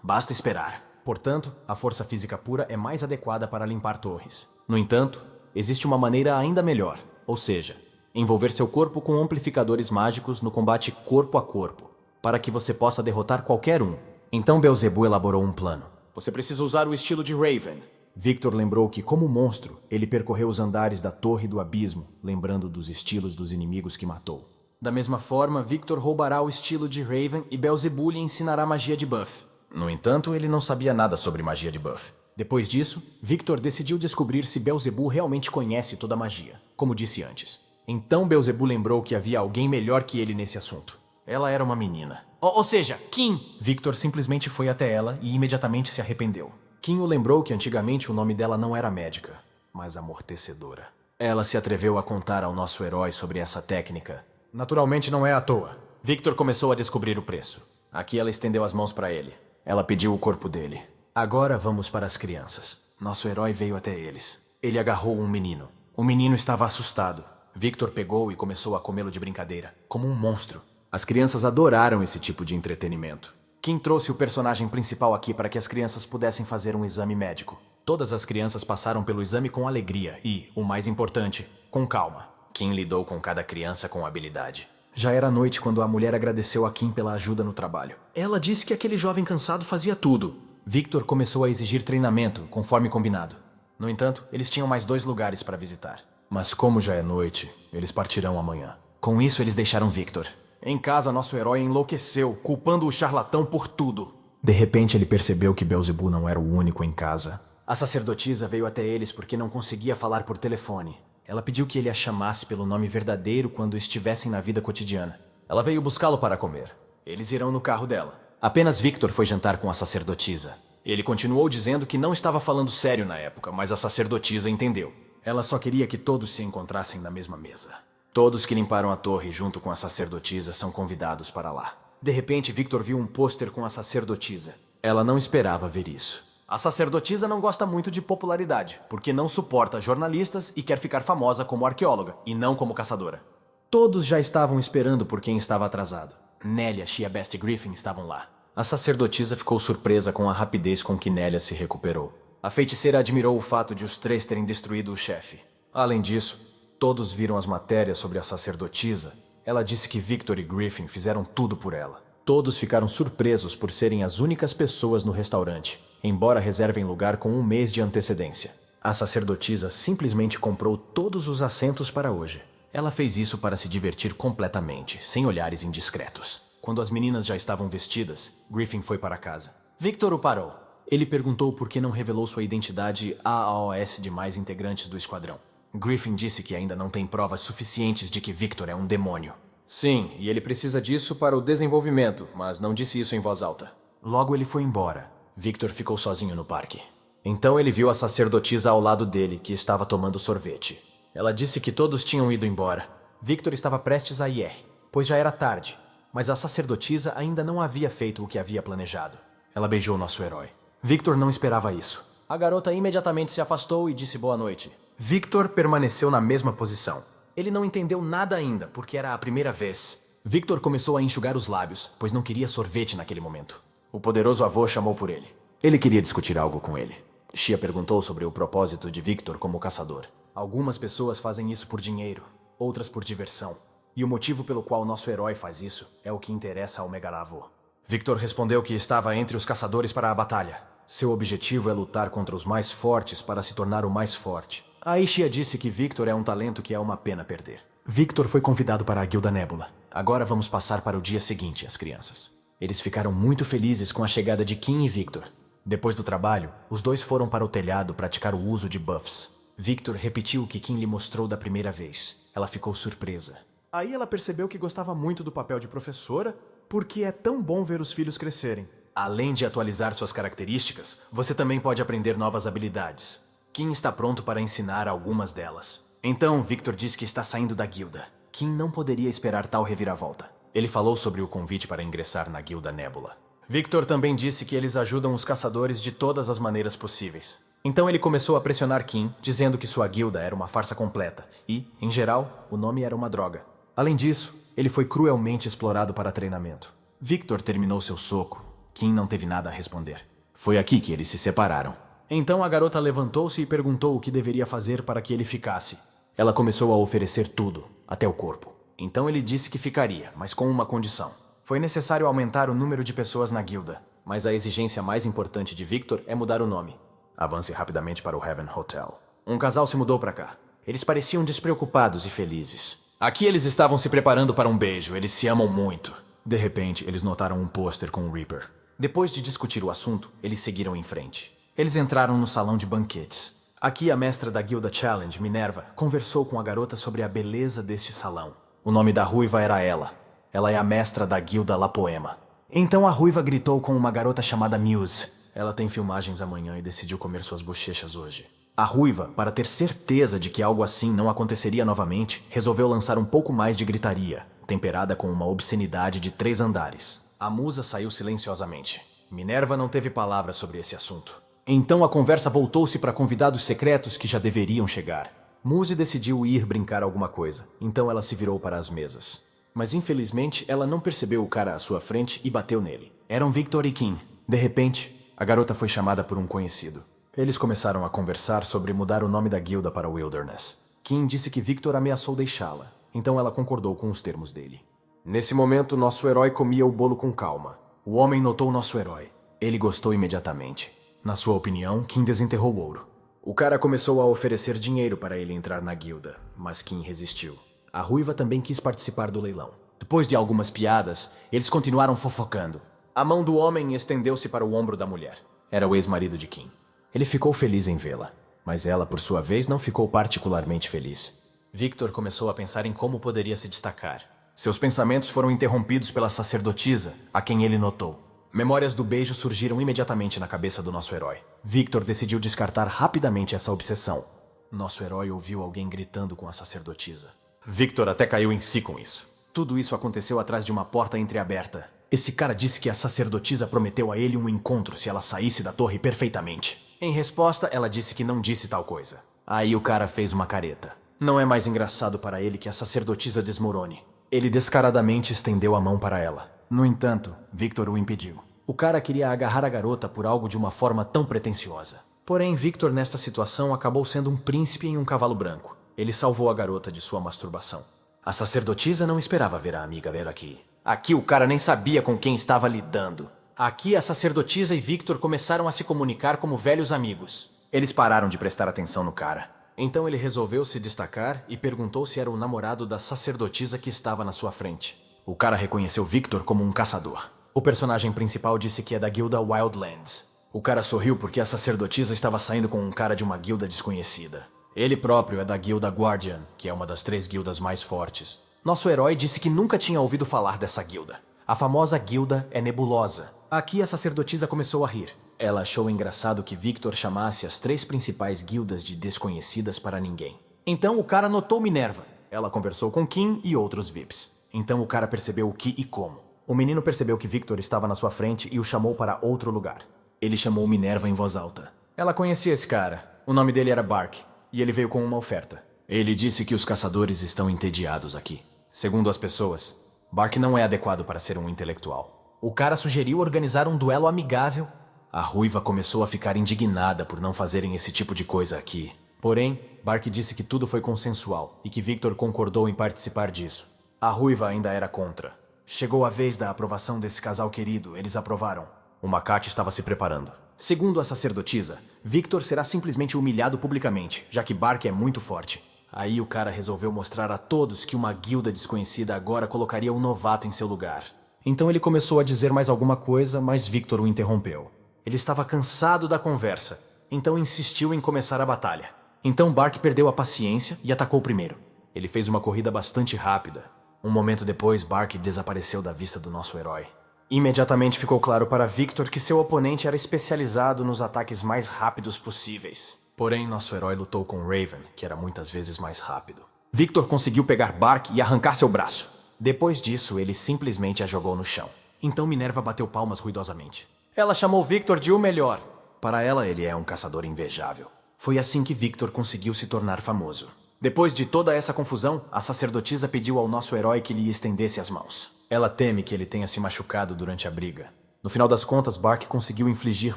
S1: Basta esperar. Portanto, a força física pura é mais adequada para limpar torres. No entanto, existe uma maneira ainda melhor. Ou seja, envolver seu corpo com amplificadores mágicos no combate corpo a corpo, para que você possa derrotar qualquer um. Então Beelzebub elaborou um plano. Você precisa usar o estilo de Raven. Victor lembrou que, como monstro, ele percorreu os andares da Torre do Abismo, lembrando dos estilos dos inimigos que matou. Da mesma forma, Victor roubará o estilo de Raven e Beelzebub lhe ensinará magia de buff. No entanto, ele não sabia nada sobre magia de buff. Depois disso, Victor decidiu descobrir se Beelzebub realmente conhece toda a magia, como disse antes. Então Beelzebub lembrou que havia alguém melhor que ele nesse assunto. Ela era uma menina. Ou seja, Kim! Victor simplesmente foi até ela e imediatamente se arrependeu. Kim o lembrou que antigamente o nome dela não era médica, mas amortecedora. Ela se atreveu a contar ao nosso herói sobre essa técnica. Naturalmente não é à toa. Victor começou a descobrir o preço. Aqui ela estendeu as mãos para ele. Ela pediu o corpo dele. Agora vamos para as crianças. Nosso herói veio até eles. Ele agarrou um menino. O menino estava assustado. Victor pegou e começou a comê-lo de brincadeira, como um monstro. As crianças adoraram esse tipo de entretenimento. Kim trouxe o personagem principal aqui para que as crianças pudessem fazer um exame médico. Todas as crianças passaram pelo exame com alegria e, o mais importante, com calma. Kim lidou com cada criança com habilidade. Já era noite quando a mulher agradeceu a Kim pela ajuda no trabalho. Ela disse que aquele jovem cansado fazia tudo. Victor começou a exigir treinamento, conforme combinado. No entanto, eles tinham mais 2 lugares para visitar. Mas como já é noite, eles partirão amanhã. Com isso, eles deixaram Victor. Em casa, nosso herói enlouqueceu, culpando o charlatão por tudo. De repente, ele percebeu que Beelzebub não era o único em casa. A sacerdotisa veio até eles porque não conseguia falar por telefone. Ela pediu que ele a chamasse pelo nome verdadeiro quando estivessem na vida cotidiana. Ela veio buscá-lo para comer. Eles irão no carro dela. Apenas Victor foi jantar com a sacerdotisa. Ele continuou dizendo que não estava falando sério na época, mas a sacerdotisa entendeu. Ela só queria que todos se encontrassem na mesma mesa. Todos que limparam a torre junto com a sacerdotisa são convidados para lá. De repente, Victor viu um pôster com a sacerdotisa. Ela não esperava ver isso. A sacerdotisa não gosta muito de popularidade, porque não suporta jornalistas e quer ficar famosa como arqueóloga, e não como caçadora. Todos já estavam esperando por quem estava atrasado. Nélia, Shia Best e Griffin estavam lá. A sacerdotisa ficou surpresa com a rapidez com que Nélia se recuperou. A feiticeira admirou o fato de os 3 terem destruído o chefe. Além disso, todos viram as matérias sobre a sacerdotisa. Ela disse que Victor e Griffin fizeram tudo por ela. Todos ficaram surpresos por serem as únicas pessoas no restaurante, embora reservem lugar com 1 mês de antecedência. A sacerdotisa simplesmente comprou todos os assentos para hoje. Ela fez isso para se divertir completamente, sem olhares indiscretos. Quando as meninas já estavam vestidas, Griffin foi para casa. Victor o parou. Ele perguntou por que não revelou sua identidade aos demais integrantes do esquadrão. Griffin disse que ainda não tem provas suficientes de que Victor é um demônio.
S3: Sim, e ele precisa disso para o desenvolvimento, mas não disse isso em voz alta.
S1: Logo ele foi embora. Victor ficou sozinho no parque. Então ele viu a sacerdotisa ao lado dele, que estava tomando sorvete. Ela disse que todos tinham ido embora. Victor estava prestes a ir, pois já era tarde, mas a sacerdotisa ainda não havia feito o que havia planejado. Ela beijou nosso herói. Victor não esperava isso. A garota imediatamente se afastou e disse boa noite. Victor permaneceu na mesma posição. Ele não entendeu nada ainda, porque era a primeira vez. Victor começou a enxugar os lábios, pois não queria sorvete naquele momento. O poderoso avô chamou por ele. Ele queria discutir algo com ele. Shia perguntou sobre o propósito de Victor como caçador. Algumas pessoas fazem isso por dinheiro, outras por diversão. E o motivo pelo qual nosso herói faz isso é o que interessa ao megalavô. Victor respondeu que estava entre os caçadores para a batalha. Seu objetivo é lutar contra os mais fortes para se tornar o mais forte. Aí Shia disse que Victor é um talento que é uma pena perder. Victor foi convidado para a Guilda Nébula. Agora vamos passar para o dia seguinte, as crianças. Eles ficaram muito felizes com a chegada de Kim e Victor. Depois do trabalho, os 2 foram para o telhado praticar o uso de buffs. Victor repetiu o que Kim lhe mostrou da primeira vez. Ela ficou surpresa.
S2: Aí ela percebeu que gostava muito do papel de professora, porque é tão bom ver os filhos crescerem.
S1: Além de atualizar suas características, você também pode aprender novas habilidades. Kim está pronto para ensinar algumas delas. Então, Victor disse que está saindo da guilda. Kim não poderia esperar tal reviravolta. Ele falou sobre o convite para ingressar na Guilda Nébula. Victor também disse que eles ajudam os caçadores de todas as maneiras possíveis. Então ele começou a pressionar Kim, dizendo que sua guilda era uma farsa completa e, em geral, o nome era uma droga. Além disso, ele foi cruelmente explorado para treinamento. Victor terminou seu soco. Kim não teve nada a responder. Foi aqui que eles se separaram. Então a garota levantou-se e perguntou o que deveria fazer para que ele ficasse. Ela começou a oferecer tudo, até o corpo. Então ele disse que ficaria, mas com uma condição. Foi necessário aumentar o número de pessoas na guilda, mas a exigência mais importante de Victor é mudar o nome. Avance rapidamente para o Heaven Hotel. Um casal se mudou para cá. Eles pareciam despreocupados e felizes. Aqui eles estavam se preparando para um beijo, eles se amam muito. De repente, eles notaram um pôster com o Reaper. Depois de discutir o assunto, eles seguiram em frente. Eles entraram no salão de banquetes. Aqui a mestra da Guilda Challenge, Minerva, conversou com a garota sobre a beleza deste salão. O nome da ruiva era ela. Ela é a mestra da Guilda La Poema. Então a ruiva gritou com uma garota chamada Muse. Ela tem filmagens amanhã e decidiu comer suas bochechas hoje. A ruiva, para ter certeza de que algo assim não aconteceria novamente, resolveu lançar um pouco mais de gritaria, temperada com uma obscenidade de 3 andares. A musa saiu silenciosamente. Minerva não teve palavras sobre esse assunto. Então a conversa voltou-se para convidados secretos que já deveriam chegar. Muse decidiu ir brincar alguma coisa, então ela se virou para as mesas. Mas infelizmente ela não percebeu o cara à sua frente e bateu nele. Eram Victor e Kim. De repente, a garota foi chamada por um conhecido. Eles começaram a conversar sobre mudar o nome da guilda para Wilderness. Kim disse que Victor ameaçou deixá-la, então ela concordou com os termos dele.
S3: Nesse momento, nosso herói comia o bolo com calma.
S1: O homem notou nosso herói. Ele gostou imediatamente. Na sua opinião, Kim desenterrou o ouro. O cara começou a oferecer dinheiro para ele entrar na guilda, mas Kim resistiu. A ruiva também quis participar do leilão. Depois de algumas piadas, eles continuaram fofocando. A mão do homem estendeu-se para o ombro da mulher. Era o ex-marido de Kim. Ele ficou feliz em vê-la, mas ela, por sua vez, não ficou particularmente feliz. Victor começou a pensar em como poderia se destacar. Seus pensamentos foram interrompidos pela sacerdotisa, a quem ele notou. Memórias do beijo surgiram imediatamente na cabeça do nosso herói. Victor decidiu descartar rapidamente essa obsessão. Nosso herói ouviu alguém gritando com a sacerdotisa. Victor até caiu em si com isso. Tudo isso aconteceu atrás de uma porta entreaberta. Esse cara disse que a sacerdotisa prometeu a ele um encontro se ela saísse da torre perfeitamente. Em resposta, ela disse que não disse tal coisa. Aí o cara fez uma careta. Não é mais engraçado para ele que a sacerdotisa desmorone. Ele descaradamente estendeu a mão para ela. No entanto, Victor o impediu. O cara queria agarrar a garota por algo de uma forma tão pretensiosa. Porém, Victor nesta situação acabou sendo um príncipe em um cavalo branco. Ele salvou a garota de sua masturbação. A sacerdotisa não esperava ver a amiga ver aqui. Aqui o cara nem sabia com quem estava lidando. Aqui a sacerdotisa e Victor começaram a se comunicar como velhos amigos. Eles pararam de prestar atenção no cara. Então ele resolveu se destacar e perguntou se era o namorado da sacerdotisa que estava na sua frente. O cara reconheceu Victor como um caçador. O personagem principal disse que é da guilda Wildlands. O cara sorriu porque a sacerdotisa estava saindo com um cara de uma guilda desconhecida. Ele próprio é da guilda Guardian, que é uma das 3 guildas mais fortes. Nosso herói disse que nunca tinha ouvido falar dessa guilda. A famosa guilda é Nebulosa. Aqui a sacerdotisa começou a rir. Ela achou engraçado que Victor chamasse as 3 principais guildas de desconhecidas para ninguém. Então o cara notou Minerva. Ela conversou com Kim e outros VIPs. Então o cara percebeu o que e como. O menino percebeu que Victor estava na sua frente e o chamou para outro lugar. Ele chamou Minerva em voz alta. Ela conhecia esse cara. O nome dele era Bark, e ele veio com uma oferta. Ele disse que os caçadores estão entediados aqui. Segundo as pessoas, Bark não é adequado para ser um intelectual. O cara sugeriu organizar um duelo amigável. A ruiva começou a ficar indignada por não fazerem esse tipo de coisa aqui. Porém, Bark disse que tudo foi consensual e que Victor concordou em participar disso. A ruiva ainda era contra. Chegou a vez da aprovação desse casal querido, eles aprovaram. O Makati estava se preparando. Segundo a sacerdotisa, Victor será simplesmente humilhado publicamente, já que Bark é muito forte. Aí o cara resolveu mostrar a todos que uma guilda desconhecida agora colocaria um novato em seu lugar. Então ele começou a dizer mais alguma coisa, mas Victor o interrompeu. Ele estava cansado da conversa, então insistiu em começar a batalha. Então Bark perdeu a paciência e atacou primeiro. Ele fez uma corrida bastante rápida. Um momento depois, Bark desapareceu da vista do nosso herói. Imediatamente ficou claro para Victor que seu oponente era especializado nos ataques mais rápidos possíveis. Porém, nosso herói lutou com Raven, que era muitas vezes mais rápido. Victor conseguiu pegar Bark e arrancar seu braço. Depois disso, ele simplesmente a jogou no chão. Então Minerva bateu palmas ruidosamente. Ela chamou Victor de o melhor. Para ela, ele é um caçador invejável. Foi assim que Victor conseguiu se tornar famoso. Depois de toda essa confusão, a sacerdotisa pediu ao nosso herói que lhe estendesse as mãos. Ela teme que ele tenha se machucado durante a briga. No final das contas, Bark conseguiu infligir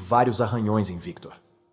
S1: vários arranhões em Victor.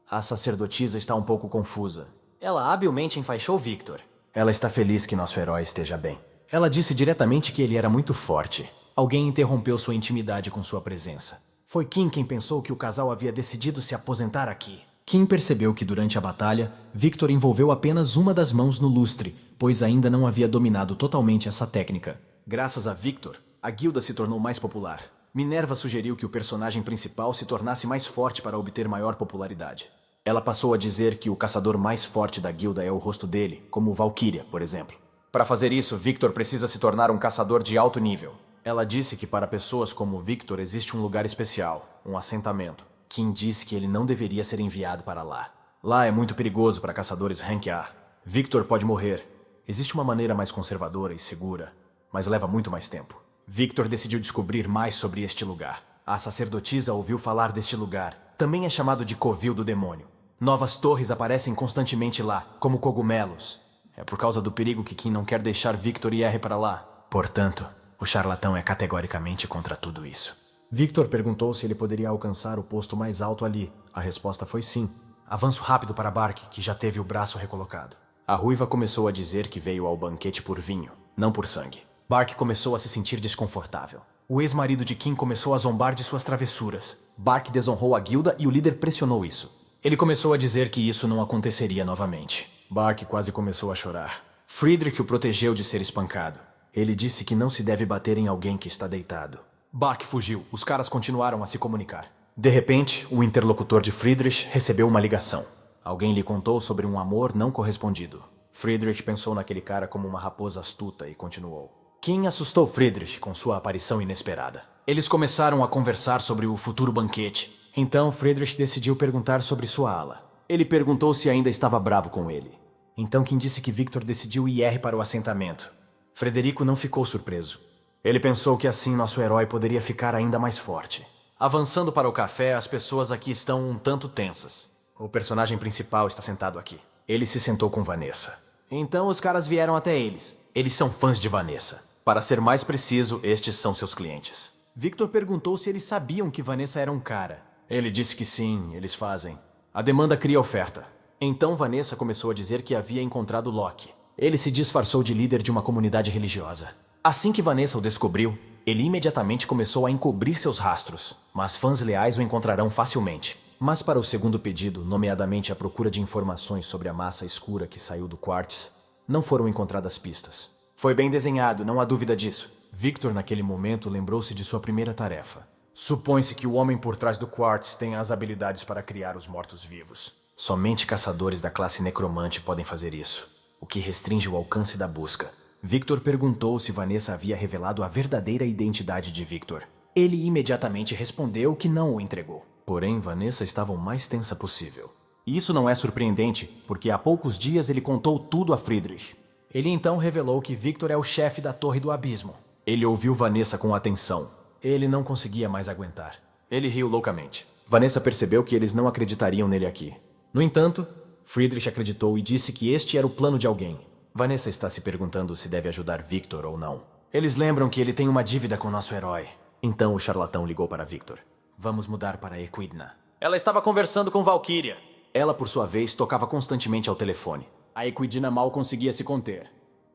S1: A sacerdotisa está um pouco confusa. Ela habilmente enfaixou Victor. Ela está feliz que nosso herói esteja bem. Ela disse diretamente que ele era muito forte. Alguém interrompeu sua intimidade com sua presença. Foi Kim quem pensou que o casal havia decidido se aposentar aqui. Kim percebeu que durante a batalha, Victor envolveu apenas uma das mãos no lustre, pois ainda não havia dominado totalmente essa técnica. Graças a Victor, a guilda se tornou mais popular. Minerva sugeriu que o personagem principal se tornasse mais forte para obter maior popularidade. Ela passou a dizer que o caçador mais forte da guilda é o rosto dele, como Valkyria, por exemplo. Para fazer isso, Victor precisa se tornar um caçador de alto nível. Ela disse que para pessoas como Victor existe um lugar especial, um assentamento. Kim disse que ele não deveria ser enviado para lá. Lá é muito perigoso para caçadores Rank A. Victor pode morrer. Existe uma maneira mais conservadora e segura, mas leva muito mais tempo. Victor decidiu descobrir mais sobre este lugar. A sacerdotisa ouviu falar deste lugar. Também é chamado de Covil do Demônio. Novas torres aparecem constantemente lá, como cogumelos. É por causa do perigo que Kim não quer deixar Victor ir para lá. Portanto, o charlatão é categoricamente contra tudo isso. Victor perguntou se ele poderia alcançar o posto mais alto ali. A resposta foi sim. Avanço rápido para Bark, que já teve o braço recolocado. A ruiva começou a dizer que veio ao banquete por vinho, não por sangue. Bark começou a se sentir desconfortável. O ex-marido de Kim começou a zombar de suas travessuras. Bark desonrou a guilda e o líder pressionou isso. Ele começou a dizer que isso não aconteceria novamente. Bark quase começou a chorar. Friedrich o protegeu de ser espancado. Ele disse que não se deve bater em alguém que está deitado. Bark fugiu. Os caras continuaram a se comunicar. De repente, o interlocutor de Friedrich recebeu uma ligação. Alguém lhe contou sobre um amor não correspondido. Friedrich pensou naquele cara como uma raposa astuta e continuou. Kim assustou Friedrich com sua aparição inesperada. Eles começaram a conversar sobre o futuro banquete. Então Friedrich decidiu perguntar sobre sua ala. Ele perguntou se ainda estava bravo com ele. Então Kim disse que Victor decidiu ir para o assentamento. Frederico não ficou surpreso. Ele pensou que assim nosso herói poderia ficar ainda mais forte. Avançando para o café, as pessoas aqui estão um tanto tensas. O personagem principal está sentado aqui. Ele se sentou com Vanessa. Então os caras vieram até eles. Eles são fãs de Vanessa. Para ser mais preciso, estes são seus clientes. Victor perguntou se eles sabiam que Vanessa era um cara. Ele disse que sim, eles fazem. A demanda cria oferta. Então Vanessa começou a dizer que havia encontrado Locke. Ele se disfarçou de líder de uma comunidade religiosa. Assim que Vanessa o descobriu, ele imediatamente começou a encobrir seus rastros, mas fãs leais o encontrarão facilmente. Mas para o segundo pedido, nomeadamente a procura de informações sobre a massa escura que saiu do Quartz, não foram encontradas pistas. Foi bem desenhado, não há dúvida disso. Victor, naquele momento, lembrou-se de sua primeira tarefa. Supõe-se que o homem por trás do Quartz tenha as habilidades para criar os mortos-vivos. Somente caçadores da classe necromante podem fazer isso, o que restringe o alcance da busca. Victor perguntou se Vanessa havia revelado a verdadeira identidade de Victor. Ele imediatamente respondeu que não o entregou. Porém, Vanessa estava o mais tensa possível. E isso não é surpreendente, porque há poucos dias ele contou tudo a Friedrich. Ele então revelou que Victor é o chefe da Torre do Abismo. Ele ouviu Vanessa com atenção. Ele não conseguia mais aguentar. Ele riu loucamente. Vanessa percebeu que eles não acreditariam nele aqui. No entanto, Friedrich acreditou e disse que este era o plano de alguém. Vanessa está se perguntando se deve ajudar Victor ou não. Eles lembram que ele tem uma dívida com nosso herói. Então o charlatão ligou para Victor. Vamos mudar para Equidna. Ela estava conversando com Valkyria. Ela, por sua vez, tocava constantemente ao telefone. A Equidna mal conseguia se conter.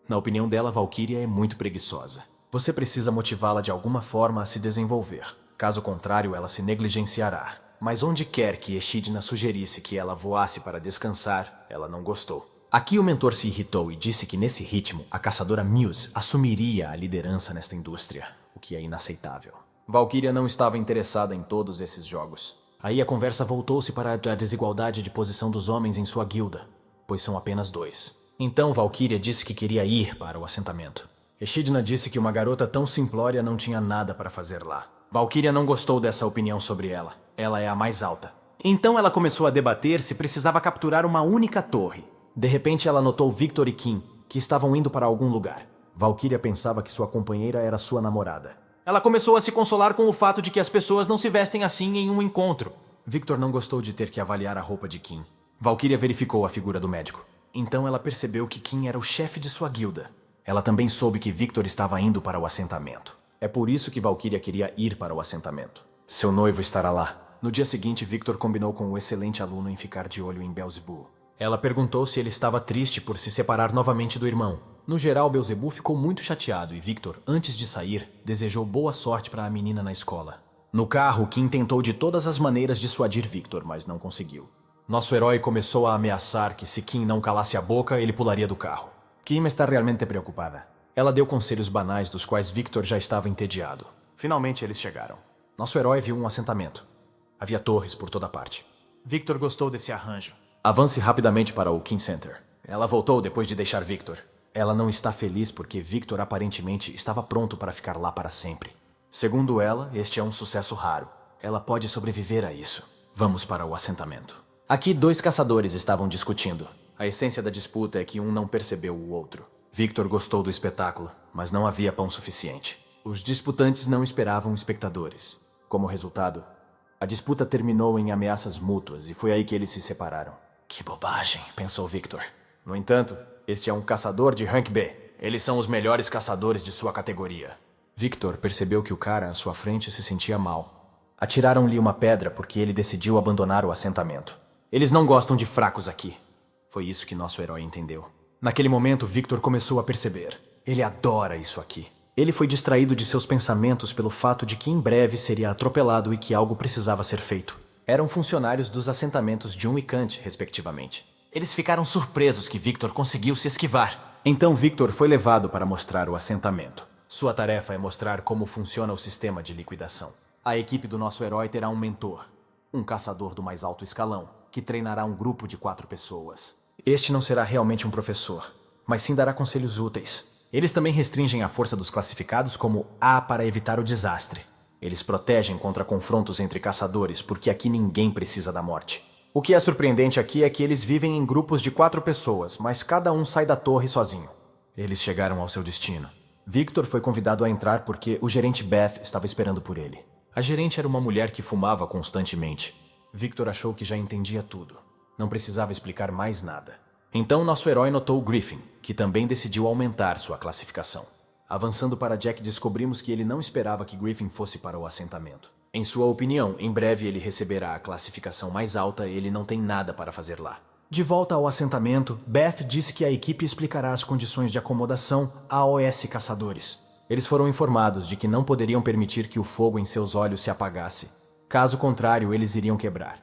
S1: Na opinião dela, Valkyria é muito preguiçosa. Você precisa motivá-la de alguma forma a se desenvolver. Caso contrário, ela se negligenciará. Mas onde quer que Echidna sugerisse que ela voasse para descansar, ela não gostou. Aqui o mentor se irritou e disse que nesse ritmo, a caçadora Muse assumiria a liderança nesta indústria, o que é inaceitável. Valkyria não estava interessada em todos esses jogos. Aí a conversa voltou-se para a desigualdade de posição dos homens em sua guilda, pois são apenas 2. Então Valkyria disse que queria ir para o assentamento. Echidna disse que uma garota tão simplória não tinha nada para fazer lá. Valkyria não gostou dessa opinião sobre ela. Ela é a mais alta. Então ela começou a debater se precisava capturar uma única torre. De repente ela notou Victor e Kim, que estavam indo para algum lugar. Valkyria pensava que sua companheira era sua namorada. Ela começou a se consolar com o fato de que as pessoas não se vestem assim em um encontro. Victor não gostou de ter que avaliar a roupa de Kim. Valkyria verificou a figura do médico. Então ela percebeu que Kim era o chefe de sua guilda. Ela também soube que Victor estava indo para o assentamento. É por isso que Valkyria queria ir para o assentamento. Seu noivo estará lá. No dia seguinte, Victor combinou com o excelente aluno em ficar de olho em Beelzebub. Ela perguntou se ele estava triste por se separar novamente do irmão. No geral, Beelzebub ficou muito chateado e Victor, antes de sair, desejou boa sorte para a menina na escola. No carro, Kim tentou de todas as maneiras dissuadir Victor, mas não conseguiu. Nosso herói começou a ameaçar que se Kim não calasse a boca, ele pularia do carro. Kim está realmente preocupada. Ela deu conselhos banais dos quais Victor já estava entediado. Finalmente eles chegaram. Nosso herói viu um assentamento. Havia torres por toda parte. Victor gostou desse arranjo. Avance rapidamente para o King Center. Ela voltou depois de deixar Victor. Ela não está feliz porque Victor aparentemente estava pronto para ficar lá para sempre. Segundo ela, este é um sucesso raro. Ela pode sobreviver a isso. Vamos para o assentamento. Aqui 2 caçadores estavam discutindo. A essência da disputa é que um não percebeu o outro. Victor gostou do espetáculo, mas não havia pão suficiente. Os disputantes não esperavam espectadores. Como resultado, a disputa terminou em ameaças mútuas e foi aí que eles se separaram. Que bobagem, pensou Victor. No entanto, este é um caçador de Rank B. Eles são os melhores caçadores de sua categoria. Victor percebeu que o cara à sua frente se sentia mal. Atiraram-lhe uma pedra porque ele decidiu abandonar o assentamento. Eles não gostam de fracos aqui. Foi isso que nosso herói entendeu. Naquele momento, Victor começou a perceber. Ele adora isso aqui. Ele foi distraído de seus pensamentos pelo fato de que em breve seria atropelado e que algo precisava ser feito. Eram funcionários dos assentamentos Jun e Kant, respectivamente. Eles ficaram surpresos que Victor conseguiu se esquivar. Então Victor foi levado para mostrar o assentamento. Sua tarefa é mostrar como funciona o sistema de liquidação. A equipe do nosso herói terá um mentor, um caçador do mais alto escalão, que treinará um grupo de 4 pessoas. Este não será realmente um professor, mas sim dará conselhos úteis. Eles também restringem a força dos classificados como A para evitar o desastre. Eles protegem contra confrontos entre caçadores porque aqui ninguém precisa da morte. O que é surpreendente aqui é que eles vivem em grupos de 4 pessoas, mas cada um sai da torre sozinho. Eles chegaram ao seu destino. Victor foi convidado a entrar porque o gerente Beth estava esperando por ele. A gerente era uma mulher que fumava constantemente. Victor achou que já entendia tudo. Não precisava explicar mais nada. Então nosso herói notou Griffin, que também decidiu aumentar sua classificação. Avançando para Jack, descobrimos que ele não esperava que Griffin fosse para o assentamento. Em sua opinião, em breve ele receberá a classificação mais alta e ele não tem nada para fazer lá. De volta ao assentamento, Beth disse que a equipe explicará as condições de acomodação a OS Caçadores. Eles foram informados de que não poderiam permitir que o fogo em seus olhos se apagasse. Caso contrário, eles iriam quebrar.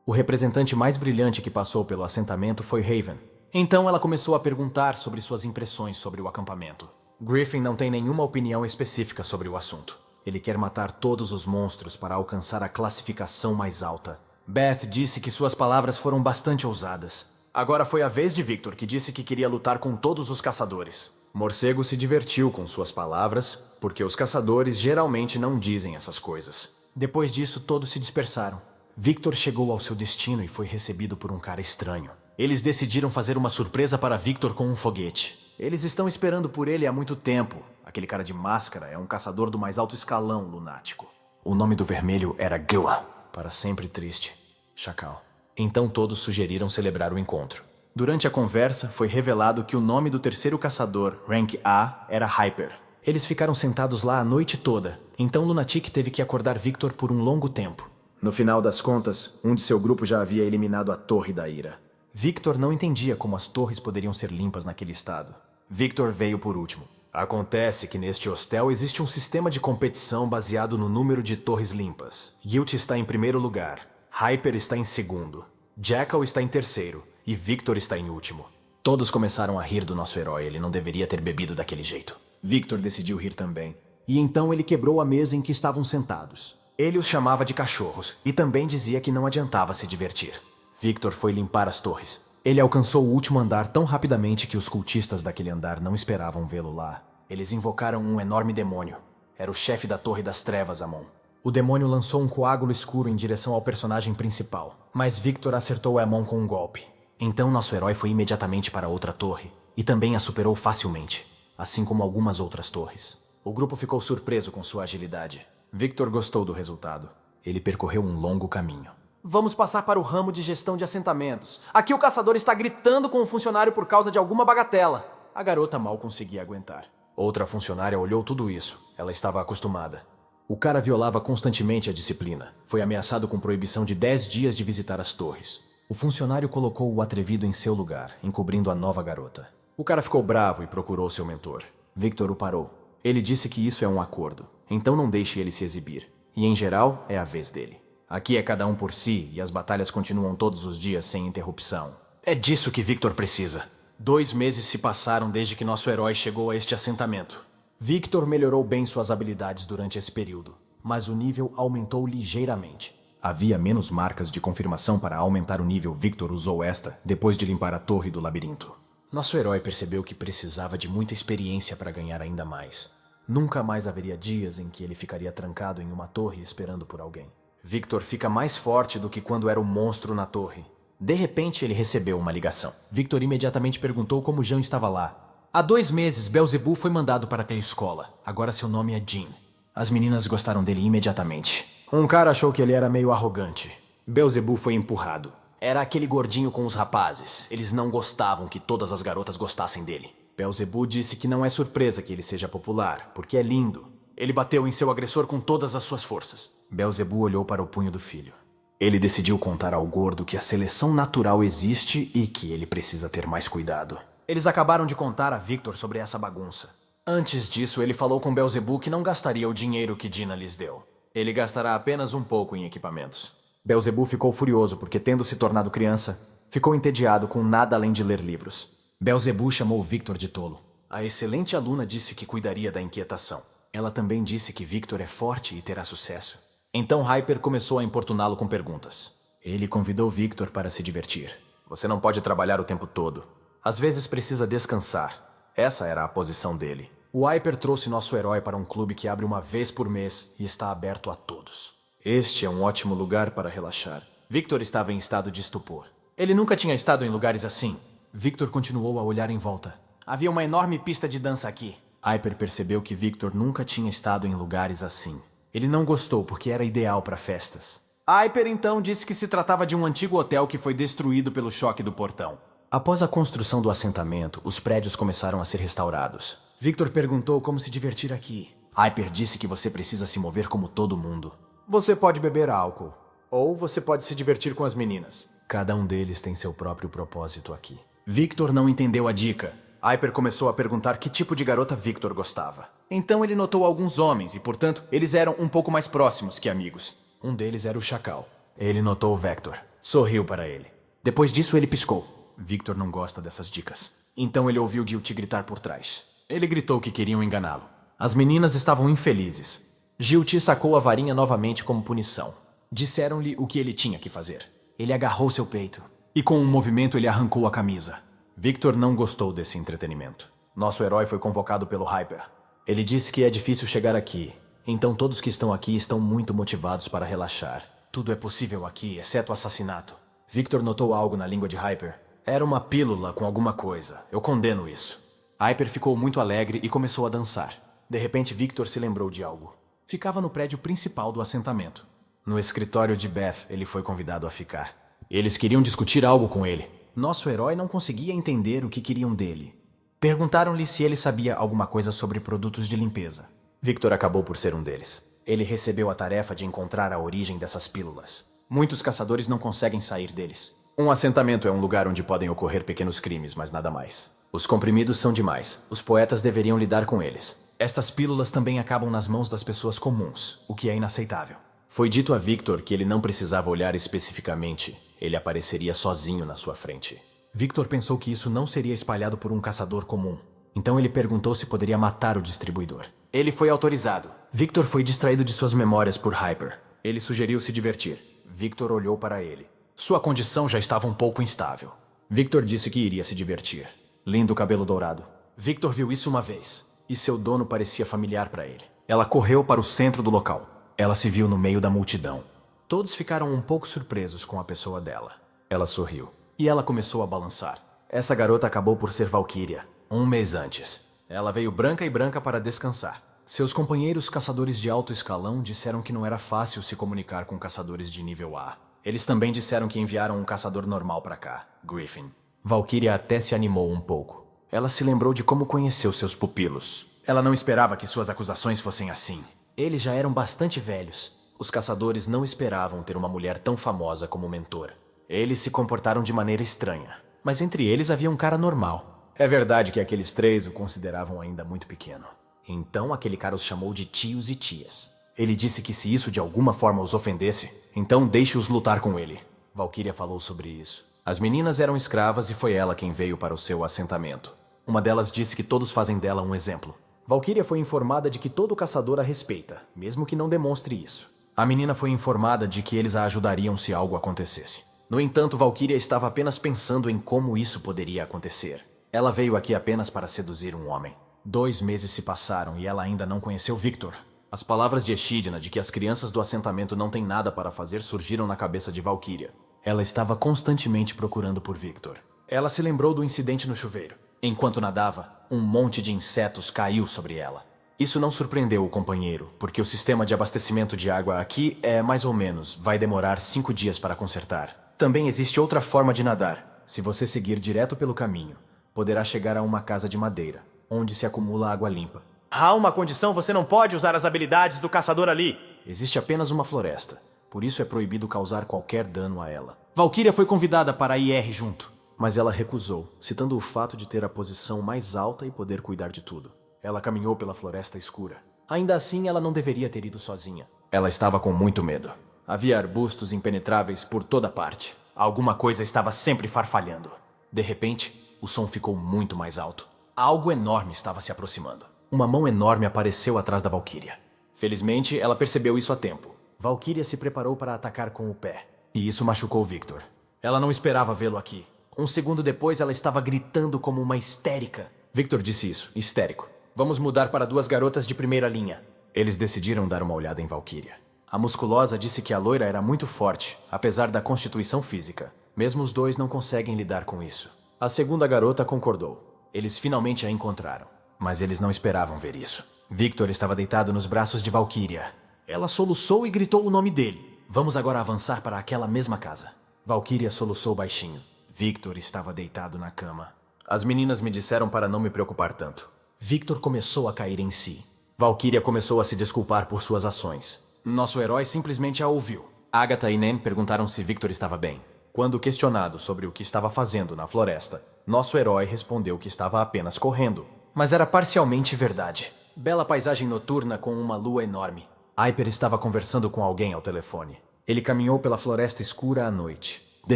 S1: O representante mais brilhante que passou pelo assentamento foi Raven. Então ela começou a perguntar sobre suas impressões sobre o acampamento. Griffin não tem nenhuma opinião específica sobre o assunto. Ele quer matar todos os monstros para alcançar a classificação mais alta. Beth disse que suas palavras foram bastante ousadas. Agora foi a vez de Victor, que disse que queria lutar com todos os caçadores. Morcego se divertiu com suas palavras, porque os caçadores geralmente não dizem essas coisas. Depois disso, todos se dispersaram. Victor chegou ao seu destino e foi recebido por um cara estranho. Eles decidiram fazer uma surpresa para Victor com um foguete. Eles estão esperando por ele há muito tempo. Aquele cara de máscara é um caçador do mais alto escalão lunático. O nome do vermelho era Gua, para sempre triste. Chacal. Então todos sugeriram celebrar o encontro. Durante a conversa, foi revelado que o nome do terceiro caçador, Rank A, era Hyper. Eles ficaram sentados lá a noite toda, então Lunatic teve que acordar Victor por um longo tempo. No final das contas, um de seu grupo já havia eliminado a Torre da Ira. Victor não entendia como as torres poderiam ser limpas naquele estado. Victor veio por último. Acontece que neste hostel existe um sistema de competição baseado no número de torres limpas. Guilt está em primeiro lugar, Hyper está em segundo, Jackal está em terceiro e Victor está em último. Todos começaram a rir do nosso herói, ele não deveria ter bebido daquele jeito. Victor decidiu rir também. E então ele quebrou a mesa em que estavam sentados. Ele os chamava de cachorros e também dizia que não adiantava se divertir. Victor foi limpar as torres. Ele alcançou o último andar tão rapidamente que os cultistas daquele andar não esperavam vê-lo lá. Eles invocaram um enorme demônio. Era o chefe da Torre das Trevas, Amon. O demônio lançou um coágulo escuro em direção ao personagem principal, mas Victor acertou Amon com um golpe. Então nosso herói foi imediatamente para outra torre e também a superou facilmente, assim como algumas outras torres. O grupo ficou surpreso com sua agilidade. Victor gostou do resultado. Ele percorreu um longo caminho. Vamos passar para o ramo de gestão de assentamentos. Aqui o caçador está gritando com o funcionário por causa de alguma bagatela. A garota mal conseguia aguentar. Outra funcionária olhou tudo isso. Ela estava acostumada. O cara violava constantemente a disciplina. Foi ameaçado com proibição de 10 dias de visitar as torres. O funcionário colocou o atrevido em seu lugar, encobrindo a nova garota. O cara ficou bravo e procurou seu mentor. Victor o parou. Ele disse que isso é um acordo, então não deixe ele se exibir. E em geral, é a vez dele. Aqui é cada um por si e as batalhas continuam todos os dias sem interrupção. É disso que Victor precisa. 2 meses se passaram desde que nosso herói chegou a este assentamento. Victor melhorou bem suas habilidades durante esse período, mas o nível aumentou ligeiramente. Havia menos marcas de confirmação para aumentar o nível. Victor usou esta depois de limpar a torre do labirinto. Nosso herói percebeu que precisava de muita experiência para ganhar ainda mais. Nunca mais haveria dias em que ele ficaria trancado em uma torre esperando por alguém. Victor fica mais forte do que quando era um monstro na torre. De repente, ele recebeu uma ligação. Victor imediatamente perguntou como Jean estava lá. Há 2 meses, Beelzebub foi mandado para ter escola. Agora seu nome é Jean. As meninas gostaram dele imediatamente. Um cara achou que ele era meio arrogante. Beelzebub foi empurrado. Era aquele gordinho com os rapazes. Eles não gostavam que todas as garotas gostassem dele. Beelzebub disse que não é surpresa que ele seja popular, porque é lindo. Ele bateu em seu agressor com todas as suas forças. Beelzebub olhou para o punho do filho. Ele decidiu contar ao gordo que a seleção natural existe e que ele precisa ter mais cuidado. Eles acabaram de contar a Victor sobre essa bagunça. Antes disso, ele falou com Beelzebub que não gastaria o dinheiro que Dina lhes deu. Ele gastará apenas um pouco em equipamentos. Beelzebub ficou furioso porque, tendo se tornado criança, ficou entediado com nada além de ler livros. Beelzebub chamou Victor de tolo. A excelente aluna disse que cuidaria da inquietação. Ela também disse que Victor é forte e terá sucesso. Então Hyper começou a importuná-lo com perguntas. Ele convidou Victor para se divertir. Você não pode trabalhar o tempo todo. Às vezes precisa descansar. Essa era a posição dele. O Hyper trouxe nosso herói para um clube que abre uma vez por mês e está aberto a todos. Este é um ótimo lugar para relaxar. Victor estava em estado de estupor. Ele nunca tinha estado em lugares assim. Victor continuou a olhar em volta. Havia uma enorme pista de dança aqui. Hyper percebeu que Victor nunca tinha estado em lugares assim. Ele não gostou porque era ideal para festas. Hyper então disse que se tratava de um antigo hotel que foi destruído pelo choque do portão. Após a construção do assentamento, os prédios começaram a ser restaurados. Victor perguntou como se divertir aqui. Hyper disse que você precisa se mover como todo mundo. Você pode beber álcool, ou você pode se divertir com as meninas. Cada um deles tem seu próprio propósito aqui. Victor não entendeu a dica. Hyper começou a perguntar que tipo de garota Victor gostava. Então ele notou alguns homens e, portanto, eles eram um pouco mais próximos que amigos. Um deles era o Chacal. Ele notou o Vector. Sorriu para ele. Depois disso, ele piscou. Victor não gosta dessas dicas. Então ele ouviu Guilty gritar por trás. Ele gritou que queriam enganá-lo. As meninas estavam infelizes. Guilty sacou a varinha novamente como punição. Disseram-lhe o que ele tinha que fazer. Ele agarrou seu peito. E com um movimento ele arrancou a camisa. Victor não gostou desse entretenimento. Nosso herói foi convocado pelo Hyper. Ele disse que é difícil chegar aqui. Então todos que estão aqui estão muito motivados para relaxar. Tudo é possível aqui, exceto o assassinato. Victor notou algo na língua de Hyper. Era uma pílula com alguma coisa. Eu condeno isso. Hyper ficou muito alegre e começou a dançar. De repente, Victor se lembrou de algo. Ficava no prédio principal do assentamento. No escritório de Beth, ele foi convidado a ficar. Eles queriam discutir algo com ele. Nosso herói não conseguia entender o que queriam dele. Perguntaram-lhe se ele sabia alguma coisa sobre produtos de limpeza. Victor acabou por ser um deles. Ele recebeu a tarefa de encontrar a origem dessas pílulas. Muitos caçadores não conseguem sair deles. Um assentamento é um lugar onde podem ocorrer pequenos crimes, mas nada mais. Os comprimidos são demais. Os poetas deveriam lidar com eles. Estas pílulas também acabam nas mãos das pessoas comuns, o que é inaceitável. Foi dito a Victor que ele não precisava olhar especificamente. Ele apareceria sozinho na sua frente. Victor pensou que isso não seria espalhado por um caçador comum. Então ele perguntou se poderia matar o distribuidor. Ele foi autorizado. Victor foi distraído de suas memórias por Hyper. Ele sugeriu se divertir. Victor olhou para ele. Sua condição já estava um pouco instável. Victor disse que iria se divertir. Lindo cabelo dourado. Victor viu isso uma vez, e seu dono parecia familiar para ele. Ela correu para o centro do local. Ela se viu no meio da multidão. Todos ficaram um pouco surpresos com a pessoa dela. Ela sorriu, e ela começou a balançar. Essa garota acabou por ser Valkyria, um mês antes. Ela veio branca e branca para descansar. Seus companheiros caçadores de alto escalão disseram que não era fácil se comunicar com caçadores de nível A. Eles também disseram que enviaram um caçador normal para cá, Griffin. Valkyria até se animou um pouco. Ela se lembrou de como conheceu seus pupilos. Ela não esperava que suas acusações fossem assim. Eles já eram bastante velhos. Os caçadores não esperavam ter uma mulher tão famosa como mentor. Eles se comportaram de maneira estranha. Mas entre eles havia um cara normal. É verdade que aqueles três o consideravam ainda muito pequeno. Então aquele cara os chamou de tios e tias. Ele disse que se isso de alguma forma os ofendesse, então deixe-os lutar com ele. Valkyria falou sobre isso. As meninas eram escravas e foi ela quem veio para o seu assentamento. Uma delas disse que todos fazem dela um exemplo. Valkyria foi informada de que todo caçador a respeita, mesmo que não demonstre isso. A menina foi informada de que eles a ajudariam se algo acontecesse. No entanto, Valkyria estava apenas pensando em como isso poderia acontecer. Ela veio aqui apenas para seduzir um homem. 2 meses se passaram e ela ainda não conheceu Victor. As palavras de Echidna de que as crianças do assentamento não têm nada para fazer surgiram na cabeça de Valkyria. Ela estava constantemente procurando por Victor. Ela se lembrou do incidente no chuveiro. Enquanto nadava, um monte de insetos caiu sobre ela. Isso não surpreendeu o companheiro, porque o sistema de abastecimento de água aqui é mais ou menos, vai demorar 5 dias para consertar. Também existe outra forma de nadar. Se você seguir direto pelo caminho, poderá chegar a uma casa de madeira, onde se acumula água limpa.
S4: Há uma condição: você não pode usar as habilidades do caçador ali.
S1: Existe apenas uma floresta, por isso é proibido causar qualquer dano a ela. Valkyria foi convidada para ir junto, mas ela recusou, citando o fato de ter a posição mais alta e poder cuidar de tudo. Ela caminhou pela floresta escura. Ainda assim, ela não deveria ter ido sozinha. Ela estava com muito medo. Havia arbustos impenetráveis por toda parte. Alguma coisa estava sempre farfalhando. De repente, o som ficou muito mais alto. Algo enorme estava se aproximando. Uma mão enorme apareceu atrás da Valquíria. Felizmente, ela percebeu isso a tempo. Valquíria se preparou para atacar com o pé. E isso machucou Victor. Ela não esperava vê-lo aqui. Um segundo depois, ela estava gritando como uma histérica. Victor disse isso, histérico. Vamos mudar para 2 garotas de primeira linha. Eles decidiram dar uma olhada em Valquíria. A musculosa disse que a loira era muito forte, apesar da constituição física. Mesmo os 2 não conseguem lidar com isso. A segunda garota concordou. Eles finalmente a encontraram. Mas eles não esperavam ver isso. Victor estava deitado nos braços de Valquíria. Ela soluçou e gritou o nome dele. Vamos agora avançar para aquela mesma casa. Valquíria soluçou baixinho. Victor estava deitado na cama. As meninas me disseram para não me preocupar tanto. Victor começou a cair em si. Valquíria começou a se desculpar por suas ações. Nosso herói simplesmente a ouviu. Agatha e Nen perguntaram se Victor estava bem. Quando questionado sobre o que estava fazendo na floresta, nosso herói respondeu que estava apenas correndo. Mas era parcialmente verdade. Bela paisagem noturna com uma lua enorme. Hyper estava conversando com alguém ao telefone. Ele caminhou pela floresta escura à noite. De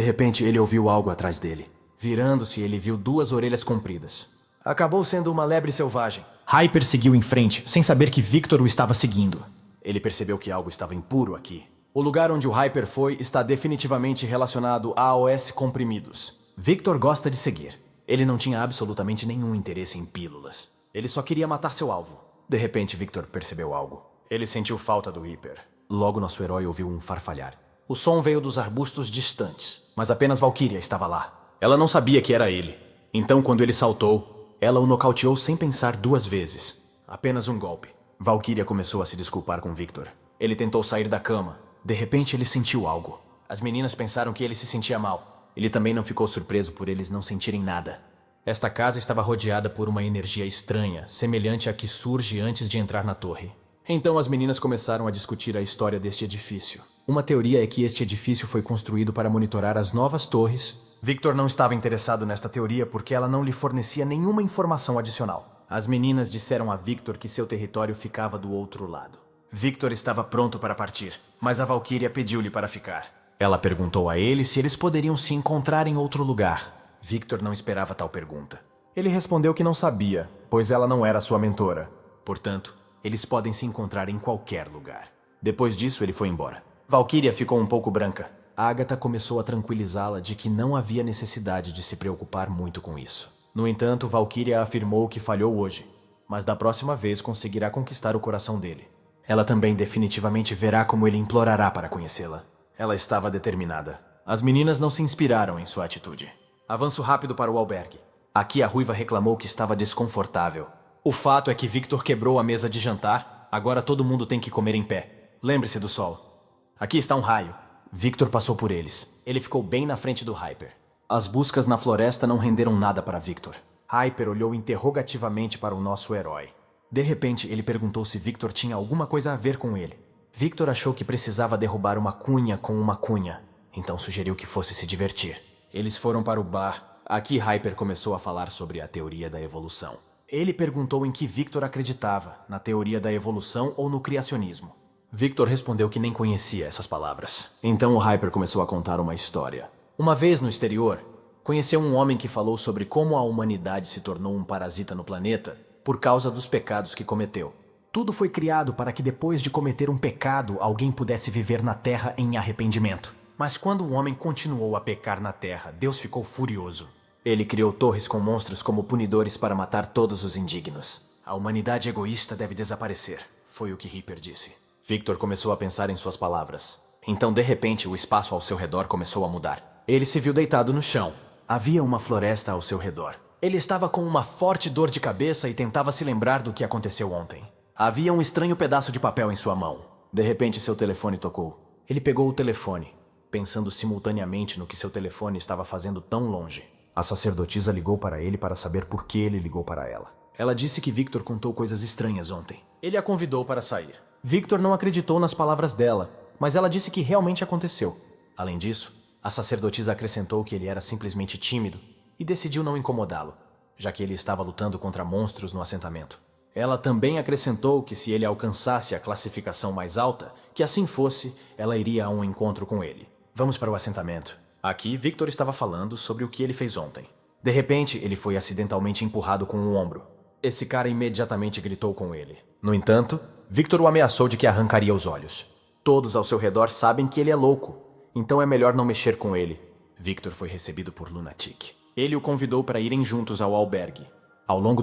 S1: repente, ele ouviu algo atrás dele. Virando-se, ele viu 2 orelhas compridas. Acabou sendo uma lebre selvagem. Hyper seguiu em frente, sem saber que Victor o estava seguindo. Ele percebeu que algo estava impuro aqui. O lugar onde o Hyper foi está definitivamente relacionado a AOS comprimidos. Victor gosta de seguir. Ele não tinha absolutamente nenhum interesse em pílulas. Ele só queria matar seu alvo. De repente, Victor percebeu algo. Ele sentiu falta do Hyper. Logo, nosso herói ouviu um farfalhar. O som veio dos arbustos distantes, mas apenas Valquíria estava lá. Ela não sabia que era ele. Então, quando ele saltou, ela o nocauteou sem pensar 2 vezes. Apenas um golpe. Valquíria começou a se desculpar com Victor. Ele tentou sair da cama. De repente, ele sentiu algo. As meninas pensaram que ele se sentia mal. Ele também não ficou surpreso por eles não sentirem nada. Esta casa estava rodeada por uma energia estranha, semelhante à que surge antes de entrar na torre. Então as meninas começaram a discutir a história deste edifício. Uma teoria é que este edifício foi construído para monitorar as novas torres. Victor não estava interessado nesta teoria porque ela não lhe fornecia nenhuma informação adicional. As meninas disseram a Victor que seu território ficava do outro lado. Victor estava pronto para partir, mas a Valquíria pediu-lhe para ficar. Ela perguntou a ele se eles poderiam se encontrar em outro lugar. Victor não esperava tal pergunta. Ele respondeu que não sabia, pois ela não era sua mentora. Portanto, eles podem se encontrar em qualquer lugar. Depois disso, ele foi embora. Valquíria ficou um pouco branca. Agatha começou a tranquilizá-la de que não havia necessidade de se preocupar muito com isso. No entanto, Valquíria afirmou que falhou hoje, mas da próxima vez conseguirá conquistar o coração dele. Ela também definitivamente verá como ele implorará para conhecê-la. Ela estava determinada. As meninas não se inspiraram em sua atitude. Avanço rápido para o albergue. Aqui a ruiva reclamou que estava desconfortável. O fato é que Victor quebrou a mesa de jantar, agora todo mundo tem que comer em pé. Lembre-se do sol. Aqui está um raio. Victor passou por eles. Ele ficou bem na frente do Hyper. As buscas na floresta não renderam nada para Victor. Hyper olhou interrogativamente para o nosso herói. De repente, ele perguntou se Victor tinha alguma coisa a ver com ele. Victor achou que precisava derrubar uma cunha com uma cunha, então sugeriu que fosse se divertir. Eles foram para o bar. Aqui Hyper começou a falar sobre a teoria da evolução. Ele perguntou em que Victor acreditava, na teoria da evolução ou no criacionismo. Victor respondeu que nem conhecia essas palavras. Então o Hyper começou a contar uma história. Uma vez no exterior, conheceu um homem que falou sobre como a humanidade se tornou um parasita no planeta por causa dos pecados que cometeu. Tudo foi criado para que depois de cometer um pecado, alguém pudesse viver na Terra em arrependimento. Mas quando o homem continuou a pecar na Terra, Deus ficou furioso. Ele criou torres com monstros como punidores para matar todos os indignos. A humanidade egoísta deve desaparecer, foi o que Hyper disse. Victor começou a pensar em suas palavras. Então, de repente, o espaço ao seu redor começou a mudar. Ele se viu deitado no chão. Havia uma floresta ao seu redor. Ele estava com uma forte dor de cabeça e tentava se lembrar do que aconteceu ontem. Havia um estranho pedaço de papel em sua mão. De repente, seu telefone tocou. Ele pegou o telefone, pensando simultaneamente no que seu telefone estava fazendo tão longe. A sacerdotisa ligou para ele para saber por que ele ligou para ela. Ela disse que Victor contou coisas estranhas ontem. Ele a convidou para sair. Victor não acreditou nas palavras dela, mas ela disse que realmente aconteceu. Além disso, a sacerdotisa acrescentou que ele era simplesmente tímido e decidiu não incomodá-lo, já que ele estava lutando contra monstros no assentamento. Ela também acrescentou que se ele alcançasse a classificação mais alta, que assim fosse, ela iria a um encontro com ele. Vamos para o assentamento. Aqui, Victor estava falando sobre o que ele fez ontem. De repente, ele foi acidentalmente empurrado com o ombro. Esse cara imediatamente gritou com ele. No entanto, Victor o ameaçou de que arrancaria os olhos. Todos ao seu redor sabem que ele é louco, então é melhor não mexer com ele. Victor foi recebido por Lunatic. Ele o convidou para irem juntos ao albergue. Ao longo do